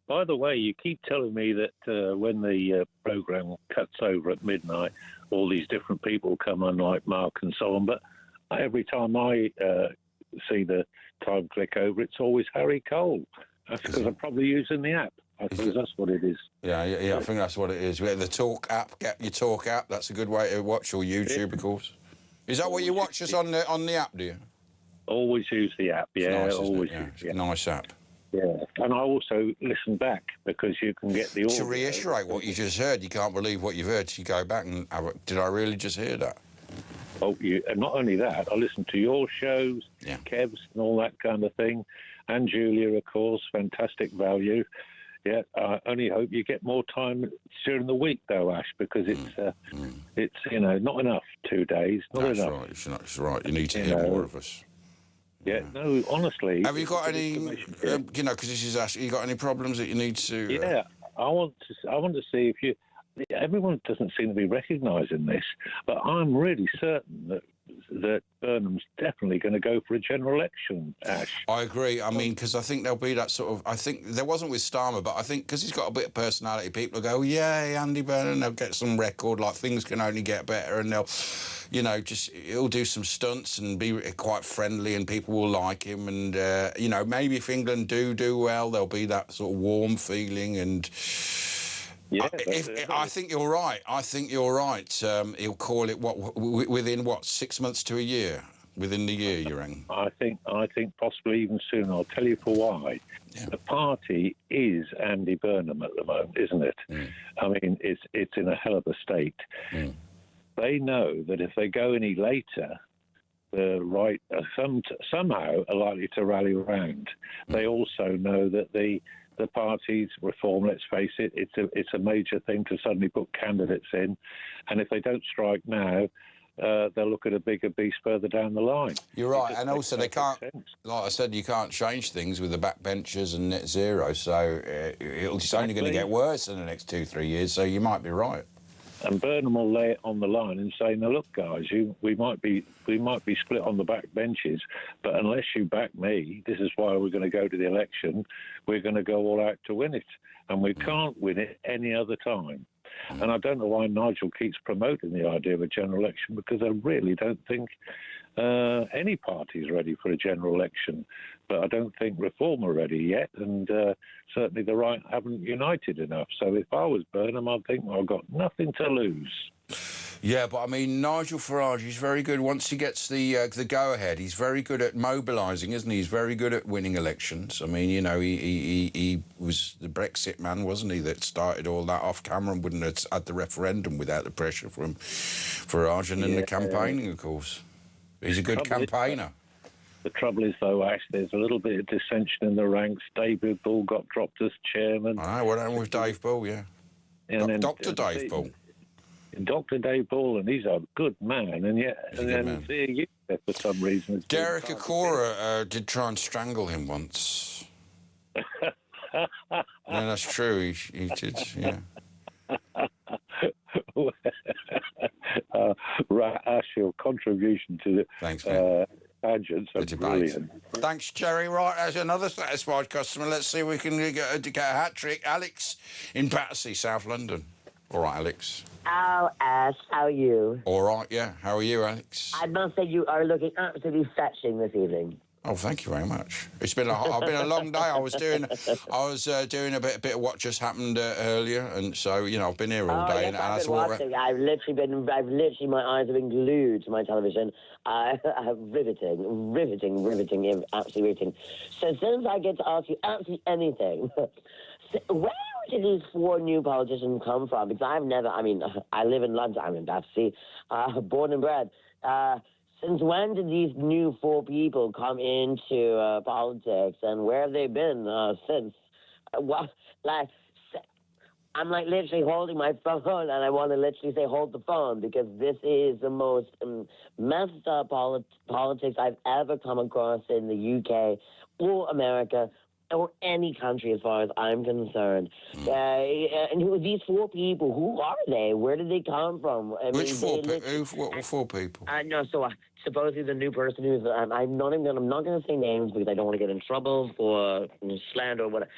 By the way, you keep telling me that when the programme cuts over at midnight, all these different people come on, like Mark and so on. But every time I see the time click over, it's always Harry Cole. That's because I'm probably using the app. I suppose that's what it is. Yeah, I think that's what it is. We have the Talk app. Get your Talk app. That's a good way to watch, or YouTube, of course. Is that what you watch us on the app, do you? Always use the app, yeah. Nice, always use the app. Nice app. Yeah, and I also listen back because you can get the audio. To reiterate what you just heard, you can't believe what you've heard. So you go back and did I really just hear that? Oh, and not only that, I listen to your shows, Kev's and all that kind of thing, and Julia, of course, fantastic value. Yeah, I only hope you get more time during the week, though, Ash, because it's not enough 2 days. Not enough. Right. It's right. You need to hear more of us. Yeah, no, honestly. Have you got any, because this is Ash, you got any problems that you need to... Yeah, I want to see if everyone doesn't seem to be recognising this, but I'm really certain that Burnham's definitely going to go for a general election, Ash. I agree. I mean, because I think there'll be that sort of... I think there wasn't with Starmer, but I think because he's got a bit of personality, people will go, yay, Andy Burnham, they'll get some record, like things can only get better, and they'll... he'll do some stunts and be quite friendly and people will like him. And, maybe if England do well, there'll be that sort of warm feeling. And yeah, I think you're right. He'll call it, within 6 months to a year? within the year, you reckon? I think possibly even sooner. I'll tell you for why. Yeah. The party is Andy Burnham at the moment, isn't it? I mean, it's in a hell of a state. They know that if they go any later, the right somehow are likely to rally around. They also know that the party's reform, let's face it, it's a major thing to suddenly put candidates in, and if they don't strike now, they'll look at a bigger beast further down the line. You're right, and also they can't, like I said, you can't change things with the backbenchers and net zero, so it's only going to get worse in the next 2-3 years, so you might be right. And Burnham will lay it on the line and say, "Now look, guys, we might be split on the back benches, but unless you back me, this is why we're going to go to the election. We're going to go all out to win it, and we can't win it any other time." And I don't know why Nigel keeps promoting the idea of a general election, because I really don't think any party is ready for a general election. But I don't think Reform are ready yet, and certainly the right haven't united enough. So if I was Burnham, I'd think, well, I've got nothing to lose. Yeah, but I mean, Nigel Farage, he's very good. Once he gets the go-ahead, he's very good at mobilising, isn't he? He's very good at winning elections. I mean, you know, he was the Brexit man, wasn't he, that started all that off. Cameron wouldn't have had the referendum without the pressure from Farage and then the campaigning, of course. He's a good campaigner. The trouble is, though, Ash, there's a little bit of dissension in the ranks. David Bull got dropped as chairman. I know, what happened with Dave Bull, yeah. And then Dr. Dave Bull. Dr. Dave Bull, and he's a good man, and yet, and then you for some reason. Derek Acora did try and strangle him once. No, that's true. He did, yeah. Ash, your contribution to the thanks, man. Pageants are brilliant. Thanks, Jerry. Right, as another satisfied customer, let's see if we can get a hat-trick. Alex in Battersea, South London. All right, Alex. Oh, Ash, how are you? All right, yeah. How are you, Alex? I must say you are looking absolutely fetching this evening. Oh, thank you very much. It's been I've been a long day. I was doing a bit of what just happened earlier, and so you know I've been here all day. Yes, and I've been watching. I've literally my eyes have been glued to my television. Riveting, absolutely riveting. So since I get to ask you absolutely anything, where did these 4 new politicians come from? Because I've never. I mean, I live in London. I'm in Battersea, born and bred. Since when did these new 4 people come into politics, and where have they been since? I'm like literally holding my phone, and I want to literally say hold the phone, because this is the most messed up politics I've ever come across in the UK or America or any country as far as I'm concerned. And who are these 4 people? Who are they? Where did they come from? Which 4 people? What 4 people? No, so supposedly the new person who's I'm not going to say names because I don't want to get in trouble for slander or whatever.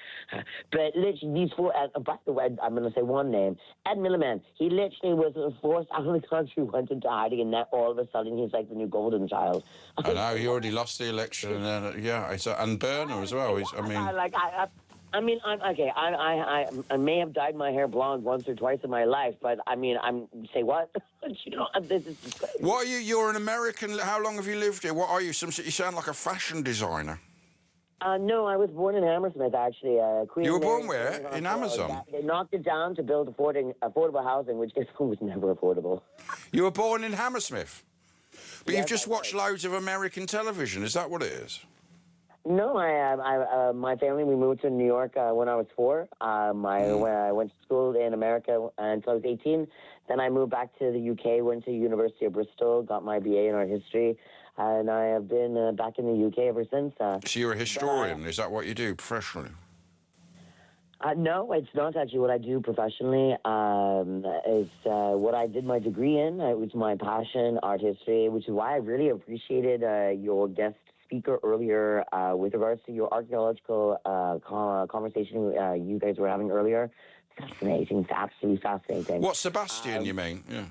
But literally these 4. By the way, I'm going to say one name: Ed Milliman. He literally was forced out of the country, went into hiding, and now all of a sudden he's like the new golden child. I know, he already lost the election, and then and Burner as well. I may have dyed my hair blonde once or twice in my life, but I mean, say what? You know, this is crazy. What are you? You're an American. How long have you lived here? What are you? You sound like a fashion designer. No, I was born in Hammersmith, actually. Queen you were Mary, born where? In Amazon? They knocked it down to build affordable housing, which was never affordable. You were born in Hammersmith? But yes, you've just watched loads of American television. Is that what it is? No, my family, we moved to New York when I was 4. When I went to school in America until I was 18. Then I moved back to the UK, went to the University of Bristol, got my BA in art history, and I have been back in the UK ever since. So you're a historian, is that what you do professionally? No, it's not actually what I do professionally. It's what I did my degree in. It was my passion, art history, which is why I really appreciated your guest speaker earlier with regards to your archaeological conversation you guys were having earlier. Fascinating, absolutely fascinating. What, Sebastian, you mean? Yeah.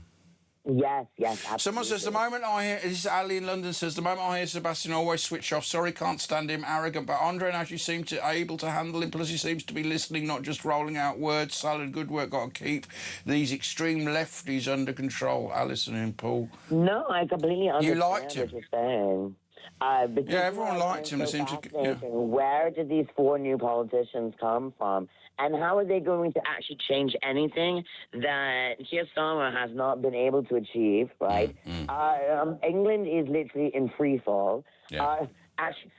Yes, absolutely. Someone says, the moment I hear, this is Ali in London, says, the moment I hear Sebastian, always switch off. Sorry, can't stand him, arrogant. But Andre actually seems able to handle him. Plus, he seems to be listening, not just rolling out words. Solid, good work. Got to keep these extreme lefties under control. Alison and Paul. No, I completely understand liked him. what you're saying. But Yeah, everyone liked him. So It seems to. Yeah. Where did these 4 new politicians come from? And how are they going to actually change anything that Keir Starmer has not been able to achieve, right? England is literally in free fall. Yeah. Actually,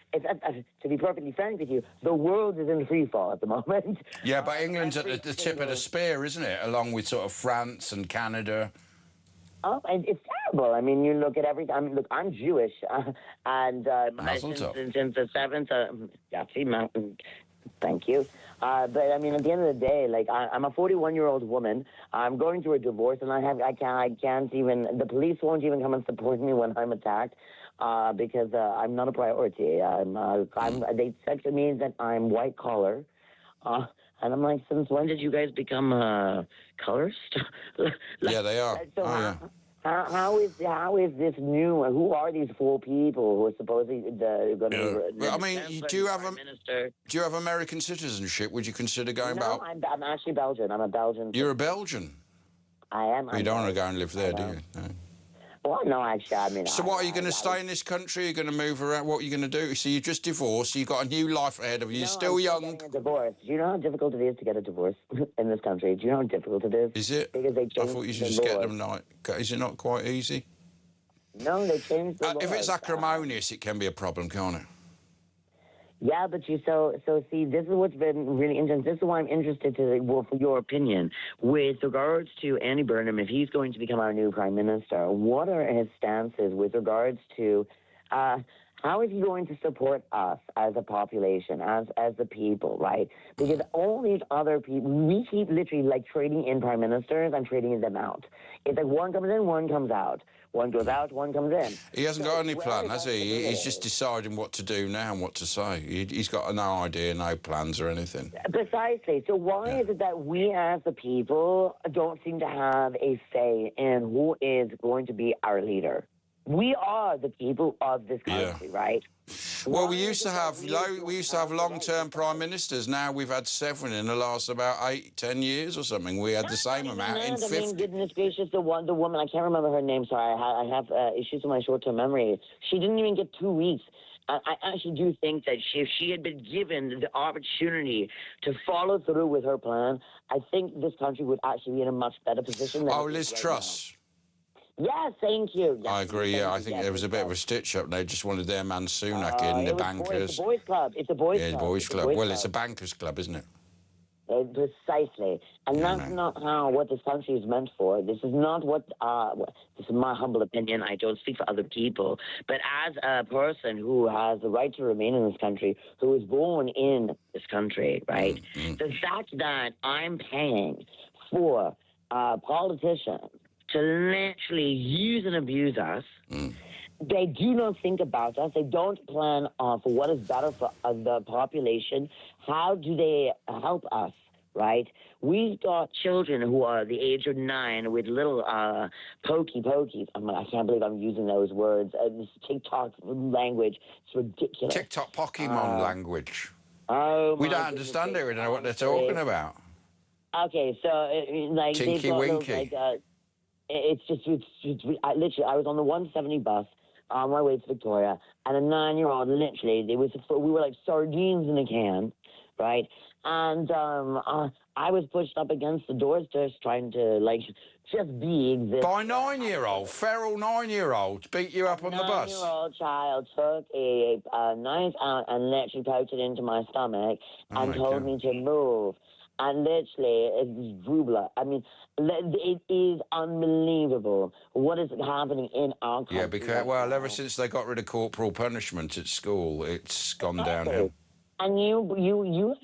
to be perfectly frank with you, the world is in free fall at the moment. Yeah, but England's at the tip of the spear, isn't it? Along with sort of France and Canada. Oh, and it's terrible. I mean, you look at everything. I mean, look, I'm Jewish, and since the 7th, thank you. But I mean, at the end of the day, like I'm a 41-year-old woman. I'm going through a divorce, and I can't even. The police won't even come and support me when I'm attacked. Because I'm not a priority. They said to me that I'm white collar, and I'm like, since when did you guys become colorist? Yeah, they are. So how is this new? Who are these 4 people who are supposedly going to be? I mean, do you have American citizenship? Would you consider going back? No, I'm actually Belgian. I'm a Belgian. You're a Belgian? I am. You don't want to go and live there, do you? No. Well, no, actually, I mean... So what, are you going to stay in this country? Are you going to move around? What are you going to do? So you just divorced, you've got a new life ahead of you, you're still young. A divorce. Do you know how difficult it is to get a divorce in this country? Do you know how difficult it is? Is it? Because they I thought you should just get them Is it not quite easy? No, they changed the laws. If it's acrimonious, it can be a problem, can't it? Yeah, but so see, this is what's been really interesting. This is why I'm interested for your opinion with regards to Andy Burnham. If he's going to become our new prime minister, what are his stances with regards to how is he going to support us as a population, as the people, right? Because all these other people, we keep literally like trading in prime ministers and trading them out. It's like one comes in, one comes out. One goes out, one comes in. He hasn't got any plan, has he? He's just deciding what to do now and what to say. He's got no idea, no plans or anything. Precisely. So why is it that we as the people don't seem to have a say in who is going to be our leader? We are the people of this country, right? Well, we used to have long-term prime ministers. Now we've had 7 in the last about 8-10 years or something. We had the same amount in 50. I mean, goodness gracious, the woman, I can't remember her name. Sorry, I have issues with my short-term memory. She didn't even get 2 weeks. I actually do think that if she had been given the opportunity to follow through with her plan, I think this country would actually be in a much better position than Liz Truss. Yes, thank you. Yes, I agree, yeah. I think there was a bit of a stitch-up. They just wanted their man Sunak in, the bankers. It's a boys' club. It's a boys' club. Yeah, boys' club. Well, it's a bankers' club, isn't it? Precisely. And that's not what this country is meant for. This is not what, this is my humble opinion. I don't speak for other people. But as a person who has the right to remain in this country, who was born in this country, right? The fact that I'm paying for politicians to literally use and abuse us. They do not think about us. They don't plan for what is better for the population. How do they help us, right? We've got children who are the age of 9 with little pokies. I can't believe I'm using those words. This TikTok language. It's ridiculous. TikTok Pokemon language. Oh, we don't understand it. We don't know what they're talking about. Okay, so like Tinky Winky. It's I was on the 170 bus on my way to Victoria, and a 9-year-old, literally, we were like sardines in a can, right? And I was pushed up against the doors just trying to, like, just be existent. By a 9-year-old? Feral 9-year-old beat you up on the bus? A 9-year-old child took a knife out and literally poked it into my stomach and told me to move. And literally, it's Drubla. I mean, it is unbelievable what is happening in our country. Yeah, because, well, ever since they got rid of corporal punishment at school, it's gone downhill. And you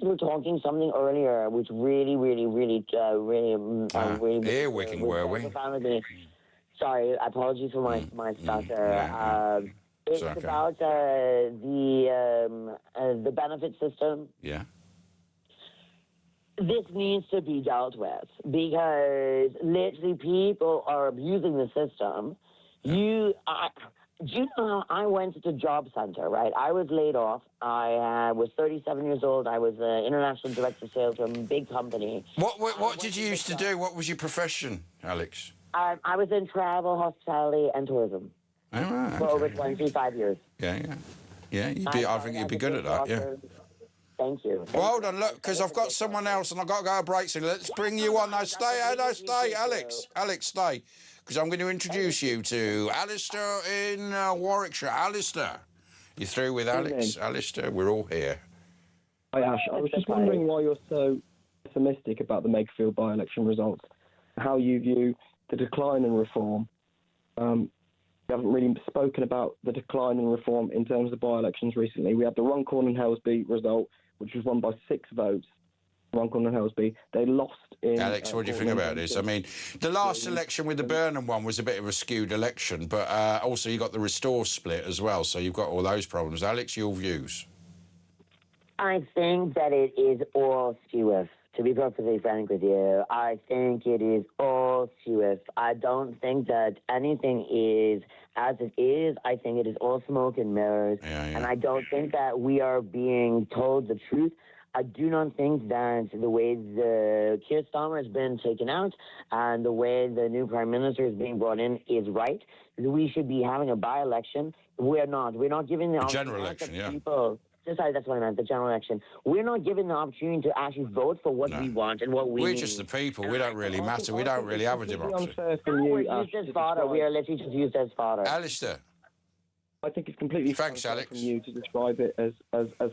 were talking something earlier, which really earwicking, were we? Sorry, apologies for my stutter. It's about the benefit system. Yeah. this needs to be dealt with because literally people are abusing the system. Do you know how I went to the job center, right? I was laid off. I was 37 years old. I was an international director of sales from a big company. What did you used to do? What was your profession, Alex? I was in travel, hospitality, and tourism for over 25 years. Yeah. I think you'd be good at that, yeah. Thank you. Well, hold on, look, because I've got someone else and I've got to go a break soon. Let's bring you on. No, stay, Alex. Alex, stay. Because I'm going to introduce you to Alistair in Warwickshire. Alistair, you through with Alex? Alistair, we're all here. Hi, Ash. I was just wondering why you're so pessimistic about the Makefield by-election results, how you view the decline in reform. We haven't really spoken about the decline in reform in terms of by-elections recently. We had the Runcorn and Helsby result, which was won by 6 votes. Runcorn and Helsby, they lost in... Alex, what do you think about this? I mean, the last election with the Burnham one was a bit of a skewed election, but also you got the Restore split as well, so you've got all those problems. Alex, your views? I think that it is all skewed. To be perfectly frank with you, I think it is all skewed. I don't think that anything is as it is. I think it is all smoke and mirrors, and I don't think that we are being told the truth. I do not think that the way the Keir Starmer has been taken out and the way the new Prime Minister is being brought in is right. We should be having a by-election. We're not. We're not giving the general election, people. Sorry, that's what I meant, the general election. We're not given the opportunity to actually vote for what we want and what we need. We're just the people. We don't really matter. We don't really have a democracy. We're used as fodder. We are literally just used as fodder. Alistair. I think it's completely unfair from you to describe it as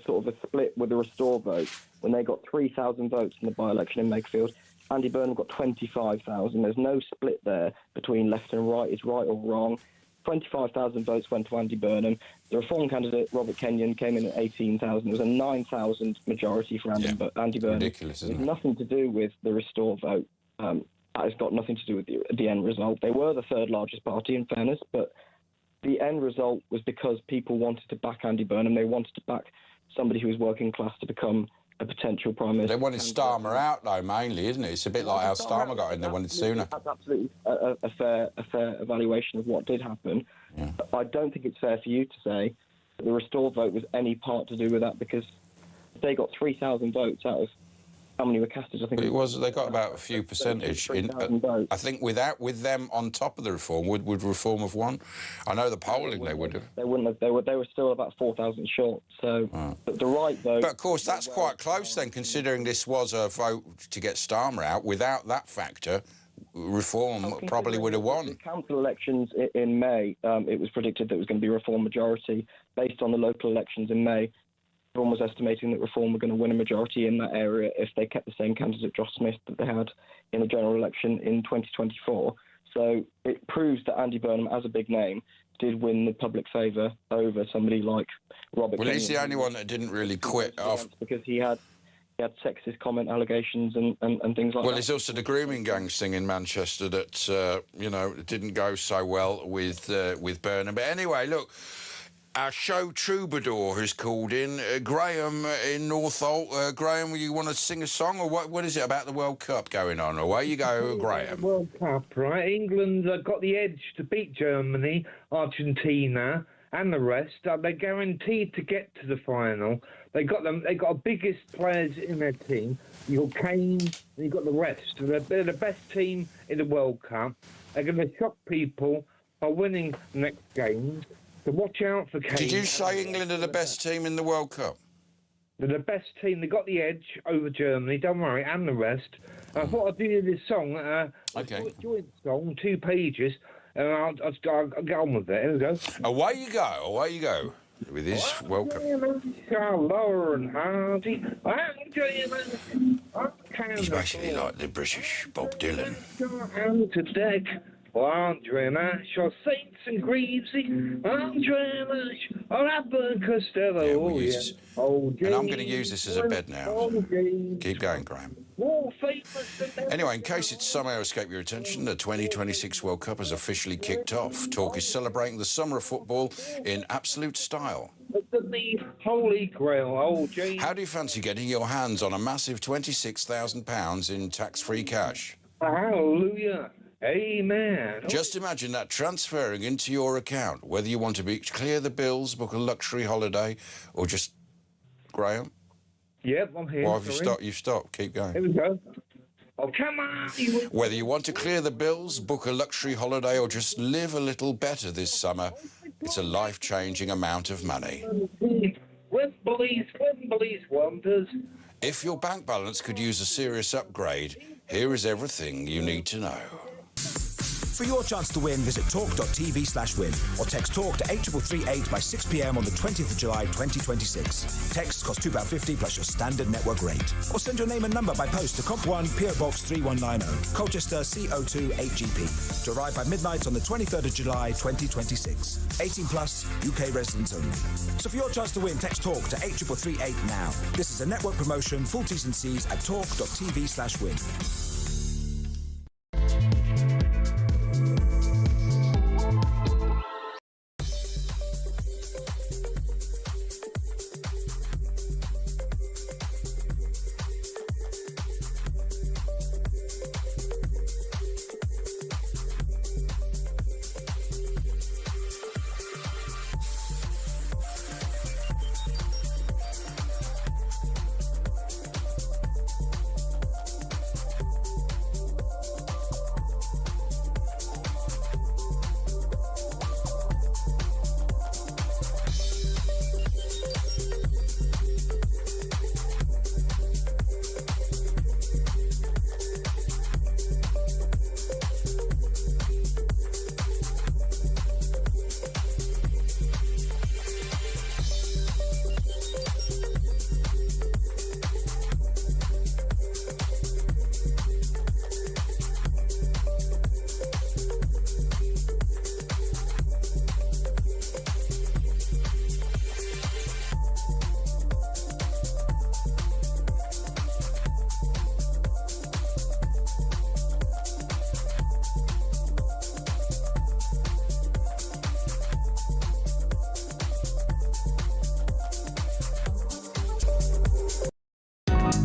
sort of a split with the Restore vote when they got 3,000 votes in the by-election in Makefield. Andy Burnham got 25,000. There's no split there between left and right. It's right or wrong. 25,000 votes went to Andy Burnham. The Reform candidate, Robert Kenyon, came in at 18,000. It was a 9,000 majority for Andy Burnham. Ridiculous, isn't it? It's nothing to do with the Restore vote. That has got nothing to do with the end result. They were the third largest party, in fairness, but the end result was because people wanted to back Andy Burnham. They wanted to back somebody who was working class to become a potential Prime Minister. They wanted Starmer out, though, mainly, isn't it? It's a bit like how Starmer got in. They wanted sooner. That's absolutely a fair evaluation of what did happen. Yeah. But I don't think it's fair for you to say that the Restore vote was any part to do with that, because they got 3,000 votes out of how many were casted. I think it was. They got about a few percentage. I think with them on top of the reform, would reform have won? I know the polling they would have. They wouldn't have. They were still about 4,000 short. So the right vote. But of course, that's quite close then, considering this was a vote to get Starmer out. Without that factor, reform probably would have won. The council elections in May, it was predicted that it was going to be a reform majority based on the local elections in May. Everyone was estimating that Reform were going to win a majority in that area if they kept the same candidate, Josh Smith, that they had in the general election in 2024. So it proves that Andy Burnham, as a big name, did win the public favour over somebody like Robert Kenyon. Well, he's the only one that didn't really quit off. Because he had sexist comment allegations and things like that. Well, there's also the grooming gangs thing in Manchester that, didn't go so well with Burnham. But anyway, look, our show troubadour has called in. Graham in Northolt. Graham, you want to sing a song, or what is it about the World Cup going on? Away you go, Graham. World Cup, right? England got the edge to beat Germany, Argentina, and the rest. They're guaranteed to get to the final. They got the biggest players in their team. You've got Kane, and you've got the rest. They're the best team in the World Cup. They're going to shock people by winning the next games. So watch out for Kane. Did you say England are the best team in the World Cup? They're the best team. They got the edge over Germany, don't worry, and the rest. I thought I'd do this song, a joint song, 2 pages, and I'll get on with it. Here we go. Away you go, with his World Cup. Lower and Hardy. He's basically like the British Bob Dylan. Andre and Ash, or Saints and Greavesy, Andre and Ash, or Abbott Costello. And I'm going to use this as a bed now. Keep going, Graham. More famous than Anyway, in case it somehow escaped your attention, the 2026 World Cup has officially kicked off. Talk is celebrating the summer of football in absolute style. the Holy Grail. Oh, James. How do you fancy getting your hands on a massive £26,000 in tax-free cash? Hallelujah. Amen. Just imagine that transferring into your account, whether you want to clear the bills, book a luxury holiday, or just... Graham? Yep, I'm here. Or have you stopped? You've stopped. Keep going. Here we go. Oh, come on. Whether you want to clear the bills, book a luxury holiday, or just live a little better this summer, it's a life-changing amount of money. Wembley's wonders. If your bank balance could use a serious upgrade, here is everything you need to know. For your chance to win, visit talk.tv/win or text TALK to 8338 by 6 p.m. on the 20th of July 2026. Texts cost £2.50 plus your standard network rate. Or send your name and number by post to Comp 1, PO Box 3190, Colchester CO2 8GP. To arrive by midnight on the 23rd of July 2026. 18 plus, UK residents only. So for your chance to win, text TALK to 8338 now. This is a network promotion. Full T's and C's at talk.tv/win.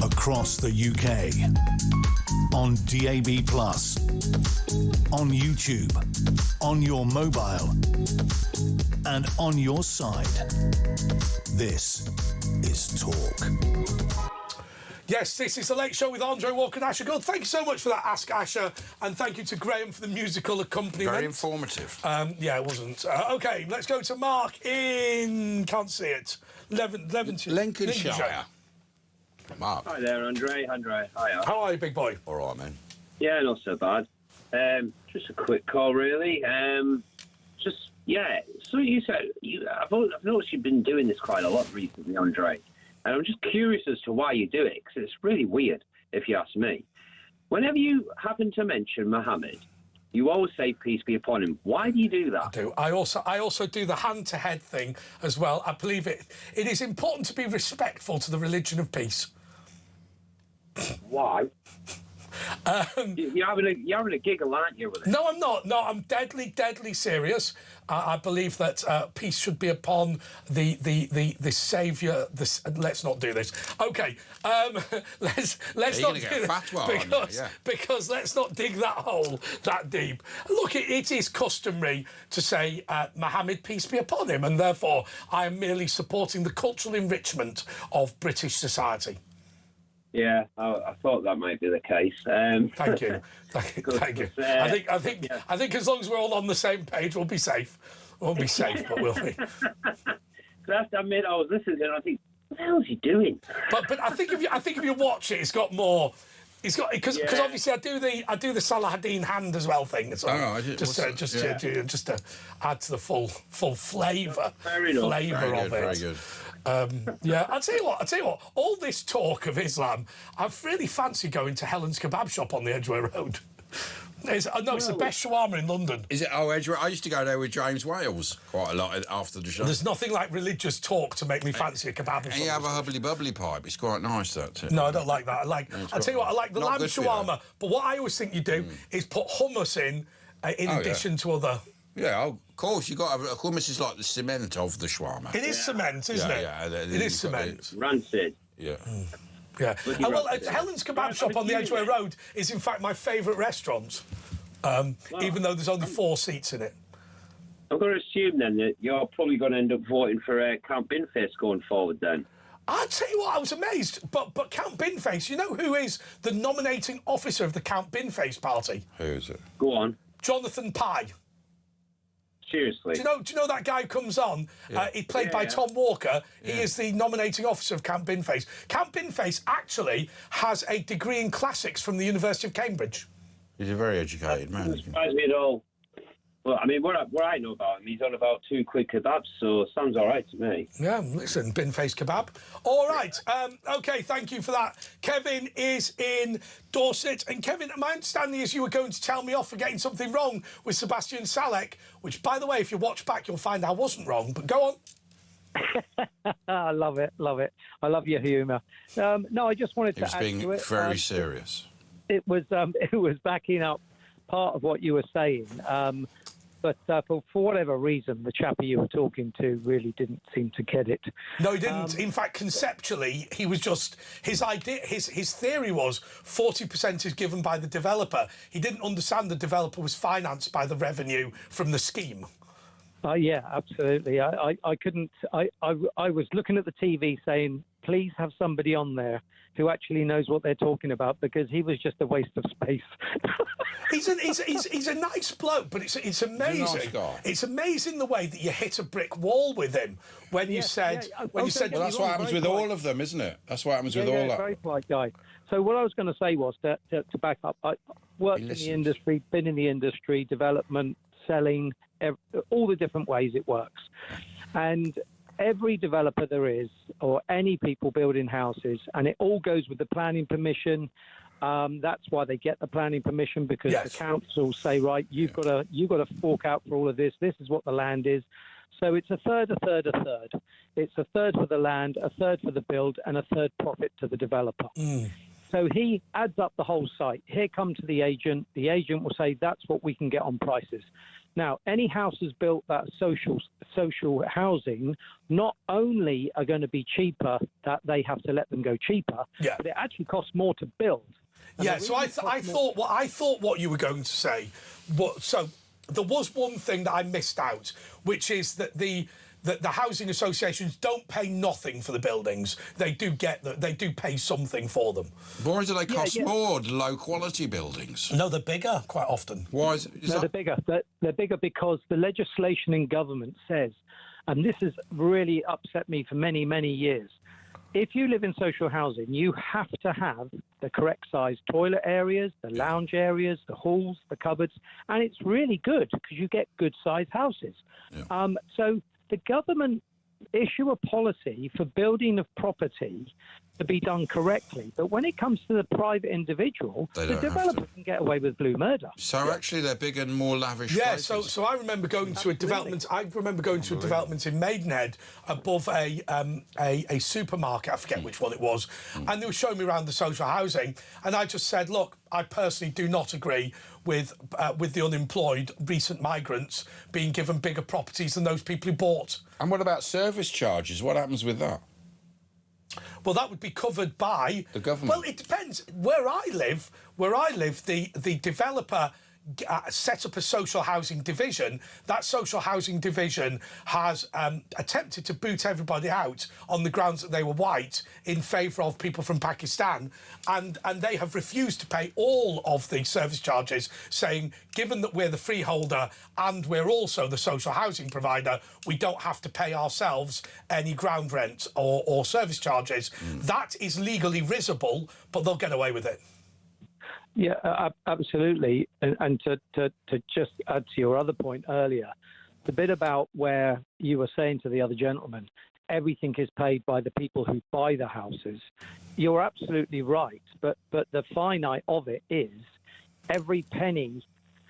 Across the UK, on DAB+, on YouTube, on your mobile, and on your side. This is Talk. Yes, this is The Late Show with Andre Walker and Asher Gould. Thank you so much for that, Ask Asher, and thank you to Graham for the musical accompaniment. Very informative. Yeah, it wasn't. OK, let's go to Mark in... can't see it. Lincolnshire. Mark. Hi there, Andre. Hiya. How are you, big boy? All right, man. Yeah, not so bad. Just a quick call, really. So you said, I've noticed you've been doing this quite a lot recently, Andre. And I'm just curious as to why you do it, because it's really weird, if you ask me. Whenever you happen to mention Mohammed, you always say peace be upon him. Why do you do that? I do. I also do the hand-to-head thing as well. I believe it is important to be respectful to the religion of peace. Why? You're having a giggle, aren't you? With it? No, I'm not. No, I'm deadly serious. I believe that peace should be upon the saviour. Let's not do this. Okay, let's not do that because let's not dig that hole that deep. Look, it is customary to say Mohammed, peace be upon him, and therefore I am merely supporting the cultural enrichment of British society. Yeah, I thought that might be the case. Thank you. Thank you. I think as long as we're all on the same page, we'll be safe. We won't be safe, but we'll be. I have to admit, I was listening and I think, what the hell is he doing? But I think if you watch it, it's got more. It's got because obviously I do the Saladin hand as well thing as well. Just to add to the full flavour of it. Very good. I'll tell you what. All this talk of Islam, I really fancy going to Helen's Kebab Shop on the Edgware Road. It's the best shawarma in London. Is it? Oh, I used to go there with James Wales quite a lot after the show. There's nothing like religious talk to make me fancy a kebab. And you have a hubbly bubbly pipe. It's quite nice, that too. No, I don't like that. I'll tell you what, I like the lamb shawarma. But what I always think you do is put hummus in addition to other. Yeah, of course. You got to have hummus is like the cement of the shawarma. It is cement, isn't it? Yeah, it is cement. Rancid. Yeah. Yeah. Well, Helen's Kebab Shop on the Edgware Road is, in fact, my favourite restaurant, even though there's only 4 seats in it. I'm going to assume, then, that you're probably going to end up voting for Count Binface going forward, then. I'll tell you what, I was amazed. But Count Binface, you know who is the nominating officer of the Count Binface party? Who is it? Go on. Jonathan Pye. Seriously. Do you know that guy who comes on? Yeah. He's played by Tom Walker. He is the nominating officer of Count Binface. Count Binface actually has a degree in classics from the University of Cambridge. He's a very educated man. Doesn't surprise me at all. Well, I mean, what I know about him, he's on about 2 quick kebabs, so sounds all right to me. Yeah, listen, Binface kebab. All right. OK, thank you for that. Kevin is in Dorset. And Kevin, my understanding is you were going to tell me off for getting something wrong with Sebastian Salek, which, by the way, if you watch back, you'll find I wasn't wrong. But go on. I love it. I love your humour. No, I just wanted to add to it. He was being very serious. It was backing up part of what you were saying. But for whatever reason, the chappie you were talking to really didn't seem to get it. No, he didn't. In fact, conceptually, he was just... His idea, his theory was 40% is given by the developer. He didn't understand the developer was financed by the revenue from the scheme. Yeah, absolutely. I couldn't... I was looking at the TV saying, please have somebody on there who actually knows what they're talking about, because he was just a waste of space. He's a nice bloke, but it's amazing. He's a nice guy. It's amazing the way that you hit a brick wall with him when you said... Well, that's what happens with all of them, isn't it? That's what happens with all that. Very polite guy. So what I was going to say was that, to back up, I worked in the industry, been in the industry, development, selling, all the different ways it works. And every developer there is, or any people building houses, and it all goes with the planning permission. That's why they get the planning permission, because the councils say, right, you've got to fork out for all of this. This is what the land is. So it's a third, a third, a third. It's a third for the land, a third for the build, and a third profit to the developer. So he adds up the whole site. Here comes the agent. The agent will say, that's what we can get on prices. Now, any houses built that social housing not only are going to be cheaper, that they have to let them go cheaper, but it actually costs more to build. Yeah, so I thought what you were going to say. So there was one thing that I missed out, which is that the housing associations don't pay nothing for the buildings. They do pay something for them. Why do they cost more, low quality buildings? No, they're bigger quite often. Why is No, they're bigger. They're bigger because the legislation in government says, and this has really upset me for many, many years, if you live in social housing, you have to have the correct size toilet areas, the lounge areas, the halls, the cupboards, and it's really good because you get good sized houses. So the government issue a policy for building of property to be done correctly, but when it comes to the private individual, the developer can get away with blue murder. So actually, they're bigger and more lavish. Yeah. places. So I remember going to a development. I remember going to a development in Maidenhead above a supermarket. I forget which one it was, and they were showing me around the social housing, and I just said, look, I personally do not agree with the unemployed recent migrants being given bigger properties than those people who bought. And what about service charges? What happens with that? Well, that would be covered by the government. Well, it depends. Where I live, the developer set up a social housing division. That social housing division has attempted to boot everybody out on the grounds that they were white in favour of people from Pakistan, and they have refused to pay all of the service charges, saying, given that we're the freeholder and we're also the social housing provider, we don't have to pay ourselves any ground rent or service charges. That is legally risible, but they'll get away with it. Yeah, absolutely. And to just add to your other point earlier, the bit about where you were saying to the other gentleman, everything is paid by the people who buy the houses. You're absolutely right. But the finite of it is, every penny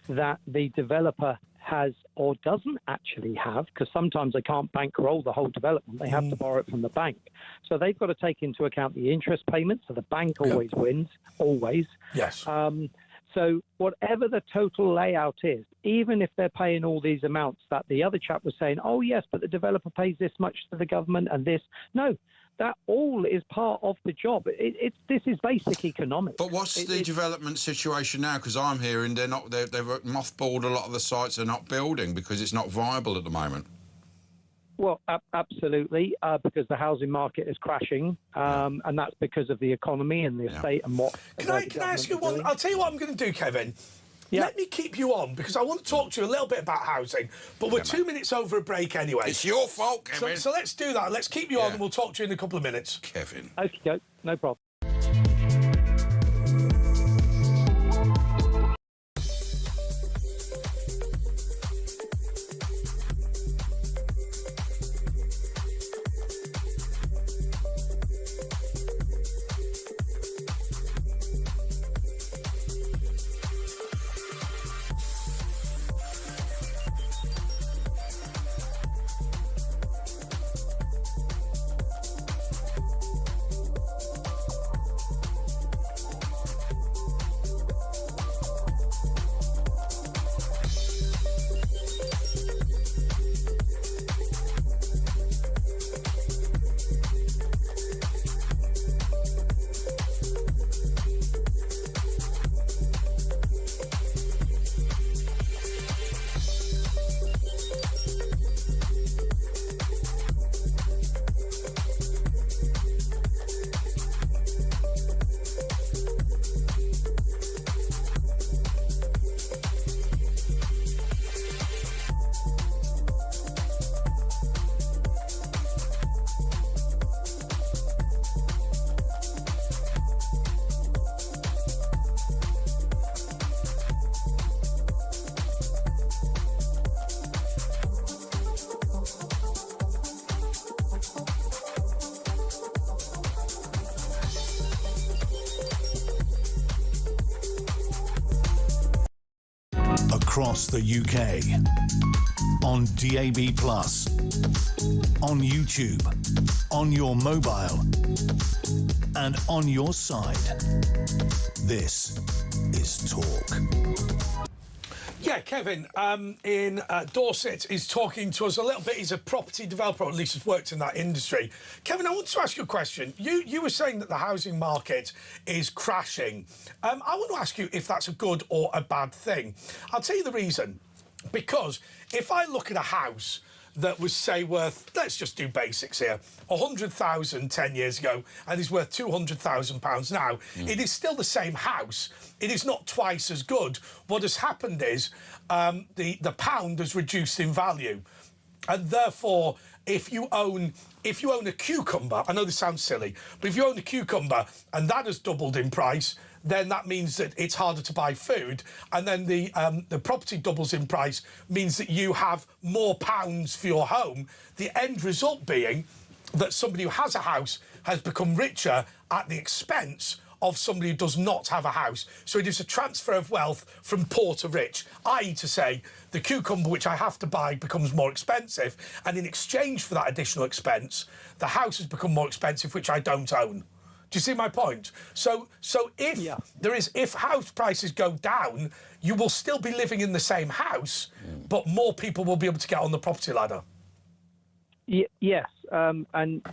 that the developer has or doesn't actually have, because sometimes they can't bankroll the whole development. They have to borrow it from the bank. So they've got to take into account the interest payments. So the bank always wins, always. Yes. So whatever the total layout is, even if they're paying all these amounts that the other chap was saying, oh, yes, but the developer pays this much to the government and this. No, that all is part of the job. This is basic economics. But what's the development situation now? Because I'm hearing they've mothballed a lot of the sites they're not building because it's not viable at the moment. Well, absolutely, because the housing market is crashing, and that's because of the economy and the estate and what. Can I ask you one? I'll tell you what I'm going to do, Kevin. Yeah. Let me keep you on because I want to talk to you a little bit about housing, but we're 2 minutes over a break anyway. It's your fault, Kevin. So let's do that. Let's keep you on and we'll talk to you in a couple of minutes. Kevin. Okay, no problem. Across the UK, on DAB+, on YouTube, on your mobile, and on your side. This is Talk. Yeah, Kevin in Dorset is talking to us a little bit. He's a property developer, or at least has worked in that industry. Kevin, I want to ask you a question. You were saying that the housing market is crashing. I want to ask you if that's a good or a bad thing. I'll tell you the reason. Because if I look at a house that was, say, worth, let's just do basics here, 100,000 10 years ago and is worth £200,000 now, it is still the same house. It is not twice as good. What has happened is the pound has reduced in value. And therefore, if you own a cucumber, I know this sounds silly, but if you own a cucumber and that has doubled in price, then that means that it's harder to buy food, and then the property doubles in price means that you have more pounds for your home. The end result being that somebody who has a house has become richer at the expense of somebody who does not have a house. So it is a transfer of wealth from poor to rich, i.e. to say the cucumber which I have to buy becomes more expensive, and in exchange for that additional expense, the house has become more expensive which I don't own. Do you see my point? So if house prices go down, you will still be living in the same house, but more people will be able to get on the property ladder. Yes, and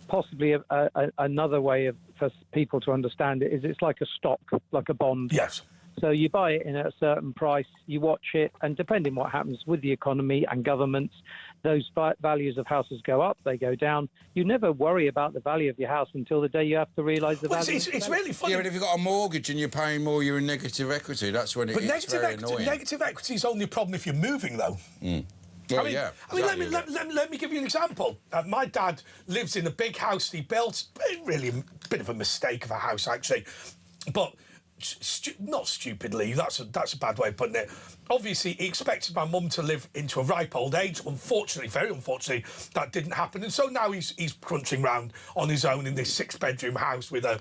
possibly another way for people to understand it is it's like a stock, like a bond. Yes. So you buy it in at a certain price, you watch it, and depending what happens with the economy and governments, those values of houses go up, they go down. You never worry about the value of your house until the day you have to realise the value. It's really funny. Yeah, but if you've got a mortgage and you're paying more, you're in negative equity. That's when it gets very annoying. Negative equity is only a problem if you're moving, though. Well, let me give you an example. My dad lives in a big house he built. Really a bit of a mistake of a house, actually. But not stupidly, that's a bad way of putting it. Obviously, he expected my mum to live into a ripe old age. Unfortunately, very unfortunately, that didn't happen. And so now he's crunching round on his own in this 6-bedroom house with a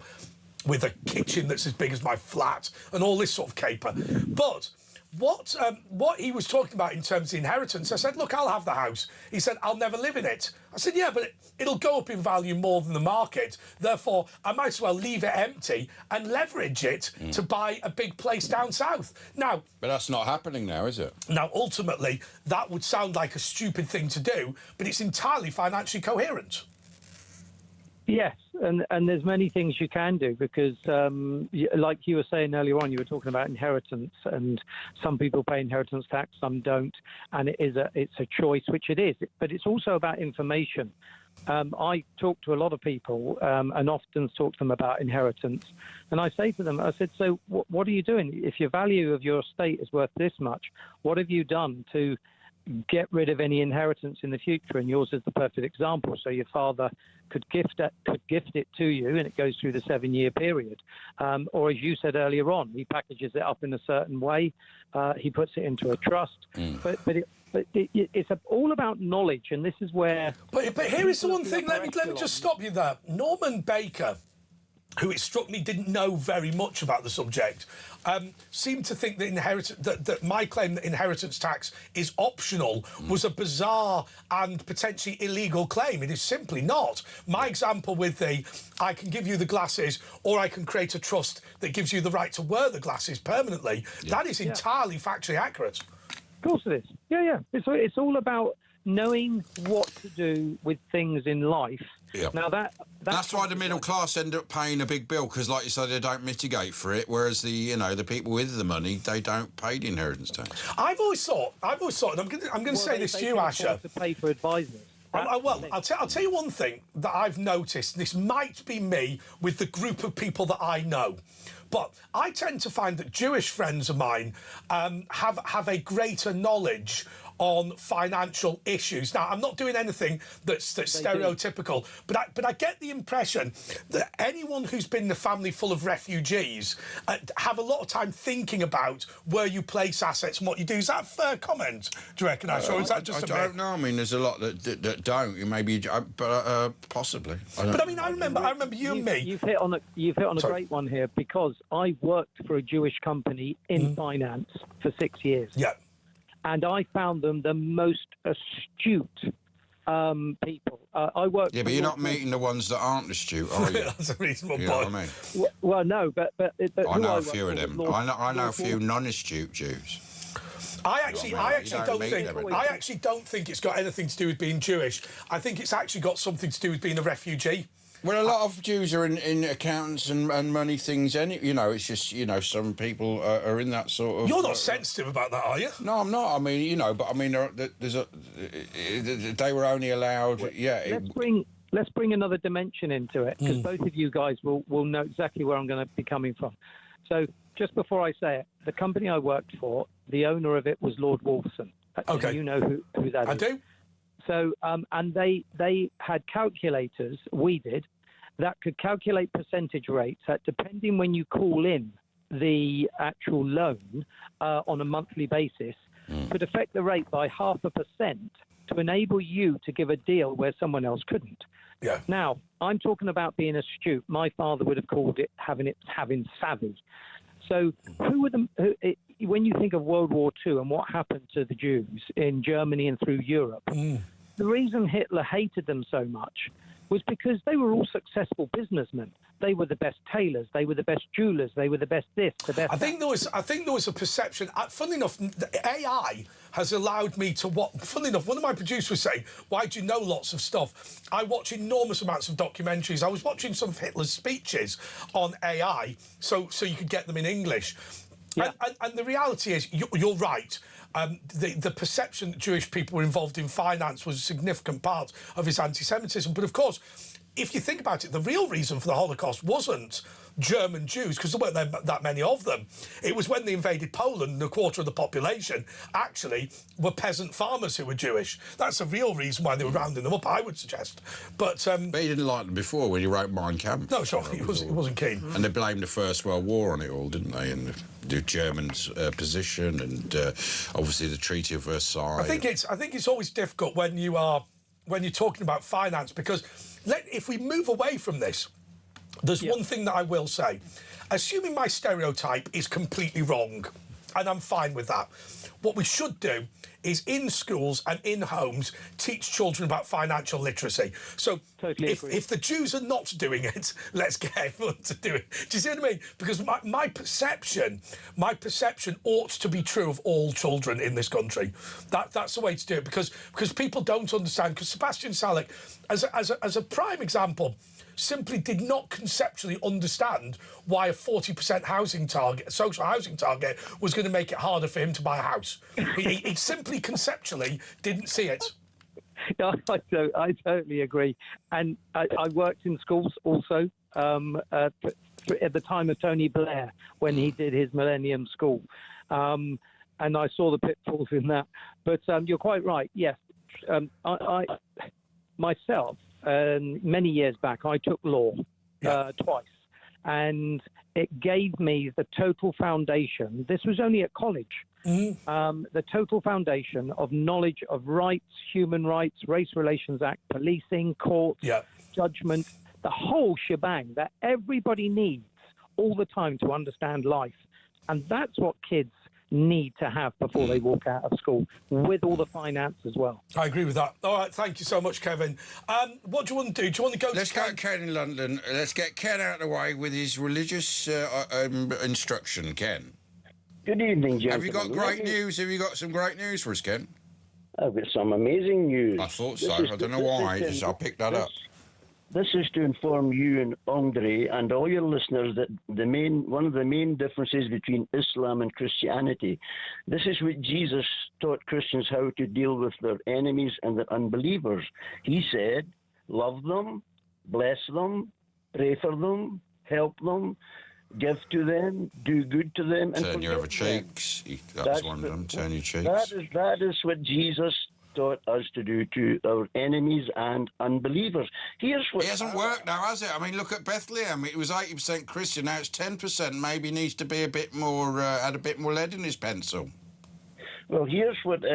with a kitchen that's as big as my flat and all this sort of caper. But what he was talking about in terms of inheritance, I said, look, I'll have the house. He said, I'll never live in it. I said, yeah, but it'll go up in value more than the market. Therefore, I might as well leave it empty and leverage it to buy a big place down south. Now, but that's not happening now, is it? Now, ultimately, that would sound like a stupid thing to do, but it's entirely financially coherent. Yes, and there's many things you can do because, like you were saying earlier on, you were talking about inheritance, and some people pay inheritance tax, some don't, and it's a choice, which it is. But it's also about information. I talk to a lot of people and often talk to them about inheritance, and I say to them, I said, so what are you doing? If your value of your estate is worth this much, what have you done to get rid of any inheritance in the future? And yours is the perfect example. So your father could gift it to you, and it goes through the 7-year period. Or as you said earlier on, he packages it up in a certain way. He puts it into a trust. But it's all about knowledge, and this is where. But here is the one thing. Let me just stop you there. Norman Baker, who it struck me didn't know very much about the subject, seemed to think that that my claim that inheritance tax is optional was a bizarre and potentially illegal claim. It is simply not. My example with I can give you the glasses, or I can create a trust that gives you the right to wear the glasses permanently, that is entirely factually accurate. Of course it is. Yeah. It's all about knowing what to do with things in life. Yeah. Now that's why the middle class end up paying a big bill, because, like you said, they don't mitigate for it. Whereas the people with the money, they don't pay the inheritance tax. I've always thought, and I'm going to say this to you, Asher. To pay for advisors. I'll tell you one thing that I've noticed. This might be me with the group of people that I know, but I tend to find that Jewish friends of mine have a greater knowledge on financial issues. Now, I'm not doing anything that's stereotypical, but I get the impression that anyone who's been in a family full of refugees have a lot of time thinking about where you place assets and what you do. Is that a fair comment, do you reckon, Ash, or is that just I don't know. I mean, there's a lot that don't. Maybe, but possibly. I remember you and me. You've hit on a great one here, because I worked for a Jewish company in finance for 6 years. Yeah. And I found them the most astute people. I work. Yeah, but you're not meeting the ones that aren't astute, are you? That's a reasonable point. Know what I mean? Well, no, but I know a few of them. I know a few non-astute Jews. I actually don't think it's got anything to do with being Jewish. I think it's actually got something to do with being a refugee. Well, a lot of Jews are in accountants and money things. It's just, some people are in that sort of. You're not sensitive about that, are you? No, I'm not. I mean, but I mean, they were only allowed. Let's bring another dimension into it, because both of you guys will know exactly where I'm going to be coming from. So just before I say it, the company I worked for, the owner of it was Lord Wolfson. Okay. You know who that is. I do. So, and they had calculators, we did, that could calculate percentage rates that, depending when you call in the actual loan on a monthly basis, could affect the rate by 0.5% to enable you to give a deal where someone else couldn't. Yeah. Now, I'm talking about being astute. My father would have called it having savvy. So when you think of World War II and what happened to the Jews in Germany and through Europe, the reason Hitler hated them so much was because they were all successful businessmen. They were the best tailors. They were the best jewelers. They were the best this, the best I think there was a perception. Funnily enough, the AI has allowed me to what. Funnily enough, one of my producers was saying, "Why do you know lots of stuff?" I watch enormous amounts of documentaries. I was watching some of Hitler's speeches on AI, so you could get them in English. Yeah. And the reality is, you're right. The perception that Jewish people were involved in finance was a significant part of his anti-Semitism. But of course, if you think about it, the real reason for the Holocaust wasn't German Jews, because there weren't that many of them. It was when they invaded Poland, a quarter of the population actually were peasant farmers who were Jewish. That's the real reason why they were rounding them up, I would suggest. But he didn't like them before when he wrote Mein Kampf. No, sure, he wasn't keen. And they blamed the First World War on it all, didn't they? And the Germans' position, and obviously the Treaty of Versailles. I think it's always difficult when you're talking about finance, because if we move away from this, There's one thing that I will say. Assuming my stereotype is completely wrong, and I'm fine with that, what we should do is in schools and in homes teach children about financial literacy. So if the Jews are not doing it, let's get everyone to do it. Do you see what I mean? Because my perception ought to be true of all children in this country. That's the way to do it, because people don't understand. Because Sebastian Salek, as a prime example, simply did not conceptually understand why a 40% housing target, social housing target, was going to make it harder for him to buy a house. He simply conceptually didn't see it. No, I totally agree. And I worked in schools also at the time of Tony Blair when he did his Millennium School. And I saw the pitfalls in that. But you're quite right, yes. I myself, many years back, I took law twice, and it gave me the total foundation. This was only at college. The total foundation of knowledge of rights, human rights, Race Relations Act, policing, courts, judgment, the whole shebang that everybody needs all the time to understand life. And that's what kids need to have before they walk out of school, with all the finance as well. I agree with that. All right, thank you so much, Kevin. What do you want to do? Do you want to go Let's go to Ken in London. Let's get Ken out of the way with his religious instruction. Ken. Good evening, gentlemen. Have you got great news? Have you got some great news for us, Ken? I've got some amazing news. I thought so. I don't know why. I picked that up. This is to inform you and Andre and all your listeners that one of the main differences between Islam and Christianity, this is what Jesus taught Christians how to deal with their enemies and their unbelievers. He said, love them, bless them, pray for them, help them, give to them, do good to them. And turn your other cheeks. That's one of them, turn your cheeks. That is what Jesus taught us to do to our enemies and unbelievers. Here's what... It hasn't worked now, has it? I mean, look at Bethlehem. It was 80% Christian, now it's 10%. Maybe needs to be a bit more, add a bit more lead in his pencil. Well, here's what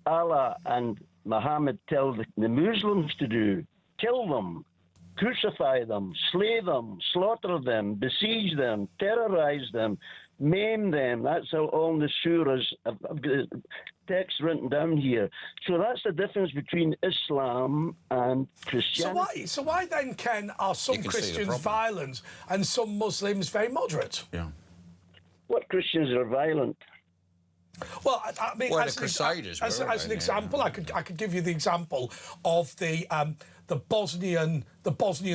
Allah and Muhammad tell the Muslims to do. Kill them, crucify them, slay them, slaughter them, besiege them, terrorize them, maim them. That's how all the surahs, I've got the text written down here. So that's the difference between Islam and Christianity. So why then, Ken, are some Christians violent and some Muslims very moderate? Yeah. What Christians are violent? Well, I mean, the Crusaders. As an example, I could give you the example of the Bosnian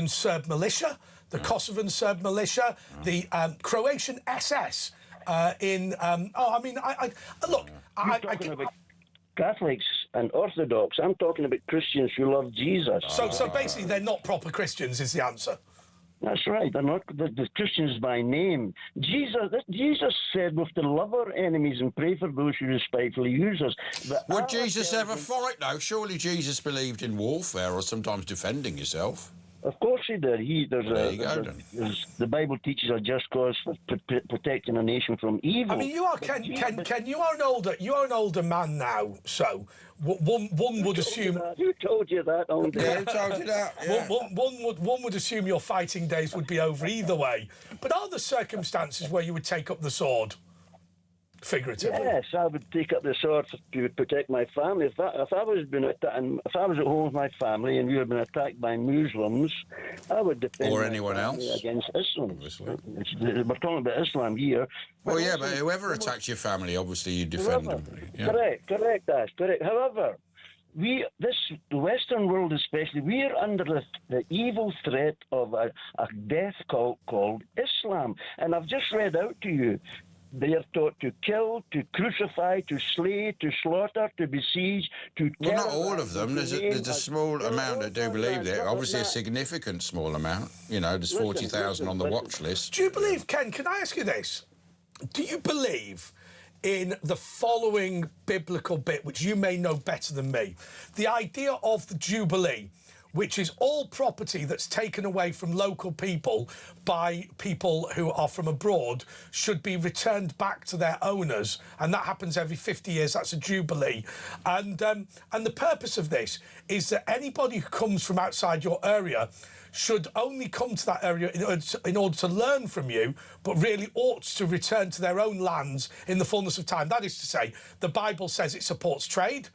Serb militia, the Kosovan Serb militia, the Croatian SS. Look, You're talking about Catholics and Orthodox. I'm talking about Christians who love Jesus. So basically, they're not proper Christians, is the answer. That's right. They're not the Christians by name. Jesus said, "We have to love our enemies and pray for those who despitefully use us." Would Jesus ever fight, though? Surely Jesus believed in warfare or sometimes defending yourself. Of course he did. The Bible teaches a just cause for protecting a nation from evil. I mean, you are Ken. You are an older man now. So one would assume. Who told you that? Yeah, who told you that? Yeah. One would assume your fighting days would be over either way. But are there circumstances where you would take up the sword? Figuratively. Yes, I would take up the sword to protect my family. If I was at home with my family and we had been attacked by Muslims, I would defend anyone else against Islam. Obviously, we're talking about Islam here. Well, yeah, but whoever attacks your family, obviously you defend them. Yeah. Correct, Ash. Correct. However, the Western world especially, we are under the evil threat of a death cult called Islam, and I've just read out to you. They are taught to kill, to crucify, to slay, to slaughter, to besiege, to Well, not all of them. There's a small amount that do believe that. Obviously, a significant small amount. You know, there's 40,000 on the watch list. Do you believe, Ken, can I ask you this? Do you believe in the following biblical bit, which you may know better than me? The idea of the Jubilee, which is all property that's taken away from local people by people who are from abroad, should be returned back to their owners, and that happens every 50 years. That's a jubilee, and the purpose of this is that anybody who comes from outside your area should only come to that area in order to learn from you, but really ought to return to their own lands in the fullness of time. That is to say, the Bible says it supports trade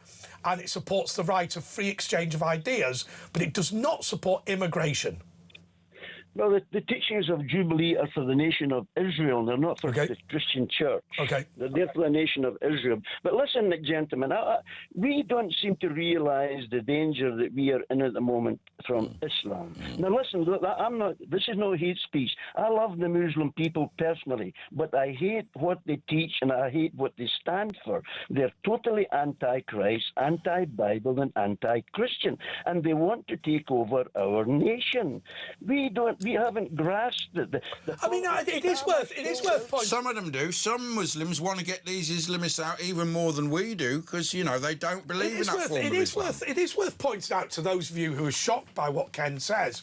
and it supports the right of free exchange of ideas, but it does not support immigration. Well, the teachings of Jubilee are for the nation of Israel. They're not for the Christian church. Okay. They're for the nation of Israel. But listen, gentlemen, we don't seem to realise the danger that we are in at the moment from Islam. Now, listen, this is no hate speech. I love the Muslim people personally, but I hate what they teach and I hate what they stand for. They're totally anti-Christ, anti-Bible, and anti-Christian, and they want to take over our nation. We haven't grasped the I mean, it is worth pointing. Some of them do. Some Muslims want to get these Islamists out even more than we do, because, you know, they don't believe in that form of Islam. It is worth pointing out to those of you who are shocked by what Ken says.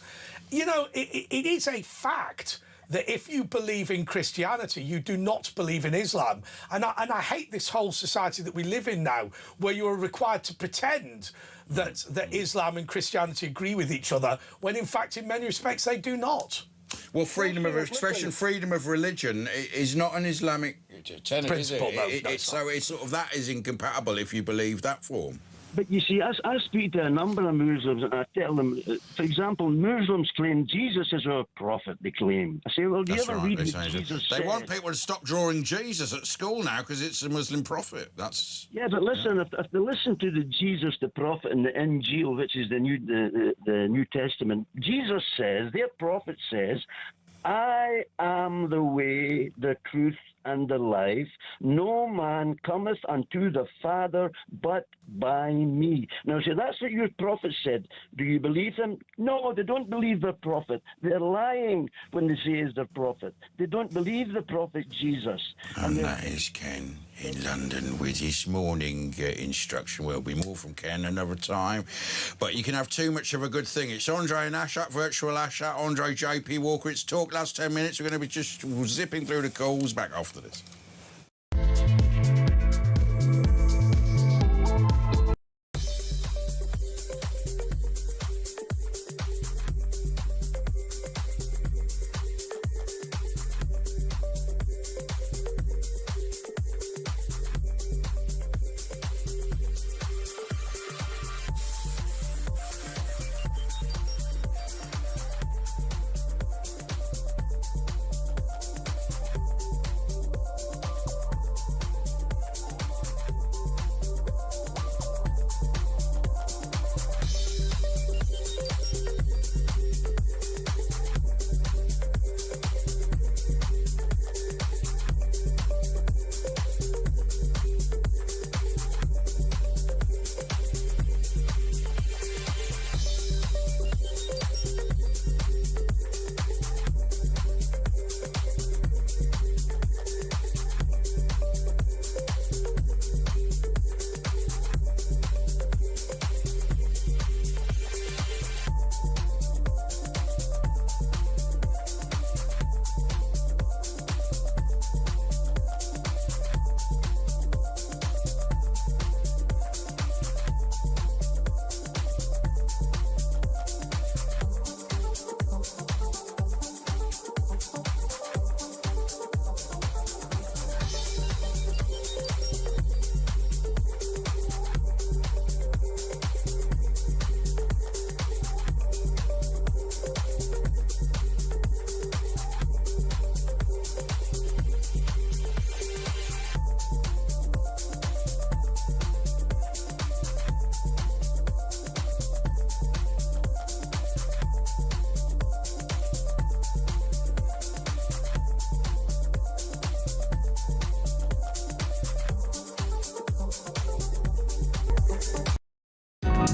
You know, it is a fact that if you believe in Christianity, you do not believe in Islam. And I hate this whole society that we live in now, where you are required to pretend that Islam and Christianity agree with each other, when in fact, in many respects, they do not. Well, freedom of expression, freedom of religion is not an Islamic tenet, principle, is it? So it's sort of, that is incompatible if you believe that form. But you see, I speak to a number of Muslims and I tell them, for example, Muslims claim Jesus is our prophet, they claim. I say, well, do you ever read what Jesus said? They want people to stop drawing Jesus at school now because it's a Muslim prophet. That's... Yeah, but listen, if they listen to the Jesus, the prophet, and the Injil, which is the New Testament, Jesus says, their prophet says, I am the way, the truth, and the life. No man cometh unto the Father but by me. Now, see, that's what your prophet said. Do you believe him? No, they don't believe their prophet. They're lying when they say he's their prophet. They don't believe the prophet Jesus. And that is Ken in London with his morning instruction. Will be more from Ken another time. But you can have too much of a good thing. It's Andre and Ashat, virtual Ashat, Andre JP Walker. It's Talk last 10 minutes. We're going to be just zipping through the calls back after this.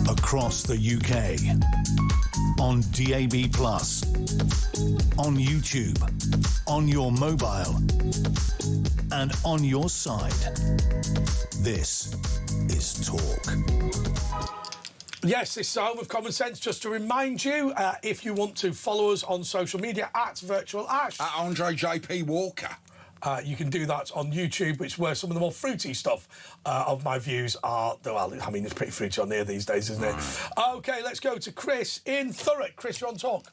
Across the UK, on DAB+, on YouTube, on your mobile, and on your side. This is Talk. Yes, this is Home of Common Sense. Just to remind you, if you want to follow us on social media, at Virtual Ash. At Andre JP Walker. You can do that on YouTube, which is where some of the more fruity stuff of my views are. Well, I mean, it's pretty fruity on here these days, isn't it? OK, let's go to Chris in Thurrock. Chris, you're on talk.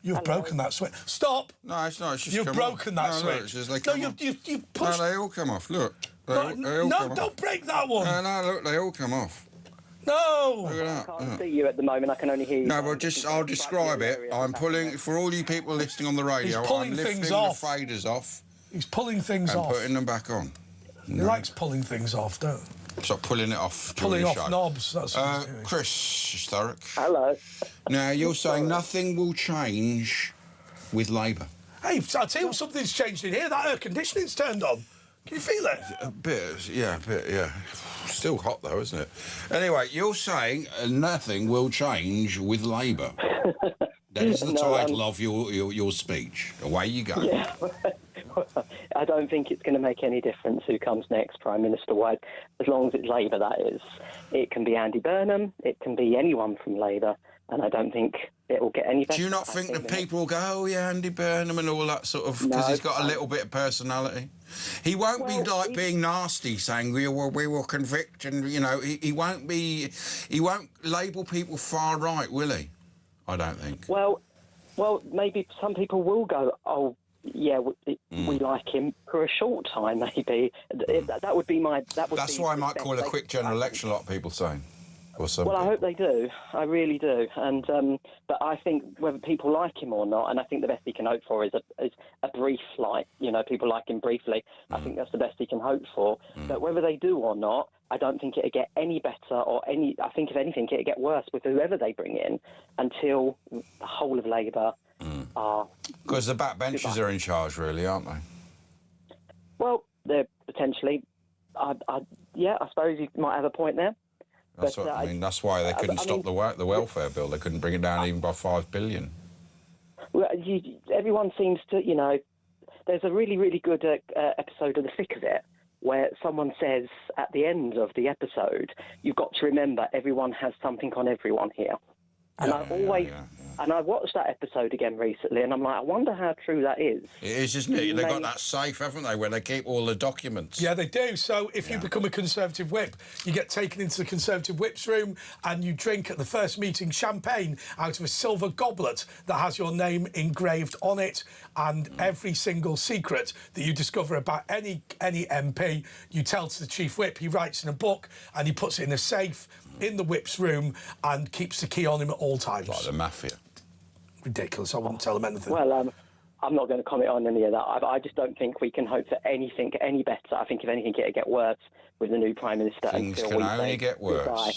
You've broken that switch. Stop. No, it's not. It's just You've broken that switch. Look, it's just you pushed... No, they all come off. Look. Don't break that one. No, look, they all come off. No! Look at that. I can't see you at the moment. I can only hear you. No, well, I'll describe it. I'm pulling, for all you people listening on the radio, I'm lifting the faders off. He's pulling things off. And putting them back on. He likes pulling things off, don't he? Stop pulling it off. Pulling off knobs. That's what Chris Thurrock. Hello. Now, you're saying nothing will change with Labour. Hey, I'll tell you something's changed in here. That air conditioning's turned on. Can you feel it? A bit, yeah. Still hot, though, isn't it? Anyway, you're saying nothing will change with Labour. That is the title of your speech. Away you go. Yeah. I don't think it's going to make any difference who comes next, Prime Minister-wise, as long as it's Labour, that is. It can be Andy Burnham, it can be anyone from Labour, and I don't think it will get any better. Do you not think that people will go, oh, yeah, Andy Burnham and all that sort of... Because he's got a little bit of personality? He won't be like being nasty, saying we will convict, and, you know, he won't be... He won't label people far right, will he? I don't think. Well, maybe some people will go, oh, yeah, we like him for a short time, maybe. That would be my... That's why I might call a quick general election, a lot of people saying. Or some I hope they do. I really do. And but I think whether people like him or not, and I think the best he can hope for is a brief like, you know, people like him briefly. I think that's the best he can hope for. But whether they do or not, I don't think it'll get any better I think if anything, it'll get worse with whoever they bring in until the whole of Labour are... Because the backbenchers are in charge, really, aren't they? Well, they're potentially... I suppose you might have a point there. That's what I mean. That's why they couldn't stop the welfare bill. They couldn't bring it down even by $5 billion. Well, everyone seems to, you know... There's a really, really good episode of The Thick of It where someone says at the end of the episode, you've got to remember everyone has something on everyone here. And And I watched that episode again recently, and I'm like, I wonder how true that is. It is, isn't it? They've got that safe, haven't they, where they keep all the documents. Yeah, they do. So if you become a Conservative whip, you get taken into the Conservative whip's room and you drink at the first meeting champagne out of a silver goblet that has your name engraved on it, and every single secret that you discover about any MP, you tell to the Chief Whip. He writes in a book and he puts it in a safe in the whip's room and keeps the key on him at all times. Like the mafia. Ridiculous. I wouldn't tell them anything. Well, I'm not going to comment on any of that. I just don't think we can hope for anything any better. I think if anything, it'll get worse with the new Prime Minister. Things can only get worse. Goodbye.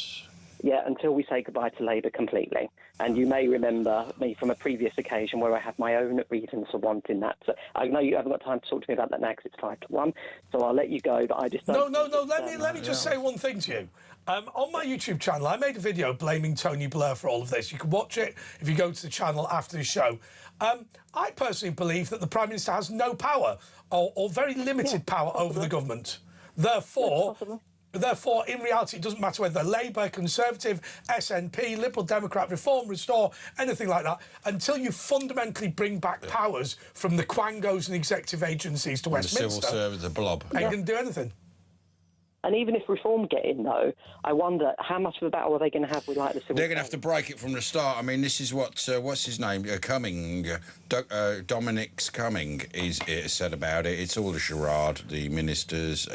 Yeah, until we say goodbye to Labour completely. And you may remember me from a previous occasion where I had my own reasons for wanting that. So I know you haven't got time to talk to me about that now because it's 5-1. So I'll let you go, but I just don't... No. Let me just say one thing to you. On my YouTube channel, I made a video blaming Tony Blair for all of this. You can watch it if you go to the channel after the show. I personally believe that the Prime Minister has no power or very limited power over the government. Therefore, in reality, it doesn't matter whether they're Labour, Conservative, SNP, Liberal, Democrat, Reform, Restore, anything like that, until you fundamentally bring back powers from the quangos and executive agencies to Westminster. The civil service, the blob. Ain't going to do anything. And even if Reform get in, though, I wonder how much of a battle are they going to have with, like, the civil... They're going to have to break it from the start. I mean, this is what's his name? Cumming, Dominic's Cumming is said about it. It's all a charade, the ministers...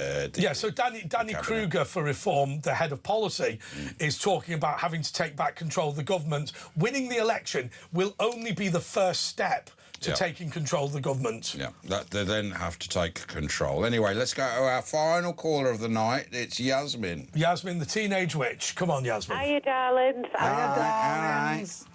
so Danny Kruger for Reform, the head of policy, is talking about having to take back control of the government. Winning the election will only be the first step to taking control of the government. Yeah, they then have to take control. Anyway, let's go to our final caller of the night. It's Yasmin. Yasmin, the teenage witch. Come on, Yasmin. Hiya, darlings. Hiya, darlings.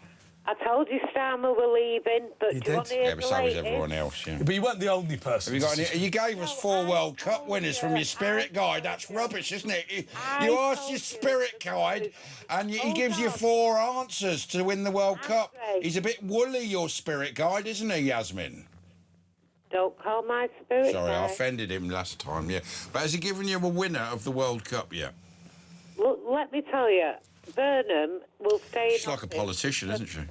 I told you Starmer were leaving, but You do you want to hear but so was everyone else, yeah. But you weren't the only person. Have you got any, you gave us 4 World Cup winners from your spirit guide. That's rubbish, isn't it? You asked your spirit guide, and he gives you 4 answers to win the World Cup. He's a bit woolly, your spirit guide, isn't he, Yasmin? Don't call my spirit Sorry, guide. I offended him last time, yeah. But has he given you a winner of the World Cup yet? Well, let me tell you, Burnham will stay She's in like a office politician, isn't she?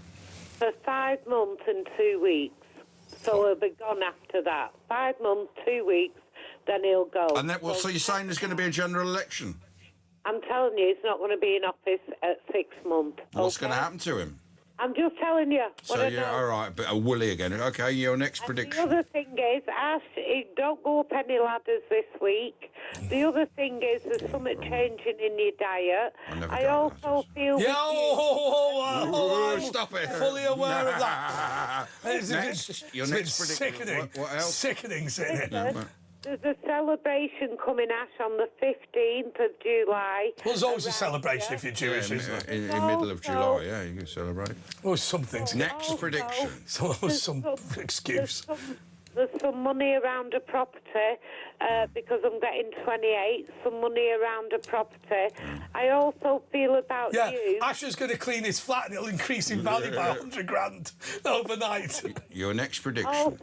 for 5 months and 2 weeks. So he'll be gone after that. 5 months, 2 weeks, then he'll go. And then, well, so you're saying there's going to be a general election? I'm telling you, he's not going to be in office at 6 months. What's going to happen to him? I'm just telling you. So, yeah, all right, but a woolly again. OK, your next prediction. The other thing is, Ash, don't go up any ladders this week. The other thing is, there's something changing in your diet. I also feel... Stop it. Fully aware of that. Your next prediction. Sickening. What else? Sickening, sitting There's a celebration coming, Ash, on the 15th of July. Well, there's always a celebration if you're Jewish, isn't it? In the middle of July, yeah, you can celebrate. Always something. Next prediction. Always some excuse. There's some money around a property because I'm getting 28. Some money around a property. I also feel about you. Asher's going to clean his flat and it'll increase in value by 100 grand overnight. Your next prediction.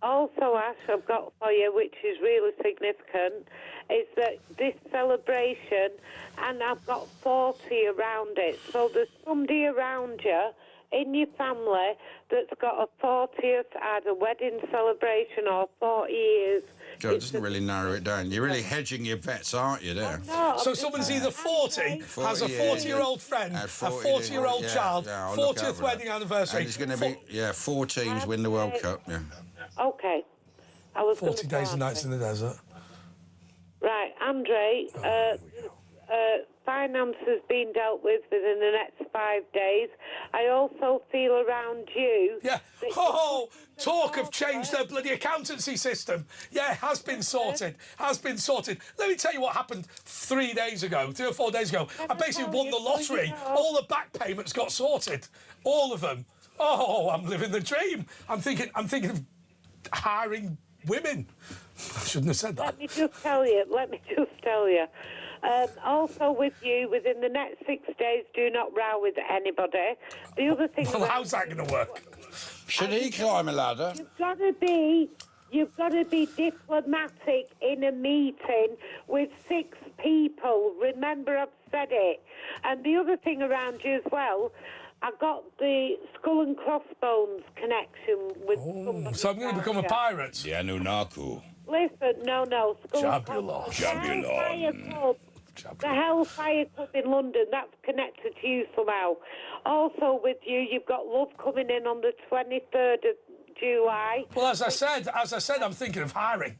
Also, Ash, I've got for you, which is really significant, is that this celebration, and I've got 40 around it. So there's somebody around you in your family that's got a 40th, either wedding celebration or 40 years. So it doesn't really narrow it down. You're really hedging your bets, aren't you, there? So someone's either 40, has a 40-year-old friend, a 40-year-old child, 40th wedding anniversary. And it's going to be, 4 teams win the World Cup, yeah. Okay. I was 40 days and nights in the desert. Right, Andre, finance has been dealt with within the next 5 days. I also feel around you... Yeah. Talk of change their bloody accountancy system. Yeah, has been sorted. Has been sorted. Let me tell you what happened 3 days ago, 3 or 4 days ago. I basically won the lottery. All the back payments got sorted. All of them. Oh, I'm living the dream. I'm thinking of hiring women. I shouldn't have said that. Let me just tell you. Also with you, within the next 6 days, do not row with anybody. The other thing... Well, how's that going to work? Should he climb a ladder? You've got to be diplomatic in a meeting with 6 people. Remember, I've said it. And the other thing around you as well, I got the skull and crossbones connection with somebody. So I'm going to become a pirate? The Anunnaki. Listen, no. The Hellfire Club in London, that's connected to you somehow. Also with you, you've got Love coming in on the 23rd of July. Well, as I said, I'm thinking of hiring.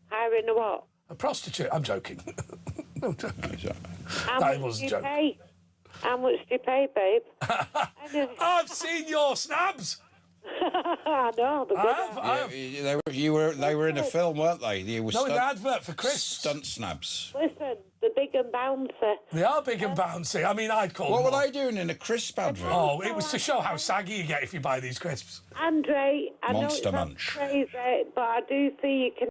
Hiring a what? A prostitute. I'm joking. I'm joking. How much do you pay? How much do you pay, babe? I've seen your snabs. I know. They were in a film, weren't they? They were in the advert for Chris. Stunt snabs. Listen, the big and bouncy. They are big and bouncy. I mean, I'd call What them were they doing in a crisp advert? Oh, it was to show how saggy you get if you buy these crisps. Andre, I know Monster it's not Munch. crazy, but I do see you can